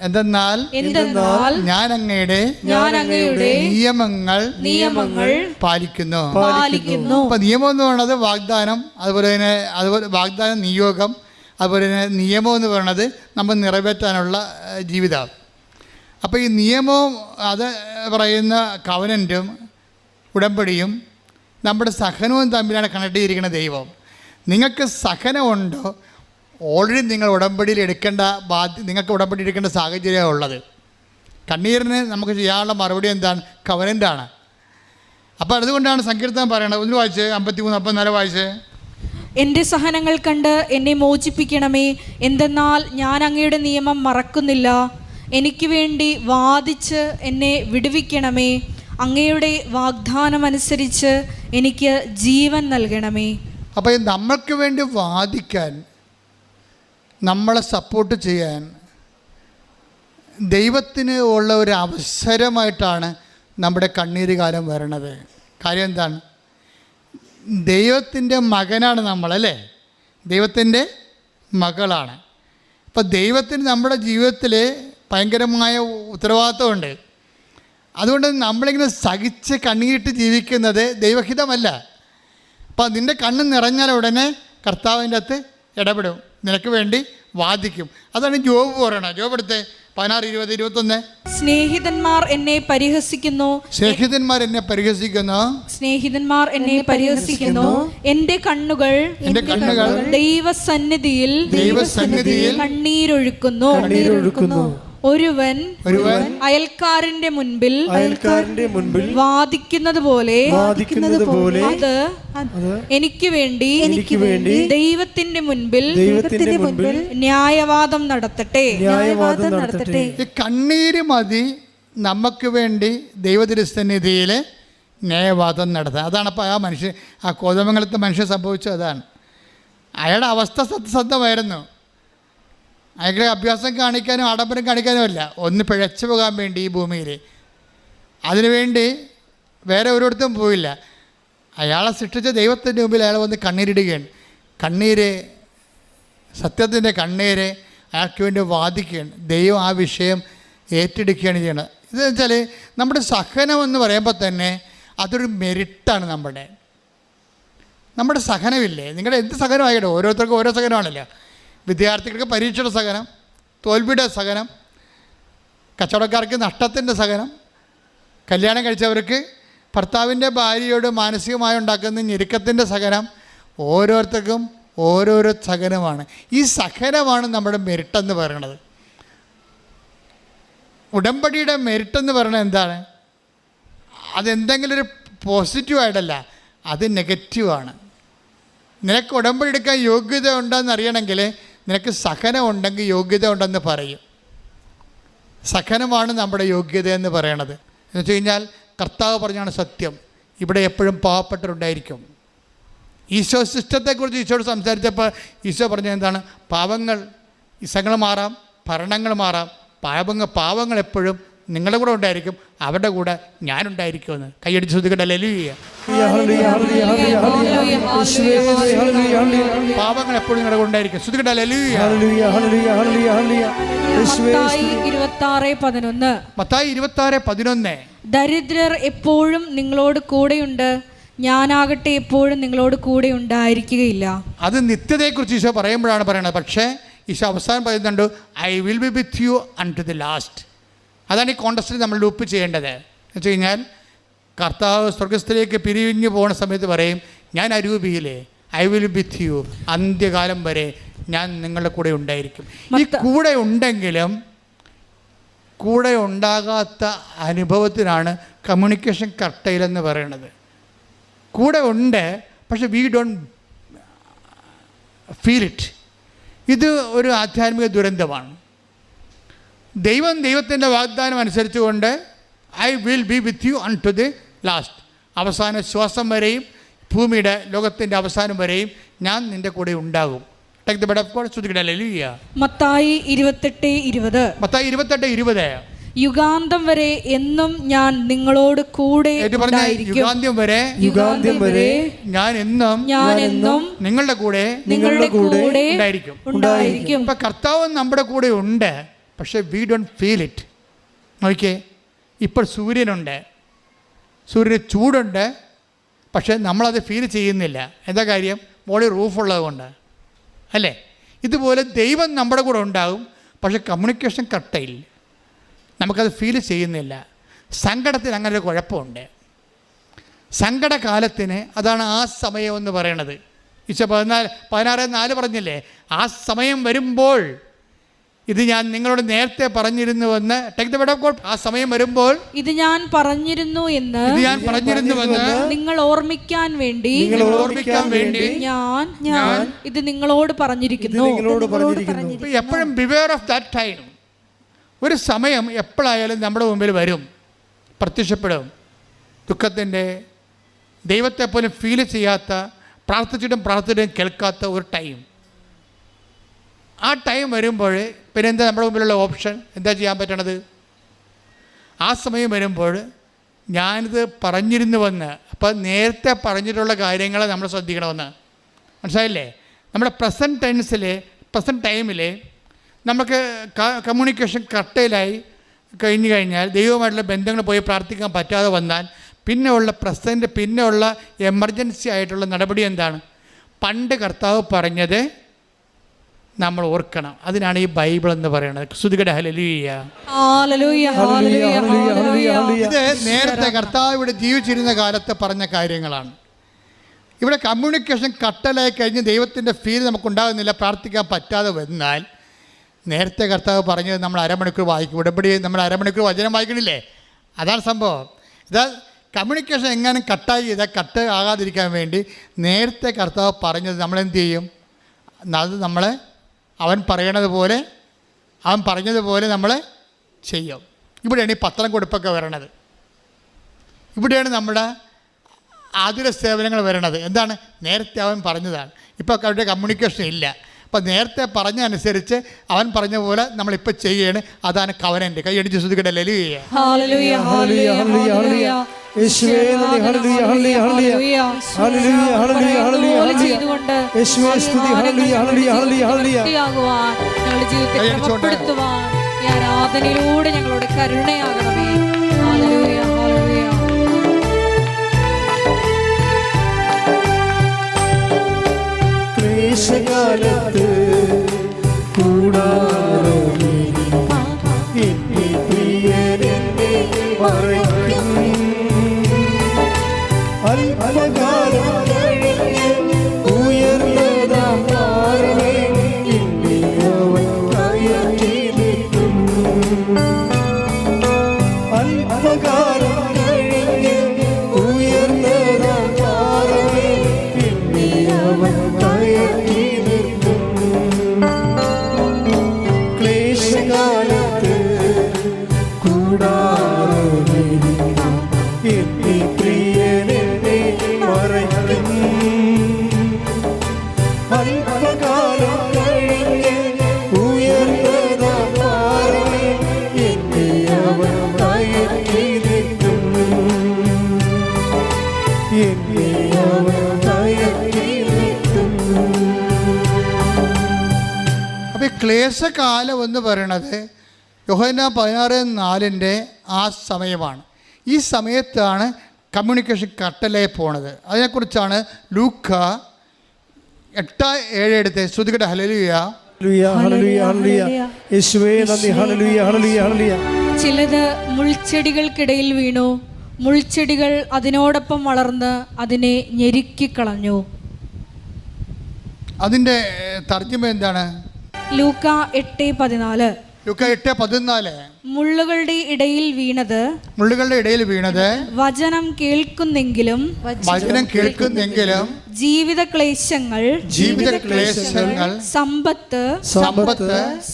എന്തെന്നാൽ ഞാൻ അങ്ങയുടെ നിയമങ്ങൾ പാലിക്കുന്നു. അപ്പൊ നിയമം എന്ന് പറയുന്നത് വാഗ്ദാനം, അതുപോലെ വാഗ്ദാനം, നിയോഗം, അതുപോലെ തന്നെ നിയമം എന്ന് പറയുന്നത് നമ്മൾ നിറവേറ്റാനുള്ള ജീവിതം. അപ്പോൾ ഈ നിയമവും അത് പറയുന്ന കവനൻറ്റും ഉടമ്പടിയും നമ്മുടെ സഹനവും തമ്മിലാണ് കണക്ട് ചെയ്തിരിക്കുന്ന ദൈവം. നിങ്ങൾക്ക് സഹനമുണ്ടോ, ഓൾറെഡി നിങ്ങൾ ഉടമ്പടിയിൽ നിങ്ങൾക്ക് ഉടമ്പടി എടുക്കേണ്ട സാഹചര്യമാണ് ഉള്ളത്. കണ്ണീരിന് നമുക്ക് ചെയ്യാനുള്ള മറുപടി എന്താണ്? കവനൻ്റാണ്. അപ്പോൾ അതുകൊണ്ടാണ് സങ്കീർത്തനം പറയണത്. ഒന്ന് വായിച്ച് 53, 54 വായിച്ച്. എൻ്റെ സഹനങ്ങൾ കണ്ട് എന്നെ മോചിപ്പിക്കണമേ, എന്തെന്നാൽ ഞാൻ അങ്ങയുടെ നിയമം മറക്കുന്നില്ല. എനിക്ക് വേണ്ടി വാദിച്ച് എന്നെ വിടുവിക്കണമേ, അങ്ങയുടെ വാഗ്ദാനമനുസരിച്ച് എനിക്ക് ജീവൻ നൽകണമേ. അപ്പോൾ നമ്മൾക്ക് വേണ്ടി വാദിക്കാൻ, നമ്മളെ സപ്പോർട്ട് ചെയ്യാൻ ദൈവത്തിന് ഉള്ള ഒരു അവസരമായിട്ടാണ് നമ്മുടെ കണ്ണീര് കാലം വരണത്. കാര്യം എന്താണ്? ദൈവത്തിൻ്റെ മകനാണ് നമ്മളല്ലേ, ദൈവത്തിൻ്റെ മകളാണ്. അപ്പോൾ ദൈവത്തിന് നമ്മുടെ ജീവിതത്തിൽ ഭയങ്കരമായ ഉത്തരവാദിത്വമുണ്ട്. അതുകൊണ്ട് നമ്മളിങ്ങനെ സഹിച്ച് കണ്ണീരിട്ട് ജീവിക്കുന്നത് ദൈവഹിതമല്ല. അപ്പോൾ നിൻ്റെ കണ്ണ് നിറഞ്ഞാൽ ഉടനെ കർത്താവിൻ്റെ അകത്ത് ഇടപെടും, നിനക്ക് വേണ്ടി വാദിക്കും. അതാണ് ജോബ് പറയണത്. ജോബ് എടുത്തേ 16, 20, 21. സ്നേഹിതന്മാർ എന്നെ പരിഹസിക്കുന്നു, എന്റെ കണ്ണുകൾ ദൈവസന്നിധിയിൽ കണ്ണീരൊഴുക്കുന്നു. ഒരുവൻ അയൽക്കാരന്റെ മുൻപിൽ വാദിക്കുന്നത് പോലെ അത് എനിക്ക് വേണ്ടി ദൈവത്തിന്റെ മുൻപിൽ ന്യായവാദം നടത്തട്ടെ. ഈ കണ്ണീര് മതി നമുക്ക് വേണ്ടി ദൈവതിരുസന്നിധിയിൽ ന്യായവാദം നടത്താൻ. അതാണ് അപ്പോൾ ആ കോതമംഗലത്തെ മനുഷ്യൻ സംഭവിച്ചത്. അതാണ് അയാളുടെ അവസ്ഥ സത്യസന്ധമായിരുന്നു. അയാളുടെ അഭ്യാസം കാണിക്കാനും ആഡംബരം കാണിക്കാനും അല്ല, ഒന്ന് പിഴച്ചു പോകാൻ വേണ്ടി ഈ ഭൂമിയിൽ. അതിനുവേണ്ടി വേറെ ഒരിടത്തും പോയില്ല. അയാളെ സൃഷ്ടിച്ച ദൈവത്തിൻ്റെ മുമ്പിൽ അയാൾ വന്ന് കണ്ണീരിടുകയാണ്. കണ്ണീര്, സത്യത്തിൻ്റെ കണ്ണീര് അയാൾക്ക് വേണ്ടി വാദിക്കുകയാണ്. ദൈവം ആ വിഷയം ഏറ്റെടുക്കുകയാണ് ചെയ്യണത്. ഇതെന്ന് വെച്ചാൽ നമ്മുടെ സഹനം എന്ന് പറയുമ്പോൾ തന്നെ അതൊരു മെരിറ്റാണ്. നമ്മുടെ സഹനമില്ലേ, നിങ്ങളുടെ എന്ത് സഹനമായിട്ടോ, ഓരോരുത്തർക്കും ഓരോ സഹനമാണല്ലോ. വിദ്യാർത്ഥികൾക്ക് പരീക്ഷയുടെ സഹനം, തോൽവിയുടെ സഹനം, കച്ചവടക്കാർക്ക് നഷ്ടത്തിൻ്റെ സഹനം, കല്യാണം കഴിച്ചവർക്ക് ഭർത്താവിൻ്റെ ഭാര്യയോട് മാനസികമായി ഉണ്ടാക്കുന്ന ഞെരുക്കത്തിൻ്റെ സഹനം, ഓരോരുത്തർക്കും ഓരോരോ സഹനമാണ്. ഈ സഹനമാണ് നമ്മുടെ മെരിട്ടെന്ന് പറയുന്നത്. ഉടമ്പടിയുടെ മെരിട്ടെന്ന് പറയുന്നത് എന്താണ്? അതെന്തെങ്കിലും ഒരു പോസിറ്റീവായിട്ടല്ല, അത് നെഗറ്റീവാണ്. നിനക്ക് ഉടമ്പടി എടുക്കാൻ യോഗ്യത ഉണ്ടെന്ന് അറിയണമെങ്കിൽ നിനക്ക് സഹനം ഉണ്ടെങ്കിൽ യോഗ്യത ഉണ്ടെന്ന് പറയും. സഹനമാണ് നമ്മുടെ യോഗ്യത എന്ന് പറയണത്. എന്ന് വെച്ച് കഴിഞ്ഞാൽ കർത്താവ് പറഞ്ഞാണ് സത്യം. ഇവിടെ എപ്പോഴും പാവപ്പെട്ടവരുണ്ടായിരിക്കും. ഈശോ സിസ്റ്റത്തെക്കുറിച്ച് ഈശോയോട് സംസാരിച്ചപ്പോൾ ഈശോ പറഞ്ഞത് എന്താണ്? പാവങ്ങൾ, ഇസങ്ങൾ മാറാം, ഭരണങ്ങൾ മാറാം, പാവങ്ങൾ എപ്പോഴും നിങ്ങളുടെ കൂടെ ഉണ്ടായിരിക്കും, അവരുടെ കൂടെ ഞാനുണ്ടായിരിക്കുമെന്ന്. കൈയടിച്ച് ശ്രദ്ധിക്കട്ടെ. ഹല്ലേലൂയ. പാവങ്ങൾ എപ്പോഴും നിങ്ങളുടെ കൂടെ ഉണ്ടായിരിക്കും. ശ്രദ്ധിക്കട്ടെ. ഹല്ലേലൂയ. മത്തായി 26:11. ദരിദ്രർ എപ്പോഴും നിങ്ങളോട് കൂടെയുണ്ട്, ഞാനാകട്ടെ എപ്പോഴും നിങ്ങളോട് കൂടെ ഉണ്ടായിരിക്കുകയില്ല. അത് നിത്യതയെക്കുറിച്ച് ഈശോ പറയുമ്പോഴാണ് പറയണത്. പക്ഷേ ഈശോ അവസാനം പറയുന്നുണ്ട്, I will be with U unto the last. അതാണ് ഈ കോണ്ടസ്റ്റിൽ നമ്മൾ ലൂപ്പ് ചെയ്യേണ്ടത്. എന്ന് വെച്ച് കഴിഞ്ഞാൽ കർത്താവ് സ്വർഗസ്ഥയിലേക്ക് പിരിഞ്ഞു പോകുന്ന സമയത്ത് പറയും, ഞാൻ അരൂപിയിലെ ഐ വിൽ വിത്ത് യു, അന്ത്യകാലം വരെ ഞാൻ നിങ്ങളുടെ കൂടെ ഉണ്ടായിരിക്കും. ഈ കൂടെ ഉണ്ടെങ്കിലും കൂടെ ഉണ്ടാകാത്ത അനുഭവത്തിനാണ് കമ്മ്യൂണിക്കേഷൻ കർട്ടയിലെന്ന് പറയുന്നത്. കൂടെ ഉണ്ട്, പക്ഷെ വി ഡോണ്ട് ഫീൽ ഇറ്റ്. ഇത് ഒരു ആധ്യാത്മിക ദുരന്തമാണ്. ദൈവത്തിൻ്റെ വാഗ്ദാനം അനുസരിച്ചുകൊണ്ട് I will be with you unto the last, അവസാന ശ്വാസം വരെയും ഭൂമിയുടെ ലോകത്തിൻ്റെ അവസാനം വരെയും ഞാൻ നിൻ്റെ കൂടെ ഉണ്ടാകും. മത്തായി 28:20. യുഗാന്തം വരെ എന്നും ഞാൻ നിങ്ങളോട് കൂടെ യുഗാന്ത്യം വരെ ഞാൻ എന്നും നിങ്ങളുടെ കൂടെ ഉണ്ടായിരിക്കും. ഇപ്പം കർത്താവ് നമ്മുടെ കൂടെ ഉണ്ട്, പക്ഷേ വി ഡോണ്ട് ഫീൽ ഇറ്റ്. നോക്കിയേ, ഇപ്പോൾ സൂര്യനുണ്ട്, സൂര്യന് ചൂടുണ്ട്, പക്ഷേ നമ്മളത് ഫീൽ ചെയ്യുന്നില്ല. എന്താ കാര്യം? മോളിൽ റൂഫുള്ളത് കൊണ്ട് അല്ലേ? ഇതുപോലെ ദൈവം നമ്മുടെ കൂടെ ഉണ്ടാകും, പക്ഷേ കമ്മ്യൂണിക്കേഷൻ കട്ടയില്ല, നമുക്കത് ഫീൽ ചെയ്യുന്നില്ല. സങ്കടത്തിന് അങ്ങനെ ഒരു കുഴപ്പമുണ്ട്. സങ്കടകാലത്തിന് അതാണ് ആ സമയം എന്ന് പറയണത്. ഈശോ 16:4 പറഞ്ഞില്ലേ, ആ സമയം വരുമ്പോൾ ഇത് ഞാൻ നിങ്ങളോട് നേരത്തെ പറഞ്ഞിരുന്നുവെന്ന്. ആ സമയം വരുമ്പോൾ ഇത് ഞാൻ പറഞ്ഞിരുന്നു എന്ന് നിങ്ങൾ ഓർമ്മിക്കാൻ വേണ്ടി ഞാൻ ഇത് നിങ്ങളോട് പറഞ്ഞിരിക്കുന്നു. എപ്പോഴും ബിവെയർ ഓഫ് ദാറ്റ് ടൈം. ഒരു സമയം എപ്പോഴായാലും നമ്മുടെ മുമ്പിൽ വരും, പ്രത്യക്ഷപ്പെടും. ദുഃഖത്തിൻ്റെ, ദൈവത്തെ പോലും ഫീൽ ചെയ്യാത്ത, പ്രാർത്ഥിച്ചിട്ടും കേൾക്കാത്ത ഒരു ടൈം. ആ ടൈം വരുമ്പോൾ പിന്നെ എന്താ നമ്മുടെ മുമ്പിലുള്ള ഓപ്ഷൻ? എന്താ ചെയ്യാൻ പറ്റണത്? ആ സമയം വരുമ്പോൾ ഞാനിത് പറഞ്ഞിരുന്നുവെന്ന്, അപ്പം നേരത്തെ പറഞ്ഞിട്ടുള്ള കാര്യങ്ങൾ നമ്മൾ ശ്രദ്ധിക്കണമെന്ന്. മനസ്സിലായില്ലേ? നമ്മുടെ പ്രസൻറ്റ് ടൈമിൽ നമുക്ക് കമ്മ്യൂണിക്കേഷൻ കട്ടയിലായി കഴിഞ്ഞു കഴിഞ്ഞാൽ, ദൈവമായിട്ടുള്ള ബന്ധങ്ങൾ പോയി പ്രാർത്ഥിക്കാൻ പറ്റാതെ വന്നാൽ പിന്നെ ഉള്ള എമർജൻസി ആയിട്ടുള്ള നടപടി എന്താണ്? പണ്ട് കർത്താവ് പറഞ്ഞത് നമ്മൾ ഓർക്കണം. അതിനാണ് ഈ ബൈബിൾ എന്ന് പറയുന്നത്. സ്തുതിക്കട്ടെ. ഹല്ലേലൂയ. ഇത് നേരത്തെ കർത്താവ് ഇവിടെ ജീവിച്ചിരുന്ന കാലത്ത് പറഞ്ഞ കാര്യങ്ങളാണ്. ഇവിടെ കമ്മ്യൂണിക്കേഷൻ കട്ടലായി കഴിഞ്ഞ് ദൈവത്തിൻ്റെ ഫീൽ നമുക്കുണ്ടാകുന്നില്ല, പ്രാർത്ഥിക്കാൻ പറ്റാതെ വന്നാൽ നേരത്തെ കർത്താവ് പറഞ്ഞത് നമ്മൾ അരമണിക്കൂർ വായിക്കും. ഉടമ്പടി നമ്മൾ അരമണിക്കൂർ വചനം വായിക്കണില്ലേ? അതാണ് സംഭവം. ഇതാ കമ്മ്യൂണിക്കേഷൻ എങ്ങാനും കട്ടായി ചെയ്താൽ കട്ട് ആകാതിരിക്കാൻ വേണ്ടി നേരത്തെ കർത്താവ് പറഞ്ഞത് നമ്മളെന്ത് ചെയ്യും? അത് നമ്മളെ അവൻ പറഞ്ഞതുപോലെ നമ്മൾ ചെയ്യും. ഇവിടെയാണ് ഈ പത്രം കൊടുപ്പൊക്കെ വരണത്. ഇവിടെയാണ് നമ്മുടെ ആതുര സേവനങ്ങൾ വരണത്. എന്താണ്? നേരത്തെ അവൻ പറഞ്ഞതാണ്. ഇപ്പോൾ അവരുടെ കമ്മ്യൂണിക്കേഷൻ ഇല്ല. അപ്പം നേരത്തെ പറഞ്ഞനുസരിച്ച് അവൻ പറഞ്ഞ പോലെ നമ്മളിപ്പോൾ ചെയ്യാണ്. അതാണ് കവനൻ്റ്. കൈ അടിച്ച് ശ്രുതിക്കട്ടെ. ഹല്ലേലൂയ. ഹല്ലേലൂയ ഹല്ലേലൂയ ഹല്ലേലൂയ യേശുവേ നന്ദി. ഹല്ലേലൂയ ഹല്ലേലൂയ ഹല്ലേലൂയ ഹല്ലേലൂയ ഹല്ലേലൂയ ഹല്ലേലൂയ ചെയ്തുകൊണ്ട് യേശുവേ സ്തുതി. ഹല്ലേലൂയ ഹല്ലേലൂയ ഹല്ലേലൂയ ഹല്ലേലൂയ ഞങ്ങളുടെ ജീവിതത്തെ ക്രമപ്പെടുത്തുവാൻ ഈ ആരാധനയിലൂടെ ഞങ്ങളുടെ കരുണയാകണമേ. Hallelujah hallelujah. ക്ലേശകാലത്ത് കൂടാരമേ എന്നെ പ്രിയനെന്നെ മറയ്ക്കും. അല്പകാലം കഴിഞ്ഞ് ഉയർന്നതാം താരമേ എന്നെ അവൻ കയറ്റി നിർത്തും. അല്പകാലം കഴിഞ്ഞ് ഉയർന്നതാം താരമേ എന്നെ അവൻ കയറ്റി നിർത്തും. ക്ലേശകാലത്ത് കൂടാരമേ എന്നെ പ്രിയനെന്നെ മറയ്ക്കും. അല്പകാലം കഴിഞ്ഞ് ഉയർന്നതാം താരമേ എന്നെ അവൻ കയറ്റി നിർത്തും. എന്നെ അവൻ കയറ്റി നിർത്തും. അപ്പോൾ ഈ ക്ലേശകാലം എന്ന് പറയണത് യോഹന്നാൻ 16:4 ആ സമയമാണ്. ഈ സമയത്താണ് കമ്മ്യൂണിക്കേഷൻ കട്ടലായി പോണത്. അതിനെക്കുറിച്ചാണ് ലൂക്ക 8:7 എടുത്ത് ശ്രുതികട്ടെ. ഹല്ലേലൂയ. ഹല്ലേലൂയ ഹല്ലേലൂയ ഹല്ലേലൂയ യേശുവേ നന്ദി. ഹല്ലേലൂയ ഹല്ലേലൂയ ഹല്ലേലൂയ. ചിലത് മുൾച്ചെടികൾക്കിടയിൽ വീണു, മുൾച്ചെടികൾ അതിനോടൊപ്പം വളർന്ന് അതിനെ ഞെരുക്കിക്കളഞ്ഞു. അതിൻ്റെ തർജ്ജിമ എന്താണ്? ലൂക്ക 8:14. ലൂക്ക 8:14. മുള്ളുകളുടെ ഇടയിൽ വീണത് വചനം കേൾക്കുന്നെങ്കിലും ജീവിത ക്ലേശങ്ങൾ സമ്പത്ത്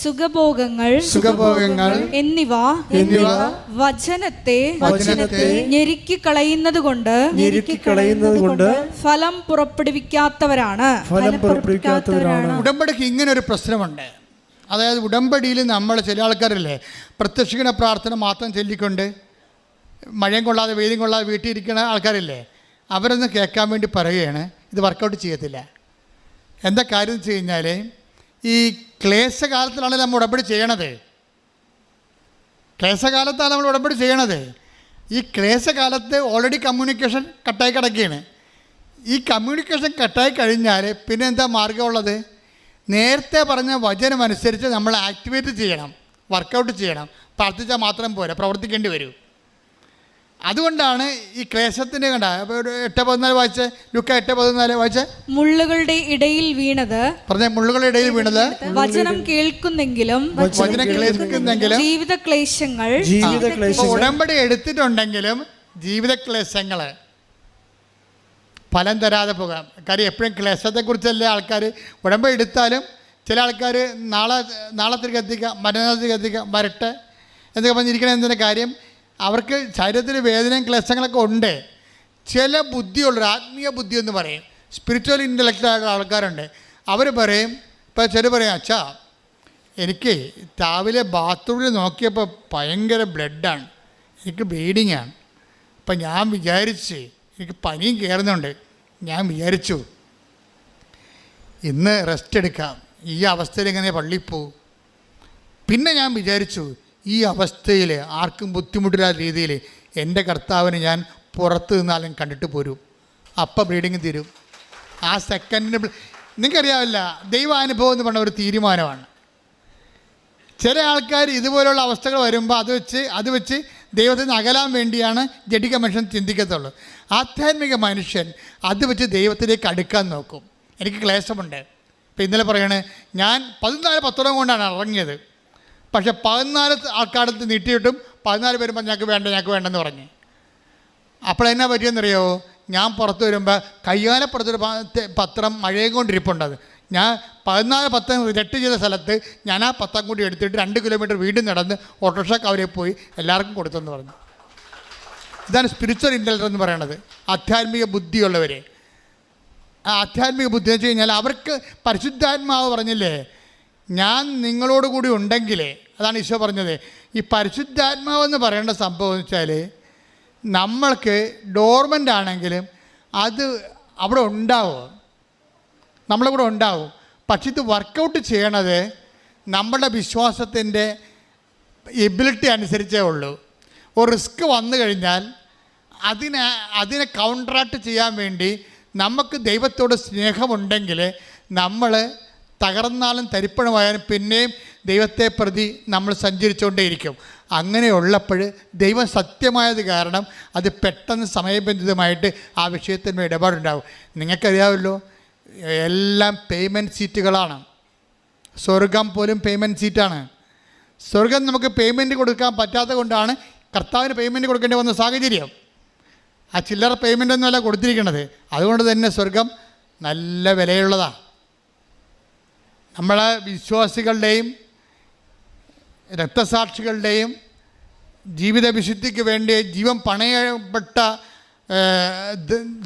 സുഖഭോഗങ്ങൾ എന്നിവ വചനത്തെ ഞെരുക്കി കളയുന്നത് കൊണ്ട് ഫലം പുറപ്പെടുവിക്കാത്തവരാണ്. ഉടമ്പടിക്ക് ഇങ്ങനെ ഒരു പ്രശ്നമുണ്ട്. അതായത് ഉടമ്പടിയിൽ നമ്മൾ ചില ആൾക്കാരല്ലേ പ്രത്യക്ഷിക്കുന്ന പ്രാർത്ഥന മാത്രം ചൊല്ലിക്കൊണ്ട് മഴയും കൊള്ളാതെ വെയിലും കൊള്ളാതെ വീട്ടിൽ ഇരിക്കുന്ന ആൾക്കാരില്ലേ, അവരൊന്ന് കേൾക്കാൻ വേണ്ടി പറയുകയാണ്. ഇത് വർക്കൗട്ട് ചെയ്യത്തില്ല. എന്താ കാര്യം എന്ന് വെച്ച് കഴിഞ്ഞാൽ ഈ ക്ലേശകാലത്തിലാണ് നമ്മൾ ഉടമ്പടി ചെയ്യണത്. ഈ ക്ലേശകാലത്ത് ഓൾറെഡി കമ്മ്യൂണിക്കേഷൻ കട്ടായി കിടക്കുകയാണ്. ഈ കമ്മ്യൂണിക്കേഷൻ കട്ടായി കഴിഞ്ഞാൽ പിന്നെ എന്താ മാർഗമുള്ളത്? നേരത്തെ പറഞ്ഞ വചനം അനുസരിച്ച് നമ്മൾ ആക്ടിവേറ്റ് ചെയ്യണം, വർക്കൗട്ട് ചെയ്യണം. പ്രാർത്ഥിച്ചാൽ മാത്രം പോരാ, പ്രവർത്തിക്കേണ്ടി വരും. അതുകൊണ്ടാണ് ഈ ക്ലേശത്തിൻ്റെ കണ്ട 8:14 വായിച്ച്. ലൂക്ക 8:14 വായിച്ച്. മുള്ളുകളുടെ ഇടയിൽ വീണത് വചനം കേൾക്കുന്നെങ്കിലും ജീവിത ക്ലേശങ്ങൾ. ഉടമ്പടി എടുത്തിട്ടുണ്ടെങ്കിലും ജീവിത ക്ലേശങ്ങൾ ഫലം തരാതെ പോകാം. കാര്യം എപ്പോഴും ക്ലേശത്തെക്കുറിച്ചല്ലേ ആൾക്കാർ. ഉടമ്പടി എടുത്താലും ചില ആൾക്കാർ നാളത്തേക്ക് എത്തിക്കാം, മറ്റന്നാളത്തേക്ക് എത്തിക്കാം, വരട്ടെ എന്നൊക്കെ പറഞ്ഞിരിക്കണം. എന്തിൻ്റെ കാര്യം? അവർക്ക് ശരീരത്തിൽ വേദനയും ക്ലേശങ്ങളൊക്കെ ഉണ്ട്. ചില ബുദ്ധിയുള്ളൊരു ആത്മീയ ബുദ്ധി എന്ന് പറയും, സ്പിരിച്വൽ ഇൻ്റലക്റ്റായിട്ടുള്ള ആൾക്കാരുണ്ട്. അവർ പറയും, ഇപ്പോൾ ചിലർ പറയും, അച്ഛാ എനിക്ക് രാവിലെ ബാത്റൂമിൽ നോക്കിയപ്പോൾ ഭയങ്കര ബ്ലഡാണ്, എനിക്ക് ബ്ലീഡിങ്ങാണ്. അപ്പം ഞാൻ വിചാരിച്ച് എനിക്ക് പനിയും കയറുന്നുണ്ട്. ഞാൻ വിചാരിച്ചു ഇന്ന് റെസ്റ്റ് എടുക്കാം, ഈ അവസ്ഥയിൽ എങ്ങനെ പള്ളിയിൽ പോവും. പിന്നെ ഞാൻ വിചാരിച്ചു ഈ അവസ്ഥയിൽ ആർക്കും ബുദ്ധിമുട്ടില്ലാത്ത രീതിയിൽ എൻ്റെ കർത്താവിന് ഞാൻ പുറത്ത് നിന്നാലും കണ്ടിട്ട് പോരും. അപ്പം ബ്ലീഡിങ് തീരും. ആ സെക്കൻഡിന് നിങ്ങൾക്കറിയാവില്ല, ദൈവാനുഭവം എന്ന് പറഞ്ഞ ഒരു തീരുമാനമാണ്. ചില ആൾക്കാർ ഇതുപോലുള്ള അവസ്ഥകൾ വരുമ്പോൾ അത് വെച്ച് ദൈവത്തിൽ നിന്ന് അകലാൻ വേണ്ടിയാണ് ജഡിക മനുഷ്യൻ ചിന്തിക്കത്തുള്ളൂ. ആധ്യാത്മിക മനുഷ്യൻ അത് വെച്ച് ദൈവത്തിലേക്ക് അടുക്കാൻ നോക്കും. എനിക്ക് ക്ലേശമുണ്ട്, ഇപ്പം ഇന്നലെ പറയണേ ഞാൻ 14 പത്രം കൊണ്ടാണ് ഇറങ്ങിയത്, പക്ഷെ 14 ആൾക്കാരത്ത് നീട്ടിയിട്ടും 14 പേരും പറഞ്ഞു ഞങ്ങൾക്ക് വേണ്ടെന്ന് പറഞ്ഞു. അപ്പോഴെന്നാ പറ്റിയെന്നറിയോ, ഞാൻ പുറത്ത് വരുമ്പോൾ കയ്യാലപ്പുറത്തൊരു പത്രം മഴയും കൊണ്ടിരിപ്പുണ്ടത്. ഞാൻ 14 പത്രം റിജക്ട് ചെയ്ത സ്ഥലത്ത് ഞാൻ ആ പത്രം കൂടി എടുത്തിട്ട് 2 കിലോമീറ്റർ വീണ്ടും നടന്ന് ഓട്ടോറിക്ഷക്കാരെ പോയി എല്ലാവർക്കും കൊടുത്തെന്ന് പറഞ്ഞു. ഇതാണ് സ്പിരിച്വൽ ഇൻ്റലിജൻസ് എന്ന് പറയുന്നത്. ആധ്യാത്മിക ബുദ്ധിയുള്ളവരെ, ആ ആധ്യാത്മിക ബുദ്ധി എന്ന് വെച്ച് കഴിഞ്ഞാൽ അവർക്ക് പരിശുദ്ധാത്മാവ് പറഞ്ഞില്ലേ, ഞാൻ നിങ്ങളോട് കൂടി ഉണ്ടെങ്കിലേ, അതാണ് ഈശോ പറഞ്ഞത്. ഈ പരിശുദ്ധാത്മാവെന്ന് പറയേണ്ട സംഭവം എന്ന് വെച്ചാൽ നമ്മൾക്ക് ഡോർമെൻ്റ് ആണെങ്കിലും അത് അവിടെ ഉണ്ടാവും, നമ്മളെ കൂടെ ഉണ്ടാവും. പക്ഷെ ഇത് വർക്കൗട്ട് ചെയ്യണത് നമ്മുടെ വിശ്വാസത്തിൻ്റെ എബിലിറ്റി അനുസരിച്ചേ ഉള്ളൂ. ഒരു റിസ്ക് വന്നു കഴിഞ്ഞാൽ അതിനെ കൗണ്ടറാക്ട് ചെയ്യാൻ വേണ്ടി നമുക്ക് ദൈവത്തോട് സ്നേഹമുണ്ടെങ്കിൽ നമ്മൾ തകർന്നാലും തരിപ്പണമായാലും പിന്നെയും ദൈവത്തെ പ്രതി നമ്മൾ സഞ്ചരിച്ചുകൊണ്ടേയിരിക്കും. അങ്ങനെയുള്ളപ്പോൾ ദൈവം സത്യമായത് കാരണം അത് പെട്ടെന്ന് സമയബന്ധിതമായിട്ട് ആ വിഷയത്തിൻ്റെ ഇടപാടുണ്ടാവും. നിങ്ങൾക്കറിയാമല്ലോ, എല്ലാം പേയ്മെൻറ്റ് സീറ്റുകളാണ്. സ്വർഗം പോലും പേയ്മെൻറ്റ് സീറ്റാണ്. സ്വർഗം നമുക്ക് പേയ്മെൻറ്റ് കൊടുക്കാൻ പറ്റാത്തത് കൊണ്ടാണ് കർത്താവിന് പേയ്മെൻറ്റ് കൊടുക്കേണ്ടി വന്ന സാഹചര്യം. ആ ചില്ലറ പേയ്മെൻ്റ് ഒന്നുമല്ല കൊടുത്തിരിക്കുന്നത്. അതുകൊണ്ട് തന്നെ സ്വർഗം നല്ല വിലയുള്ളതാണ്. നമ്മളെ വിശ്വാസികളുടെയും രക്തസാക്ഷികളുടെയും ജീവിത വിശുദ്ധിക്ക് വേണ്ടി ജീവൻ പണയപ്പെട്ട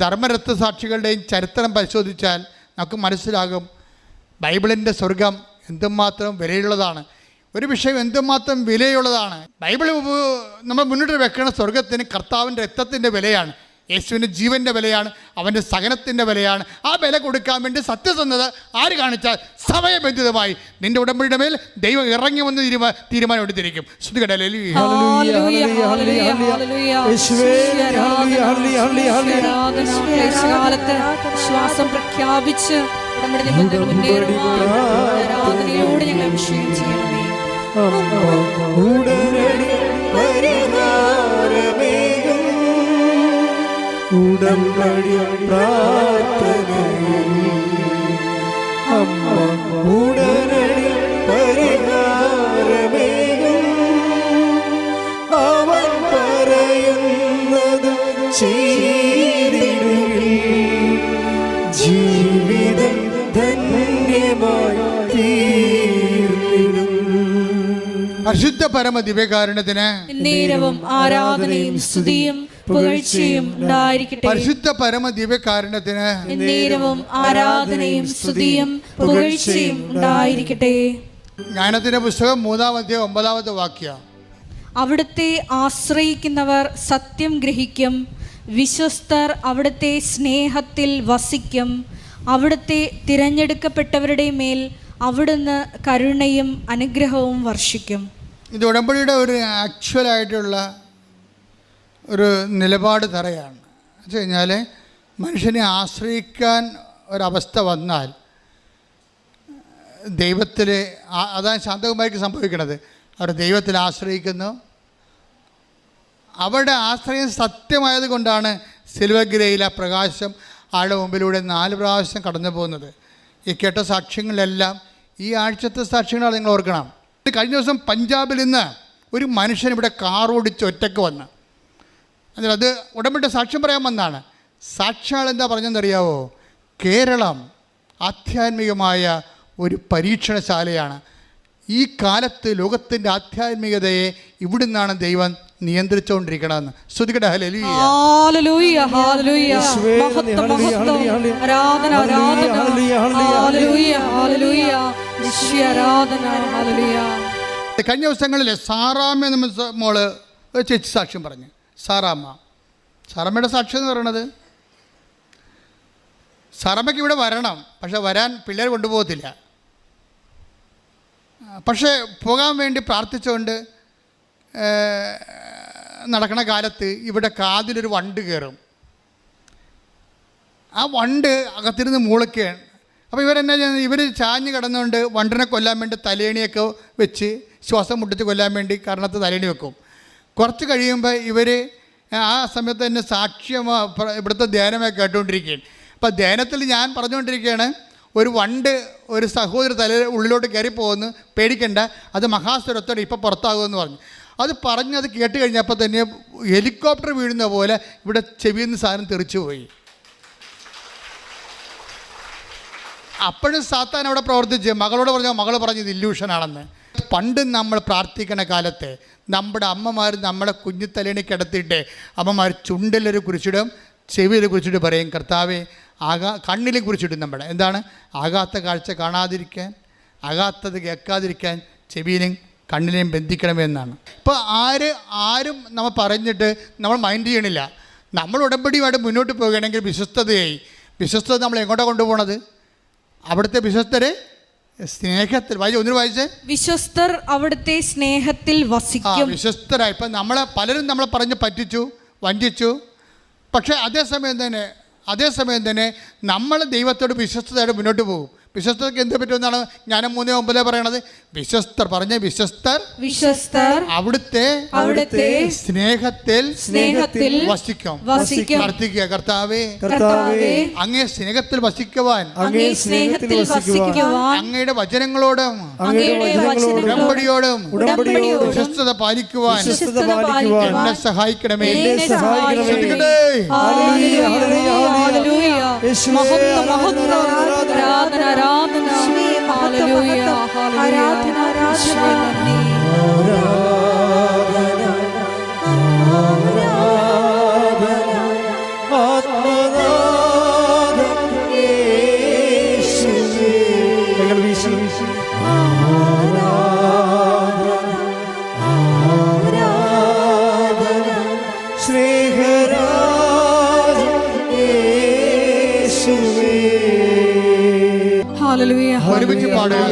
ധർമ്മരക്തസാക്ഷികളുടെയും ചരിത്രം പരിശോധിച്ചാൽ നമുക്ക് മനസ്സിലാകും ബൈബിളിൻ്റെ സ്വർഗം എന്തുമാത്രം വിലയുള്ളതാണ്. ഒരു വിഷയം എന്തുമാത്രം വിലയുള്ളതാണ്. ബൈബിൾ നമ്മൾ മുന്നോട്ട് വെക്കുന്ന സ്വർഗത്തിന് കർത്താവിൻ്റെ രക്തത്തിൻ്റെ വിലയാണ്, യേശുവിൻ്റെ ജീവൻ്റെ വിലയാണ്, അവൻ്റെ സഹനത്തിൻ്റെ വിലയാണ്. ആ വില കൊടുക്കാൻ വേണ്ടി സത്യസന്ധത ആര് കാണിച്ചാൽ സമയബന്ധിതമായി നിൻ്റെ ഉടമ്പടിയുടെ മേൽ ദൈവം ഇറങ്ങി വന്ന് തീരുമാനം എടുത്തിരിക്കും. ശ്വാസം പ്രഖ്യാപിച്ച് നമ്മുടെ നിബന്ധന മുന്നേറുവാൻ ആരാധനയോടെ ഞങ്ങൾ അഭിഷേകം ചെയ്യണമേ. ഉടമ്പടി പ്രാർത്ഥനയിൽ അമ്മ ഉടനടി പരിഹാരമേകും. അവൻ പറയുന്നത് ചെയ്തിടുകിൽ ജീവിതം ധന്യമായി തീർന്നിടും. പരിശുദ്ധ പരമ ദിവ്യകാരുണ്യത്തിന് നേരവും ആരാധനയും സ്തുതിയും പുകഴ്ചയും ഉണ്ടായിരിക്കട്ടെ. പരിശുദ്ധ പരമ ദിവ്യകാരുണ്യത്തിന് നേരവും ആരാധനയും സ്തുതിയും പുകഴ്ചയും ഉണ്ടായിരിക്കട്ടെ. ജ്ഞാനത്തിന്റെ പുസ്തകം 3-ാം അധ്യായം 9-ാമത്തെ വാക്യം. അവിടുത്തെ ആശ്രയിക്കുന്നവർ സത്യം ഗ്രഹിക്കും, വിശ്വസ്തർ അവിടുത്തെ സ്നേഹത്തിൽ വസിക്കും. അവിടുത്തെ തിരഞ്ഞെടുക്കപ്പെട്ടവരുടെ മേൽ അവിടുന്ന് കരുണയും അനുഗ്രഹവും വർഷിക്കും. ഇത് ഉടമ്പടിയുടെ ഒരു ആക്ച്വലായിട്ടുള്ള ഒരു നിലപാട് തറയാണ്. എന്ന് വെച്ച് കഴിഞ്ഞാൽ മനുഷ്യനെ ആശ്രയിക്കാൻ ഒരവസ്ഥ വന്നാൽ ദൈവത്തിൽ, അതാണ് ശാന്തകുമാരിക്ക് സംഭവിക്കുന്നത്. അവർ ദൈവത്തിൽ ആശ്രയിക്കുന്നു. അവരുടെ ആശ്രയം സത്യമായത് കൊണ്ടാണ് സിൽവഗിരയിൽ ആ പ്രകാശം ആളുടെ മുമ്പിലൂടെ 4 പ്രാവശ്യം കടന്നു പോകുന്നത്. ഈ കേട്ട സാക്ഷ്യങ്ങളിലെല്ലാം ഈ ആഴ്ചത്തെ സാക്ഷ്യങ്ങളാണ് നിങ്ങൾ ഓർക്കണം. കഴിഞ്ഞ ദിവസം പഞ്ചാബിൽ നിന്ന് ഒരു മനുഷ്യൻ ഇവിടെ കാർ ഓടിച്ച് ഒറ്റയ്ക്ക് വന്ന്, അത് ഉടമ്പടി സാക്ഷ്യം പറയാൻ വന്നാണ്. സാക്ഷ്യാൾ എന്താ പറഞ്ഞെന്നറിയാവോ? കേരളം ആധ്യാത്മികമായ ഒരു പരീക്ഷണശാലയാണ്. ഈ കാലത്ത് ലോകത്തിൻ്റെ ആധ്യാത്മികതയെ ഇവിടുന്നാണ് ദൈവം നിയന്ത്രിച്ചുകൊണ്ടിരിക്കണമെന്ന്. ശ്രുതികട ഹല്ലേലൂയ. ഹല്ലേലൂയ ഹല്ലേലൂയ. മഹത്വം മഹത്വം. ആരാധന ആരാധന. ഹല്ലേലൂയ ഹല്ലേലൂയ. യേശുവേ ആരാധന. ഹല്ലേലൂയ. കഴിഞ്ഞ ദിവസങ്ങളിൽ സാറാമ്മ എന്ന മോള് ഒരു ചേച്ചി സാക്ഷ്യം പറഞ്ഞു. സാറാമ്മയുടെ സാക്ഷ്യം എന്ന് പറയുന്നത്, സാറാമ്മയ്ക്ക് ഇവിടെ വരണം, പക്ഷെ വരാൻ പിള്ളേർ കൊണ്ടുപോകത്തില്ല. പക്ഷേ പോകാൻ വേണ്ടി പ്രാർത്ഥിച്ചുകൊണ്ട് നടക്കണ കാലത്ത് ഇവിടെ കാതിലൊരു വണ്ട് കയറും. ആ വണ്ട് അകത്തിരുന്ന് മൂളിക്കുകയാണ്. അപ്പോൾ ഇവരെന്നാ ചെയ്യുന്നത്? ഇവർ ചാഞ്ഞ് കിടന്നുകൊണ്ട് വണ്ടിനെ കൊല്ലാൻ വേണ്ടി തലേണിയൊക്കെ വെച്ച് ശ്വാസം മുട്ടിച്ച് കൊല്ലാൻ വേണ്ടി കാരണത്ത് തലേണി വെക്കും. കുറച്ച് കഴിയുമ്പോൾ ഇവർ ആ സമയത്ത് തന്നെ സാക്ഷ്യം ഇവിടുത്തെ ധ്യാനമൊക്കെ കേട്ടുകൊണ്ടിരിക്കുകയാണ്. അപ്പോൾ ധ്യാനത്തിൽ ഞാൻ പറഞ്ഞുകൊണ്ടിരിക്കുകയാണ്, ഒരു വണ്ട് ഒരു സഹോദരി തല ഉള്ളിലോട്ട് കയറി പോകുന്നു, പേടിക്കണ്ട, അത് മഹാസ്വരത്തോടെ ഇപ്പോൾ പുറത്താകുമെന്ന് പറഞ്ഞു. അത് പറഞ്ഞത് കേട്ട് കഴിഞ്ഞപ്പോൾ തന്നെ ഹെലികോപ്റ്റർ വീഴുന്ന പോലെ ഇവിടെ ചെവിയിൽ നിന്ന് സാധനം തെറിച്ചു പോയി. അപ്പോഴും സാത്താൻ അവിടെ പ്രവർത്തിച്ച് മകളോട് പറഞ്ഞാൽ മകൾ പറഞ്ഞത് ഇല്യൂഷനാണെന്ന്. പണ്ട് നമ്മൾ പ്രാർത്ഥിക്കണ കാലത്ത് നമ്മുടെ അമ്മമാർ നമ്മളെ കുഞ്ഞിത്തലേണി കിടത്തിയിട്ട് അമ്മമാർ ചുണ്ടിലൊരു കുറിച്ചിടും, ചെവിയിൽ കുറിച്ചിട്ട് പറയും, കർത്താവേ കണ്ണിൽ കുറിച്ചിടും. നമ്മുടെ എന്താണ് ആകാത്ത കാഴ്ച കാണാതിരിക്കാൻ, ആകാത്തത് കേൾക്കാതിരിക്കാൻ ചെവിയിലും കണ്ണിനെയും ബന്ധിക്കണമെന്നാണ്. ഇപ്പോൾ ആരും നമ്മൾ പറഞ്ഞിട്ട് നമ്മൾ മൈൻഡ് ചെയ്യണില്ല. നമ്മൾ ഉടമ്പടിയുമായിട്ട് മുന്നോട്ട് പോകുകയാണെങ്കിൽ വിശ്വസ്തത നമ്മൾ എങ്ങോട്ടാണ് കൊണ്ടുപോകണത്? അവിടുത്തെ വിശ്വസ്തരെ സ്നേഹത്തിൽ വായിച്ചേ, വിശ്വസ്തർ അവിടുത്തെ സ്നേഹത്തിൽ വസിക്കും. വിശ്വസ്തരായി. ഇപ്പം പലരും നമ്മളെ പറഞ്ഞ് പറ്റിച്ചു, വഞ്ചിച്ചു. പക്ഷേ അതേസമയം തന്നെ നമ്മൾ ദൈവത്തോട് വിശ്വസ്തയോടെ മുന്നോട്ട് പോകും. വിശ്വസ്തർക്ക് എന്ത് പറ്റുമെന്നാണ് ഞാൻ 3:9 പറയണത്. വിശ്വസ്തർ അവിടുത്തെ സ്നേഹത്തിൽ വസിക്കും. പ്രാർത്ഥിക്കുക, കർത്താവേ അങ്ങേ സ്നേഹത്തിൽ വസിക്കുവാൻ, അങ്ങയുടെ വചനങ്ങളോടും ഉടമ്പടിയോടും വിശ്വസ്തത പാലിക്കുവാൻ എന്നെ സഹായിക്കണമേ. ഒരുമിച്ച് പാടുക.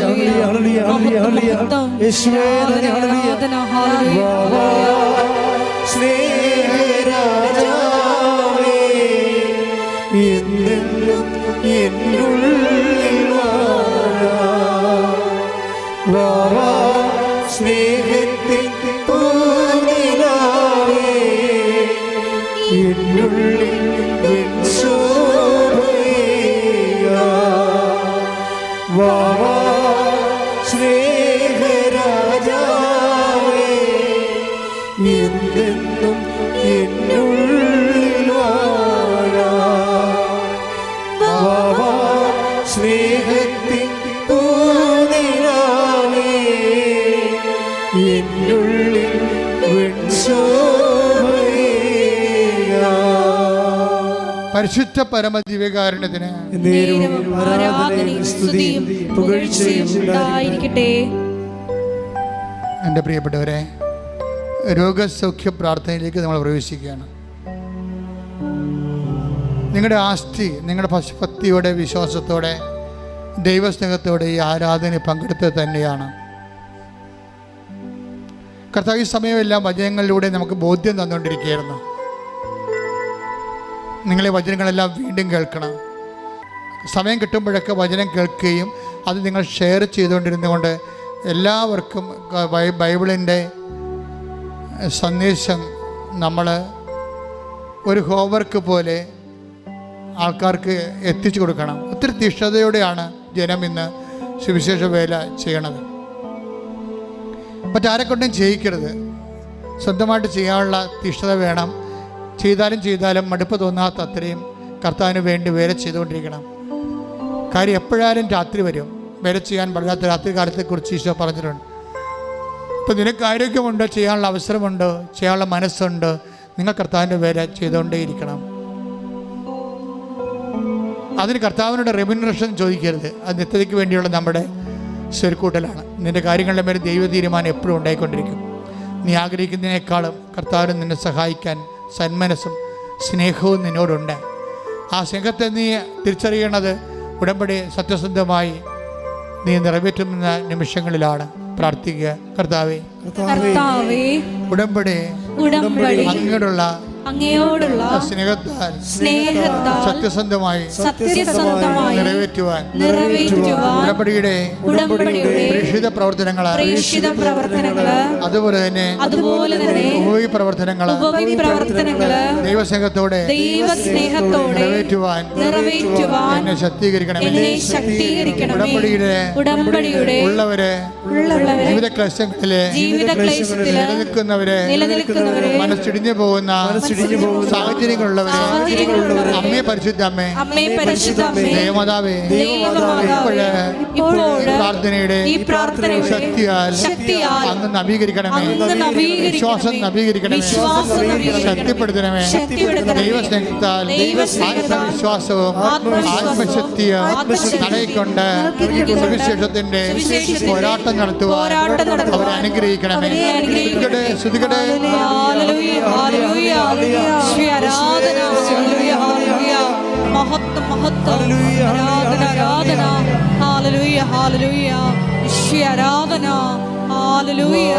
പരിശുദ്ധ പരമദിവ്യകാരുണ്യത്തിന് എൻ്റെ പ്രിയപ്പെട്ടവരെ, രോഗസൗഖ്യ പ്രാർത്ഥനയിലേക്ക് നമ്മൾ പ്രവേശിക്കുകയാണ്. നിങ്ങളുടെ ആസ്തി, നിങ്ങളുടെ ഭക്തിയോടെ, വിശ്വാസത്തോടെ, ദൈവസ്നേഹത്തോടെ ഈ ആരാധന പങ്കെടുത്തത് തന്നെയാണ്. കർത്താവ് ഈ സമയമെല്ലാം വചനങ്ങളിലൂടെ നമുക്ക് ബോധ്യം തന്നുകൊണ്ടിരിക്കുകയായിരുന്നു. നിങ്ങളെ വചനങ്ങളെല്ലാം വീണ്ടും കേൾക്കണം. സമയം കിട്ടുമ്പോഴൊക്കെ വചനം കേൾക്കുകയും അത് നിങ്ങൾ ഷെയർ ചെയ്തുകൊണ്ടിരുന്നുകൊണ്ട് എല്ലാവർക്കും ബൈബിളിൻ്റെ സന്ദേശം നമ്മൾ ഒരു ഹോംവർക്ക് പോലെ ആൾക്കാർക്ക് എത്തിച്ചു കൊടുക്കണം. ഒത്തിരി തീഷ്ണതയോടെയാണ് ജനം ഇന്ന് സുവിശേഷ വേല ചെയ്യണത്. മറ്റാരെക്കൊണ്ടും ചെയ്യിക്കരുത്. സ്വന്തമായിട്ട് ചെയ്യാനുള്ള തീഷ്ണത വേണം. ചെയ്താലും മടുപ്പ് തോന്നാത്ത അത്രയും കർത്താവിന് വേണ്ടി വേല ചെയ്തുകൊണ്ടിരിക്കണം. കാര്യം എപ്പോഴാലും രാത്രി വരും. വേല ചെയ്യാൻ പറ്റാത്ത രാത്രി കാലത്തെക്കുറിച്ച് ഈശോ പറഞ്ഞിട്ടുണ്ട്. ഇപ്പം നിനക്ക് ആരോഗ്യമുണ്ടോ, ചെയ്യാനുള്ള അവസരമുണ്ടോ, ചെയ്യാനുള്ള മനസ്സുണ്ടോ, നിങ്ങൾ കർത്താവിൻ്റെ വേല ചെയ്തുകൊണ്ടേയിരിക്കണം. അതിന് കർത്താവിനോട് റെമ്യൂണറേഷൻ ചോദിക്കരുത്. അത് നിത്യതയ്ക്ക് വേണ്ടിയുള്ള നമ്മുടെ സ്വരുക്കൂട്ടലാണ്. നിൻ്റെ കാര്യങ്ങളുടെ മേൽ ദൈവ തീരുമാനം എപ്പോഴും ഉണ്ടായിക്കൊണ്ടിരിക്കും. നീ ആഗ്രഹിക്കുന്നതിനേക്കാളും കർത്താവിന് നിന്നെ സഹായിക്കാൻ സന്മനസ്സും സ്നേഹവും നിന്നോടുണ്ട്. ആ സ്നേഹത്തെ നീ തിരിച്ചറിയണത് ഉടമ്പടി സത്യസന്ധമായി നീ നിറവേറ്റുന്ന നിമിഷങ്ങളിലാണ്. പ്രാർത്ഥിക്കുക, കർത്താവേ ഉടമ്പടി അങ്ങോട്ടുള്ള അങ്ങയോടുള്ള സ്നേഹത്താൽ സത്യസന്ധമായി നിറവേറ്റുവാൻ ഉടമ്പടിയുടെ പ്രേക്ഷിത പ്രവർത്തനങ്ങള് അതുപോലെ തന്നെ ഉപവി പ്രവർത്തനങ്ങള് ദൈവസ്നേഹത്തോടെ നിറവേറ്റുവാൻ എന്നെ ശക്തീകരിക്കണമേ. ഉടമ്പടിയുടെ ഉള്ളവരെ ജീവിത ക്ലേശങ്ങളിലെ നിലനിൽക്കുന്നവരെ മനസ്സിടിഞ്ഞു പോകുന്ന സാഹചര്യങ്ങളുള്ളവരെ അമ്മേ പരിശുദ്ധ അമ്മേ ദേവമാതാവേ ഈ പ്രാർത്ഥനയുടെ ശക്തിയാൽ അങ്ങ് നവീകരിക്കണമേ. വിശ്വാസം നവീകരിക്കണമേ. ശക്തിപ്പെടുത്തണമേ. ദൈവസ്നേഹത്താൽ ആത്മവിശ്വാസവും ആത്മശക്തിയും തടയിക്കൊണ്ട് സുവിശേഷത്തിന്റെ പോരാട്ടം നടത്തുവാൻ അവരെ അനുഗ്രഹിക്കണമേ. ശ്രുതികടെ മഹത്വം മഹത്വം ആരാധന ആരാധന ഹല്ലേലൂയ ഹല്ലേലൂയ ഈശോയെ ആരാധന ഹല്ലേലൂയ.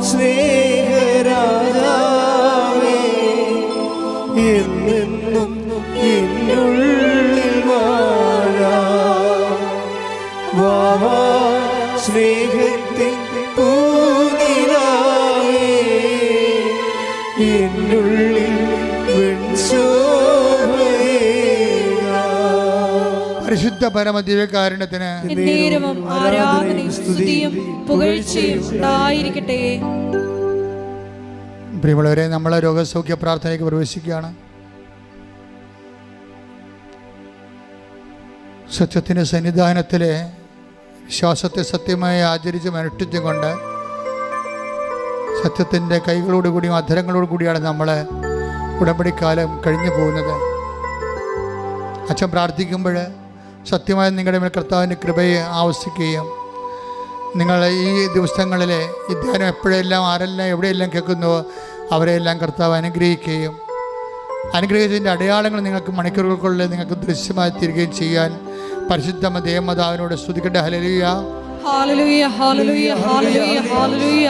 സ്നേഹരാജാവേ എന്നെന്നും എന്നുള്ളിൽ വാഴാ സ്നേഹത്തിൻ പൂനിലാവേ എന്നുള്ളിൽ പരിശുദ്ധ പരമദിവ്യകാരുണ്യത്തിന് എന്നേരവും ആരാധനയും സ്തുതിയും പുകഴ്ചയും ഉണ്ടായിരിക്കട്ടെ. പ്രിയമുള്ളവരെ, നമ്മളെ രോഗസൗഖ്യ പ്രാർത്ഥനയ്ക്ക് പ്രവേശിക്കുകയാണ്. സത്യത്തിൻ്റെ സന്നിധാനത്തിലെ വിശ്വാസത്തെ സത്യമായി ആചരിച്ചും അനുഷ്ഠിച്ചും കൊണ്ട് സത്യത്തിൻ്റെ കൈകളോടുകൂടിയും അധരങ്ങളോടുകൂടിയാണ് നമ്മൾ ഉടമ്പടിക്കാലം കഴിഞ്ഞു പോകുന്നത്. അച്ഛൻ പ്രാർത്ഥിക്കുമ്പോൾ സത്യമായി നിങ്ങളുടെ മേൽ കർത്താവിൻ്റെ കൃപയെ ആവശ്യിക്കുകയും നിങ്ങൾ ഈ ദിവസങ്ങളിലെ ഈ ധ്യാനം എപ്പോഴെല്ലാം ആരെല്ലാം എവിടെയെല്ലാം കേൾക്കുന്നുവോ അവരെല്ലാം കർത്താവ് അനുഗ്രഹിക്കുകയും അനുഗ്രഹിച്ചതിൻ്റെ അടയാളങ്ങൾ നിങ്ങൾക്ക് മണിക്കൂറുകൾക്കുള്ളിൽ നിങ്ങൾക്ക് ദൃശ്യമായി തീരുകയും ചെയ്യാൻ പരിശുദ്ധ ദേവമാതാവിനോട് സ്തുതിക്കട്ടെ. ഹല്ലേലൂയ ഹല്ലേലൂയ ഹല്ലേലൂയ ഹല്ലേലൂയ ഹല്ലേലൂയ.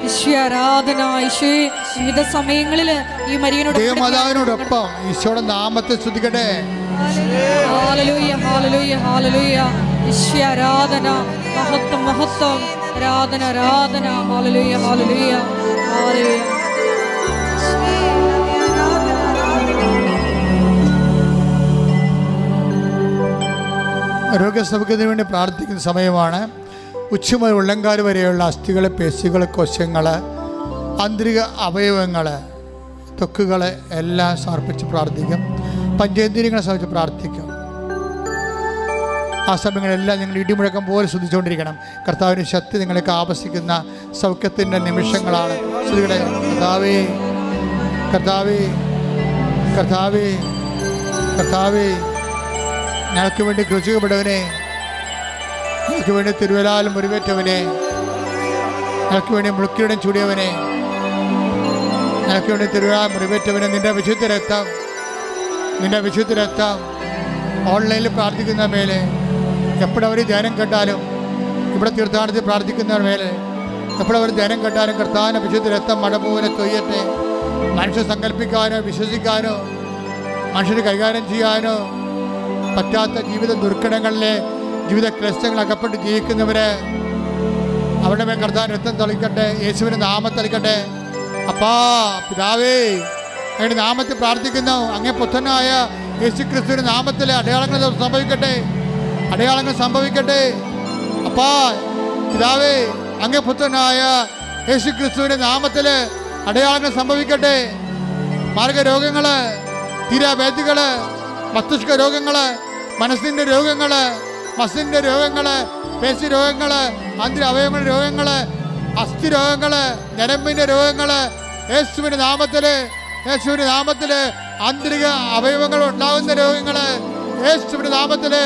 ഈശോയെ ആരാധന. ഈശോയെ വിവിധ സമയങ്ങളിൽ ഈ മരിയനോട് ദേവമാതാവിനോടൊപ്പം ഈശോയുടെ നാമത്തെ സ്തുതിക്കട്ടെ. ഹല്ലേലൂയ ഹല്ലേലൂയ ഹല്ലേലൂയ. ഈശോയെ ആരാധന. മഹത്വം മഹത്വം ആരാധന ആരാധന. ഹല്ലേലൂയ ഹല്ലേലൂയ ഹല്ലേലൂയ. രോഗസൗഖ്യത്തിന് വേണ്ടി പ്രാർത്ഥിക്കുന്ന സമയമാണ്. ഉച്ച മുതൽ ഉള്ളങ്കാൽ വരെയുള്ള അസ്ഥികൾ, പേശികൾ, കോശങ്ങൾ, ആന്തരിക അവയവങ്ങൾ, ത്വക്കുകൾ എല്ലാം സമർപ്പിച്ച് പ്രാർത്ഥിക്കും. പഞ്ചേന്ദ്രിയങ്ങളെ സമർപ്പിച്ച് പ്രാർത്ഥിക്കും. ആ സമയങ്ങളെല്ലാം നിങ്ങൾ ഇടിമുഴക്കം പോലെ ശ്രദ്ധിച്ചുകൊണ്ടിരിക്കണം. കർത്താവിൻ്റെ ശക്തി നിങ്ങൾക്ക് ആവശ്യിക്കുന്ന സൗഖ്യത്തിൻ്റെ നിമിഷങ്ങളാണ്. ശ്രുതികളെ കർത്താവേ കർത്താവേ കർത്താവേ കർത്താവേ ഞങ്ങൾക്ക് വേണ്ടി ക്രൂശിക്കപ്പെട്ടവനെ, ഞങ്ങൾക്ക് വേണ്ടി തിരുവലാൽ മുറിവേറ്റവനെ, ഞങ്ങൾക്ക് വേണ്ടി മുളുക്കിയുടെ ചൂടിയവനെ, ഞങ്ങൾക്ക് വേണ്ടി തിരുവലാൽ മുറിവേറ്റവനെ, നിന്റെ വിശുദ്ധ രക്തം ഓൺലൈനിൽ പ്രാർത്ഥിക്കുന്ന മേലെ, എപ്പോഴവർ ധ്യാനം കേട്ടാലും, ഇവിടെ തീർത്ഥാടനത്തിൽ പ്രാർത്ഥിക്കുന്നവർ മേലെ എപ്പോഴവർ ധ്യാനം കേട്ടാലും കർത്താവിൻ്റെ വിശുദ്ധ രക്തം മഴ പോലെ തൊയ്യട്ടെ. മനുഷ്യ സങ്കല്പിക്കാനോ വിശ്വസിക്കാനോ മനുഷ്യന് കൈകാര്യം ചെയ്യാനോ പറ്റാത്ത ജീവിത ദുർഘടങ്ങളിലെ ജീവിത ക്ലേശങ്ങൾ അകപ്പെട്ട് ജീവിക്കുന്നവര് അവരുടെ മേൽ കർത്താൻ രക്തം തളിക്കട്ടെ. യേശുവിൻ്റെ നാമം തളിക്കട്ടെ. അപ്പാ പിതാവേ, അങ്ങയുടെ നാമത്തിൽ പ്രാർത്ഥിക്കുന്നു. അങ്ങേ പുത്രനായ യേശു ക്രിസ്തുവിൻ്റെ നാമത്തിലെ അടയാളങ്ങൾ സംഭവിക്കട്ടെ. അപ്പാ പിതാവേ, അങ്ങേ പുത്രനായ യേശു ക്രിസ്തുവിൻ്റെ നാമത്തിൽ അടയാളങ്ങൾ സംഭവിക്കട്ടെ. മാർഗരോഗങ്ങള്, തീരാവേദികള്, മസ്തിഷ്ക രോഗങ്ങള്, മനസ്സിൻ്റെ രോഗങ്ങള്, മസിൻ്റെ രോഗങ്ങള്, പേശി രോഗങ്ങള്, ആന്തരിക അവയവങ്ങളുടെ രോഗങ്ങള്, അസ്ഥി രോഗങ്ങള്, ഞരമ്പിൻ്റെ രോഗങ്ങള്, യേശുവിൻ്റെ നാമത്തില് ആന്തരിക അവയവങ്ങൾ ഉണ്ടാകുന്ന രോഗങ്ങള്, യേശുവിൻ്റെ നാമത്തില്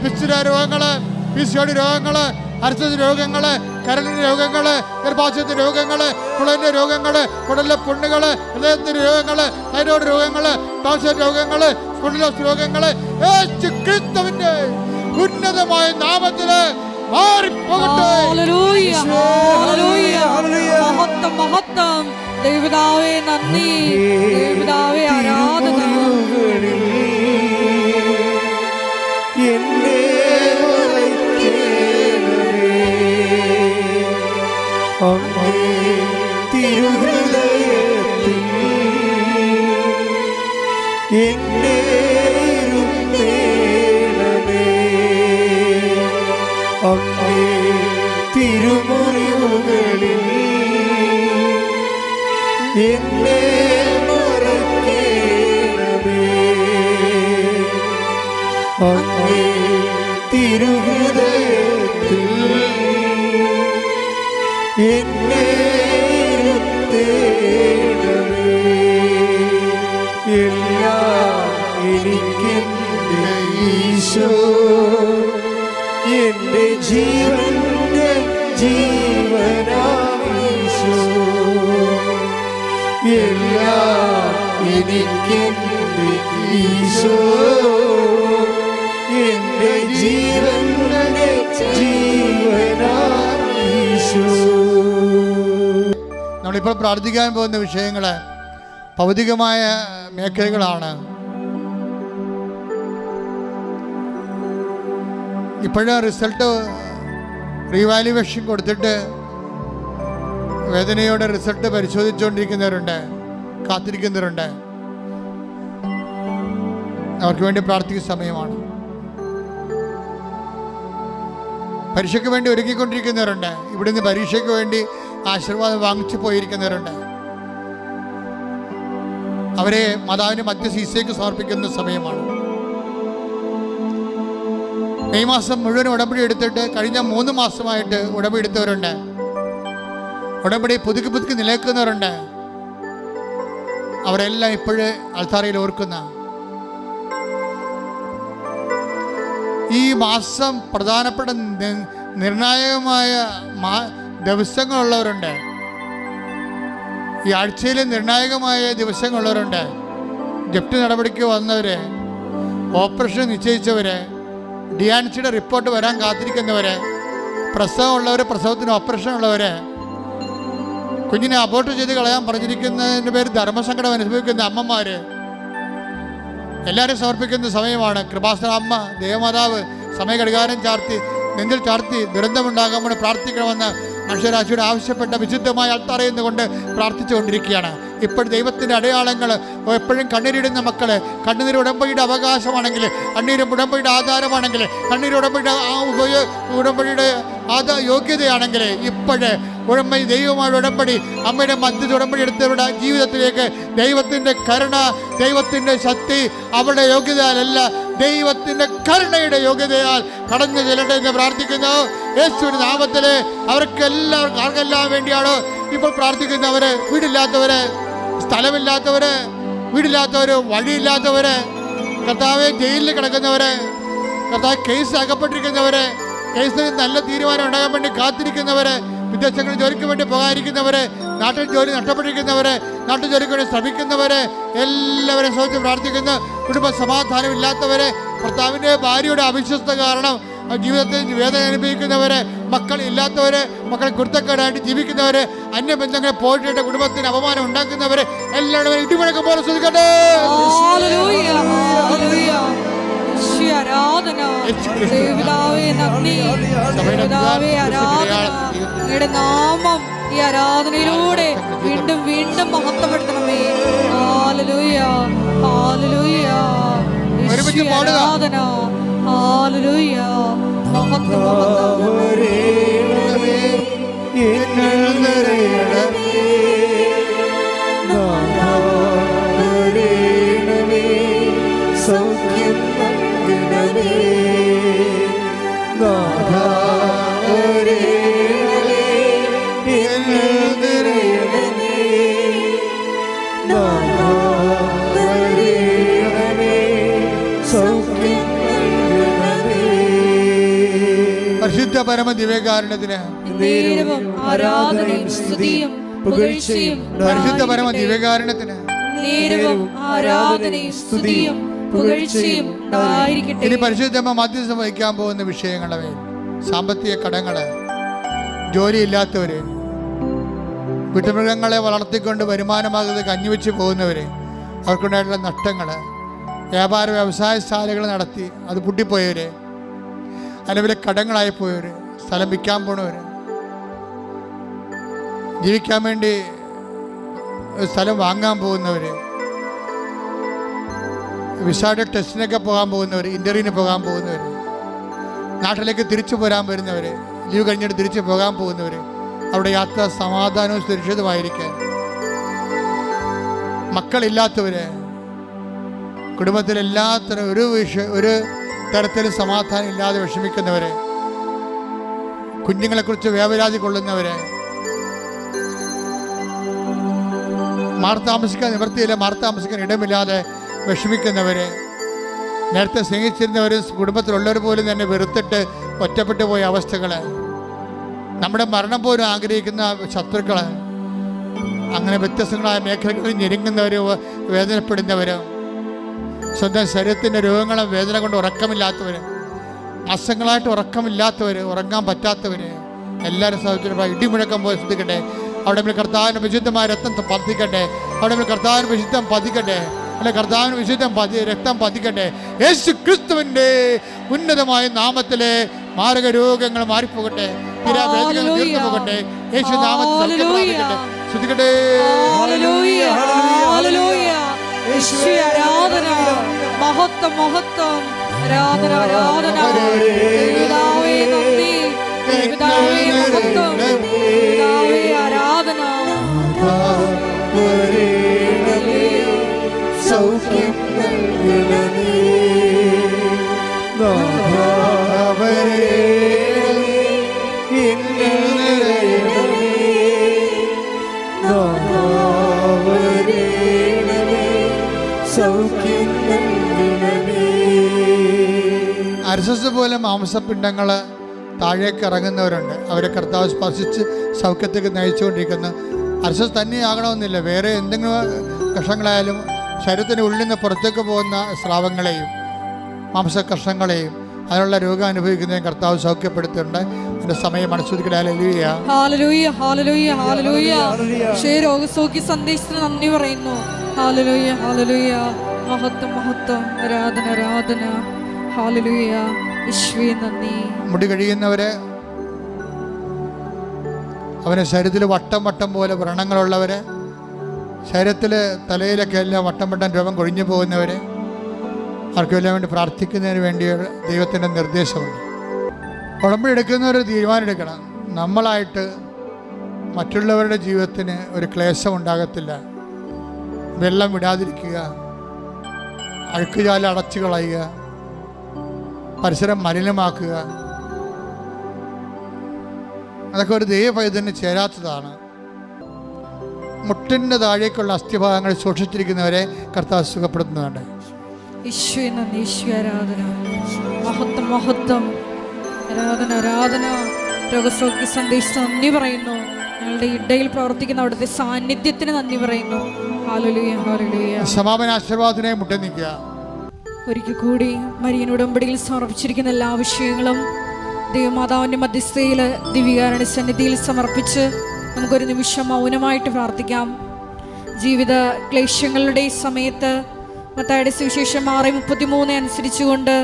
പിച്ചുര രോഗങ്ങള്, പിസിയോടി രോഗങ്ങള്, അർച്ചതി രോഗങ്ങള്, കരളിൻ്റെ രോഗങ്ങള്, ഗർഭാശയത്തിൻ്റെ രോഗങ്ങള്, കുളലിൻ്റെ രോഗങ്ങള്, കുടലിലെ പുണ്ണുകള്, ഹൃദയത്തിൻ്റെ രോഗങ്ങള്, തൈറോയ്ഡ് രോഗങ്ങള്, ക്യാൻസർ രോഗങ്ങള്, സ്പോണ്ടിലോസിസ് രോഗങ്ങള്, യേശു ക്രിസ്തുവിന്റെ ഉന്നതമായ നാമത്തില് മാറിപ്പോകട്ടെ. ഹല്ലേലൂയ ഹല്ലേലൂയ. മഹത്വം മഹത്വം ദൈവപിതാവേ നന്ദി, ദൈവപിതാവേ ആരാധന. എന്നെ മറയ്ക്കണമേ, അങ്ങേ തിരുഹൃദയത്തിൽ എന്നെ ഇരുത്തേണമേ, അങ്ങേ തിരുമുറിവുകളിൽ എന്നെ മറയ്ക്കണമേ, അങ്ങേ തിരുഹൃദയത്തിൽ എന്നെ ഇരുത്തേണമേ. എല്ലാം എനിക്കെന്റെ ഈശോ, എന്റെ ജീവന്റെ ജീവനാമീശോ, എല്ലാം എനിക്കെന്റെ ഈശോ, എന്റെ ജീവന്റെ ജീവനാമീശോ. നമ്മളിപ്പോൾ പ്രാർത്ഥിക്കാൻ പോകുന്ന വിഷയങ്ങൾ ഭൗതികമായ മേഖലകളാണ്. ഇപ്പോഴും റിസൾട്ട് റീവാലുവേഷൻ കൊടുത്തിട്ട് വേദനയോടെ റിസൾട്ട് പരിശോധിച്ചുകൊണ്ടിരിക്കുന്നവരുണ്ട്, കാത്തിരിക്കുന്നവരുണ്ട്. അവർക്ക് വേണ്ടി പ്രാർത്ഥിക്കുന്ന സമയമാണ്. പരീക്ഷയ്ക്ക് വേണ്ടി ഒരുക്കിക്കൊണ്ടിരിക്കുന്നവരുണ്ട്. ഇവിടുന്ന് പരീക്ഷയ്ക്ക് വേണ്ടി ആശീർവാദം വാങ്ങിച്ചു പോയിരിക്കുന്നവരുണ്ട്. അവരെ മാതാവിൻ്റെ മധ്യശീശയ്ക്ക് സമർപ്പിക്കുന്ന സമയമാണ്. മെയ് മാസം മുഴുവൻ ഉടമ്പടി എടുത്തിട്ട് കഴിഞ്ഞ 3 മാസമായിട്ട് ഉടമ്പടി എടുത്തവരുണ്ട്. ഉടമ്പടി പുതുക്കി നിലനിൽക്കുന്നവരുണ്ട്. അവരെല്ലാം ഇപ്പോഴേ അൾത്താരയിൽ ഓർക്കുന്ന ഈ മാസം പ്രധാനപ്പെട്ട നിർണായകമായ ദിവസങ്ങളുള്ളവരുണ്ട്. ഈ ആഴ്ചയിൽ നിർണായകമായ ദിവസങ്ങളുള്ളവരുണ്ട്. ജപ്തി നടപടിക്ക് വന്നവര്, ഓപ്പറേഷൻ നിശ്ചയിച്ചവര്, ഡിയാൻസിയുടെ റിപ്പോർട്ട് വരാൻ കാത്തിരിക്കുന്നവര്, പ്രസവമുള്ളവർ, പ്രസവത്തിന് ഓപ്പറേഷൻ ഉള്ളവര്, കുഞ്ഞിനെ അബോർട്ട് ചെയ്ത് കളയാൻ പറഞ്ഞിരിക്കുന്നതിൻ്റെ പേര് ധർമ്മസങ്കടം അനുഭവിക്കുന്ന അമ്മമാര്, എല്ലാവരും സമർപ്പിക്കുന്ന സമയമാണ്. കൃപാസന അമ്മ ദേവമാതാവ് സമയഘടികാരം ചാർത്തി നെഞ്ചിൽ ചാർത്തി ദുരന്തമുണ്ടാകാൻ പ്രാർത്ഥിക്കണമെന്ന് മനുഷ്യരാശിയുടെ ആവശ്യപ്പെട്ട വിശുദ്ധമായ അൾത്താരയിൽ നിന്നുകൊണ്ട് പ്രാർത്ഥിച്ചുകൊണ്ടിരിക്കുകയാണ്. ഇപ്പോൾ ദൈവത്തിൻ്റെ അടയാളങ്ങൾ എപ്പോഴും കണ്ണീരിടുന്ന മക്കള്, കണ്ണീര് ഉടമ്പടിയുടെ അവകാശമാണെങ്കിൽ, കണ്ണീര് ഉടമ്പടിയുടെ ആധാരമാണെങ്കിൽ, കണ്ണീര് ഉടമ്പടിയുടെ യോഗ്യതയാണെങ്കിൽ, ഇപ്പോഴ് ഉടമ്പടി ദൈവമായ ഉടമ്പടി അമ്മയുടെ മധ്യ ഉടമ്പടി എടുത്തവരുടെ ജീവിതത്തിലേക്ക് ദൈവത്തിൻ്റെ കരുണ, ദൈവത്തിൻ്റെ ശക്തി അവരുടെ യോഗ്യതയാലല്ല, ദൈവത്തിൻ്റെ കരുണയുടെ യോഗ്യതയാൽ കടന്നു ചെല്ലട്ടെ എന്ന് പ്രാർത്ഥിക്കുന്നു. യേശുവിന്റെ നാമത്തിൽ ആർക്കെല്ലാം വേണ്ടിയാണ് ഇപ്പോൾ പ്രാർത്ഥിക്കുന്നവര്? വീടില്ലാത്തവര്, സ്ഥലമില്ലാത്തവര്, വീടില്ലാത്തവര്, വഴിയില്ലാത്തവര്, കർത്താവെ ജയിലിൽ കിടക്കുന്നവര്, കർത്താവ് കേസ് അകപ്പെട്ടിരിക്കുന്നവര്, കേസിൽ നല്ല തീരുമാനം ഉണ്ടാകാൻ വേണ്ടി കാത്തിരിക്കുന്നവര്, വിദേശങ്ങളിൽ ജോലിക്ക് വേണ്ടി പോകാതിരിക്കുന്നവര്, നാട്ടിൽ ജോലി നഷ്ടപ്പെട്ടിരിക്കുന്നവര്, നാട്ടു ജോലിക്ക് വേണ്ടി ശ്രമിക്കുന്നവര്, എല്ലാവരും ശ്രമിച്ച് പ്രാർത്ഥിക്കുന്നു. കുടുംബ സമാധാനം ഇല്ലാത്തവര്, ഭർത്താവിൻ്റെ ഭാര്യയുടെ അവിശ്വസ്ത കാരണം ജീവിതത്തിൽ വേദന അനുഭവിക്കുന്നവര്, മക്കൾ ഇല്ലാത്തവര്, മക്കളെ കുരുത്തക്കേടായിട്ട് ജീവിക്കുന്നവര്, അന്യബന്ധങ്ങളെ പോയിട്ട് കുടുംബത്തിന് അപമാനം ഉണ്ടാക്കുന്നവര്, എല്ലാവരും ഇടിമുഴക്കം പോലെ ശ്രദ്ധിക്കട്ടെ. ആരാധന ദൈവപിതാവേ, നന്ദി ദൈവപിതാവേ, ആരാധന. അങ്ങയുടെ നാമം ഈ ആരാധനയിലൂടെ വീണ്ടും വീണ്ടും മഹത്വപ്പെടുത്തണമേ. ഹല്ലേലൂയ, ഹല്ലേലൂയ, ആരാധന, ഹല്ലേലൂയ, മഹത്വം, സൗഖ്യം നൽകണമേ, പരിശുദ്ധ പരമ ദിവ്യകാരുണ്യത്തിന് ആരാധനയും സ്തുതിയും പുകഴ്ചയും. പരിശുദ്ധ പരമ ദിവ്യകാരുണ്യത്തിന് ആരാധനയും സ്തുതിയും പുകഴ്ചയും ഉണ്ടായിരിക്കട്ടെ. ഇനി പരിശുദ്ധമ്മ മധ്യസ്ഥം വഹിക്കാൻ പോകുന്ന വിഷയങ്ങളെ സാമ്പത്തിക കടങ്ങള്, ജോലിയില്ലാത്തവര്, വീട്ടുമൃഗങ്ങളെ വളർത്തിക്കൊണ്ട് വരുമാനമാകുന്നത് കഞ്ഞിവെച്ച് പോകുന്നവർ, അവർക്കുണ്ടായിട്ടുള്ള നഷ്ടങ്ങൾ, വ്യാപാര വ്യവസായശാലകൾ നടത്തി അത് പൂട്ടിപ്പോയവർ, അല്ലെങ്കിൽ കടങ്ങളായിപ്പോയവർ, സ്ഥലം വിൽക്കാൻ പോണവർ, ജീവിക്കാൻ വേണ്ടി സ്ഥലം വാങ്ങാൻ പോകുന്നവർ, വിസയുടെ ടെസ്റ്റിനൊക്കെ പോകാൻ പോകുന്നവർ, ഇൻ്റർവ്യൂവിന് പോകാൻ പോകുന്നവർ, നാട്ടിലേക്ക് തിരിച്ചു പോരാൻ വരുന്നവർ, ലീവ് കഴിഞ്ഞിട്ട് തിരിച്ചു പോകാൻ പോകുന്നവർ, അവിടെ യാത്ര സമാധാനവും സുരക്ഷിതമായിരിക്കാൻ, മക്കളില്ലാത്തവർ, കുടുംബത്തിൽ എല്ലാത്തരം ഒരു തരത്തിലും സമാധാനം ഇല്ലാതെ വിഷമിക്കുന്നവർ, കുഞ്ഞുങ്ങളെക്കുറിച്ച് വേവലാതി കൊള്ളുന്നവർ, മാർത്താമസിക്കാൻ നിവൃത്തിയില്ല, മാർത്താമസിക്കാൻ ഇടമില്ലാതെ വിഷമിക്കുന്നവർ, നേരത്തെ സ്നേഹിച്ചിരുന്നവർ കുടുംബത്തിലുള്ളവർ പോലും തന്നെ വെറുത്തിട്ട് ഒറ്റപ്പെട്ടു പോയ അവസ്ഥകൾ, നമ്മുടെ മരണം പോലും ആഗ്രഹിക്കുന്ന ശത്രുക്കൾ, അങ്ങനെ വ്യത്യസ്തങ്ങളായ മേഖലകളിൽ ഞെരുങ്ങുന്നവർ, വേദനപ്പെടുന്നവർ, സ്വന്തം ശരീരത്തിൻ്റെ രോഗങ്ങളും വേദന കൊണ്ട് ഉറക്കമില്ലാത്തവർ, മാസങ്ങളായിട്ട് ഉറക്കമില്ലാത്തവർ, ഉറങ്ങാൻ പറ്റാത്തവർ, എല്ലാവരും സാഹചര്യം ഇടിമുഴക്കം പോലെ ശ്രദ്ധിക്കട്ടെ. അവിടെ കർത്താവിന് വിശുദ്ധമായ രക്തം പതിക്കട്ടെ, അവിടെ കർത്താവിന് വിശുദ്ധം പതിക്കട്ടെ, അല്ലെ കർത്താവിന് വിശുദ്ധം രക്തം പതിക്കട്ടെ. യേശു ക്രിസ്തുവിൻ്റെ ഉന്നതമായ നാമത്തിലെ മാരക രോഗങ്ങൾ മാറിപ്പോകട്ടെ, തീരാവേദനകൾ തീർന്നു പോകട്ടെ, യേശു നാമത്തിൽ ശ്രദ്ധിക്കട്ടെ. ആരാധന, മഹത്വം, മഹത്വം, ആരാധന, ആരാധന. പിതാവേ നന്ദി, പിതാവേ മഹത്വം, പിതാവേ ആരാധന. സൗഖ്യം നൽകണമേ, അർശസ് പോലെ മാംസപിണ്ഡങ്ങൾ താഴേക്ക് ഇറങ്ങുന്നവരുണ്ട്. അവരെ കർത്താവ് സ്പർശിച്ച് സൗഖ്യത്തേക്ക് നയിച്ചുകൊണ്ടിരിക്കുന്നു. അർശസ് തന്നെയാകണമെന്നില്ല, വേറെ എന്തെങ്കിലും കഷങ്ങളായാലും ശരീരത്തിൻ്റെ ഉള്ളിൽ നിന്ന് പുറത്തേക്ക് പോകുന്ന സ്രാവങ്ങളെയും മാംസകഷ്ണങ്ങളെയും അതിനുള്ള രോഗം അനുഭവിക്കുന്നതിനും കർത്താവ് സൗഖ്യപ്പെടുത്തിയിട്ടുണ്ട്. അതിന്റെ സമയം അനുസരിക്കട്ടെ. ഹല്ലേലൂയ, ഹല്ലേലൂയ, ഹല്ലേലൂയ, ഹല്ലേലൂയ. രോഗസൗഖ്യ സന്ദേശത്തിന് നന്ദി പറയുന്നു. ഹല്ലേലൂയ, ഹല്ലേലൂയ, മഹത്വം, മഹത്വം, ആരാധന, ആരാധന. ഹല്ലേലൂയ, യേശുവേ നന്ദി. മുടി കഴിയുന്നവരെ, അവന് ശരീരത്തിൽ വട്ടം വട്ടം പോലെ വ്രണങ്ങളുള്ളവര്, ശരീരത്തിൽ തലയിലൊക്കെ എല്ലാം വട്ടം വട്ടം രോഗം കൊഴിഞ്ഞു പോകുന്നവര്, ആർക്കെല്ലാം വേണ്ടി പ്രാർത്ഥിക്കുന്നതിന് വേണ്ടി ദൈവത്തിൻ്റെ നിർദ്ദേശമുണ്ട്. ഉടമ്പടി എടുക്കുന്നവർ തീരുമാനമെടുക്കണം. നമ്മളായിട്ട് മറ്റുള്ളവരുടെ ജീവിതത്തിന് ഒരു ക്ലേശം ഉണ്ടാകത്തില്ല. വെള്ളം വിടാതിരിക്കുക, അഴുക്കുചാല അടച്ചു കളയുക, പരിസരം മലിനമാക്കുക, അതൊക്കെ ഒരു ദൈവപൈതന് ചേരാത്തതാണ്. മുട്ടിൻ്റെ താഴേക്കുള്ള അസ്ഥിഭാഗങ്ങൾ സൂക്ഷിച്ചിരിക്കുന്നവരെ കർത്താവ് സുഖപ്പെടുത്തുന്നുണ്ട്. ഈശോയെ നന്ദി, ഈശോ ആരാധന, മഹത്വം, മഹത്വം, ആരാധന, ആരാധന. രോഗസൗഖ്യ സന്ദേശം നന്ദി പറയുന്നു. ഞങ്ങളുടെ ഇടയിൽ പ്രവർത്തിക്കുന്ന അവിടുത്തെ സാന്നിധ്യത്തിന് നന്ദി പറയുന്നു. Hallelujah, hallelujah. സമാപന ആശീർവാദത്തിനെ മുട്ടി നിൽക്കുക. ഒരിക്കൽ കൂടി മരിയൻ ഉടമ്പടിയിൽ സമർപ്പിച്ചിരിക്കുന്ന എല്ലാ വിഷയങ്ങളും ദൈവമാതാവിൻ്റെ മധ്യസ്ഥയിൽ ദിവ്യകാരുണ്യ സന്നിധിയിൽ സമർപ്പിച്ച് നമുക്കൊരു നിമിഷം മൗനമായിട്ട് പ്രാർത്ഥിക്കാം. ജീവിത ക്ലേശങ്ങളുടെ സമയത്ത് മത്തായിയുടെ സുവിശേഷം 6:33 അനുസരിച്ചുകൊണ്ട്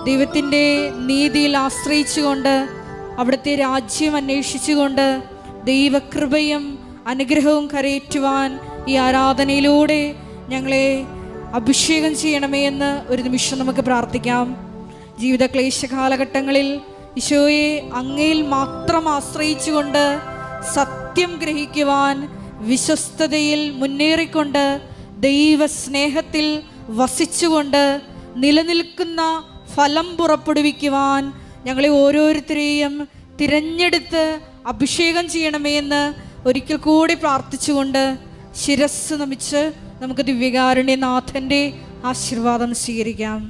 ദൈവത്തിൻ്റെ നീതിയിൽ ആശ്രയിച്ചുകൊണ്ട് അവിടുത്തെ രാജ്യം അന്വേഷിച്ചുകൊണ്ട് ദൈവകൃപയും അനുഗ്രഹവും കരയേറ്റുവാൻ ഈ ആരാധനയിലൂടെ ഞങ്ങളെ അഭിഷേകം ചെയ്യണമേ എന്ന് ഒരു നിമിഷം നമുക്ക് പ്രാർത്ഥിക്കാം. ജീവിത ക്ലേശ കാലഘട്ടങ്ങളിൽ ഈശോയെ അങ്ങയിൽ മാത്രം ആശ്രയിച്ചുകൊണ്ട് സത്യം ഗ്രഹിക്കുവാൻ, വിശ്വസ്തതയിൽ മുന്നേറിക്കൊണ്ട് ദൈവസ്നേഹത്തിൽ വസിച്ചുകൊണ്ട് നിലനിൽക്കുന്ന ഫലം പുറപ്പെടുവിക്കുവാൻ ഞങ്ങളെ ഓരോരുത്തരെയും തിരഞ്ഞെടുത്ത് അഭിഷേകം ചെയ്യണമേ എന്ന് ഒരിക്കൽ കൂടി പ്രാർത്ഥിച്ചുകൊണ്ട് ശിരസ് നമിച്ച് നമുക്ക് ദിവ്യകാരുണ്യനാഥൻ്റെ ആശീർവാദം സ്വീകരിക്കാം.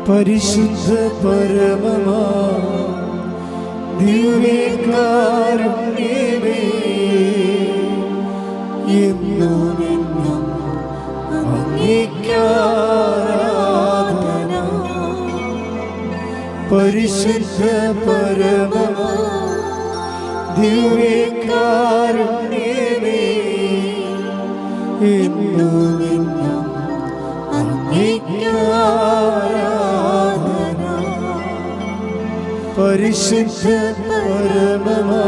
പരിശുദ്ധ പരമമാ ദിവ്യകാരുണ്യമേ എന്നും എന്നും അങ്ങേക്കാരാധന. പരിശുദ്ധ പരമമാ ദിവ്യകാരുണ്യമേ എന്നും എന്നും അങ്ങേക്കാരാധന. പരിശുദ്ധ പരമമാ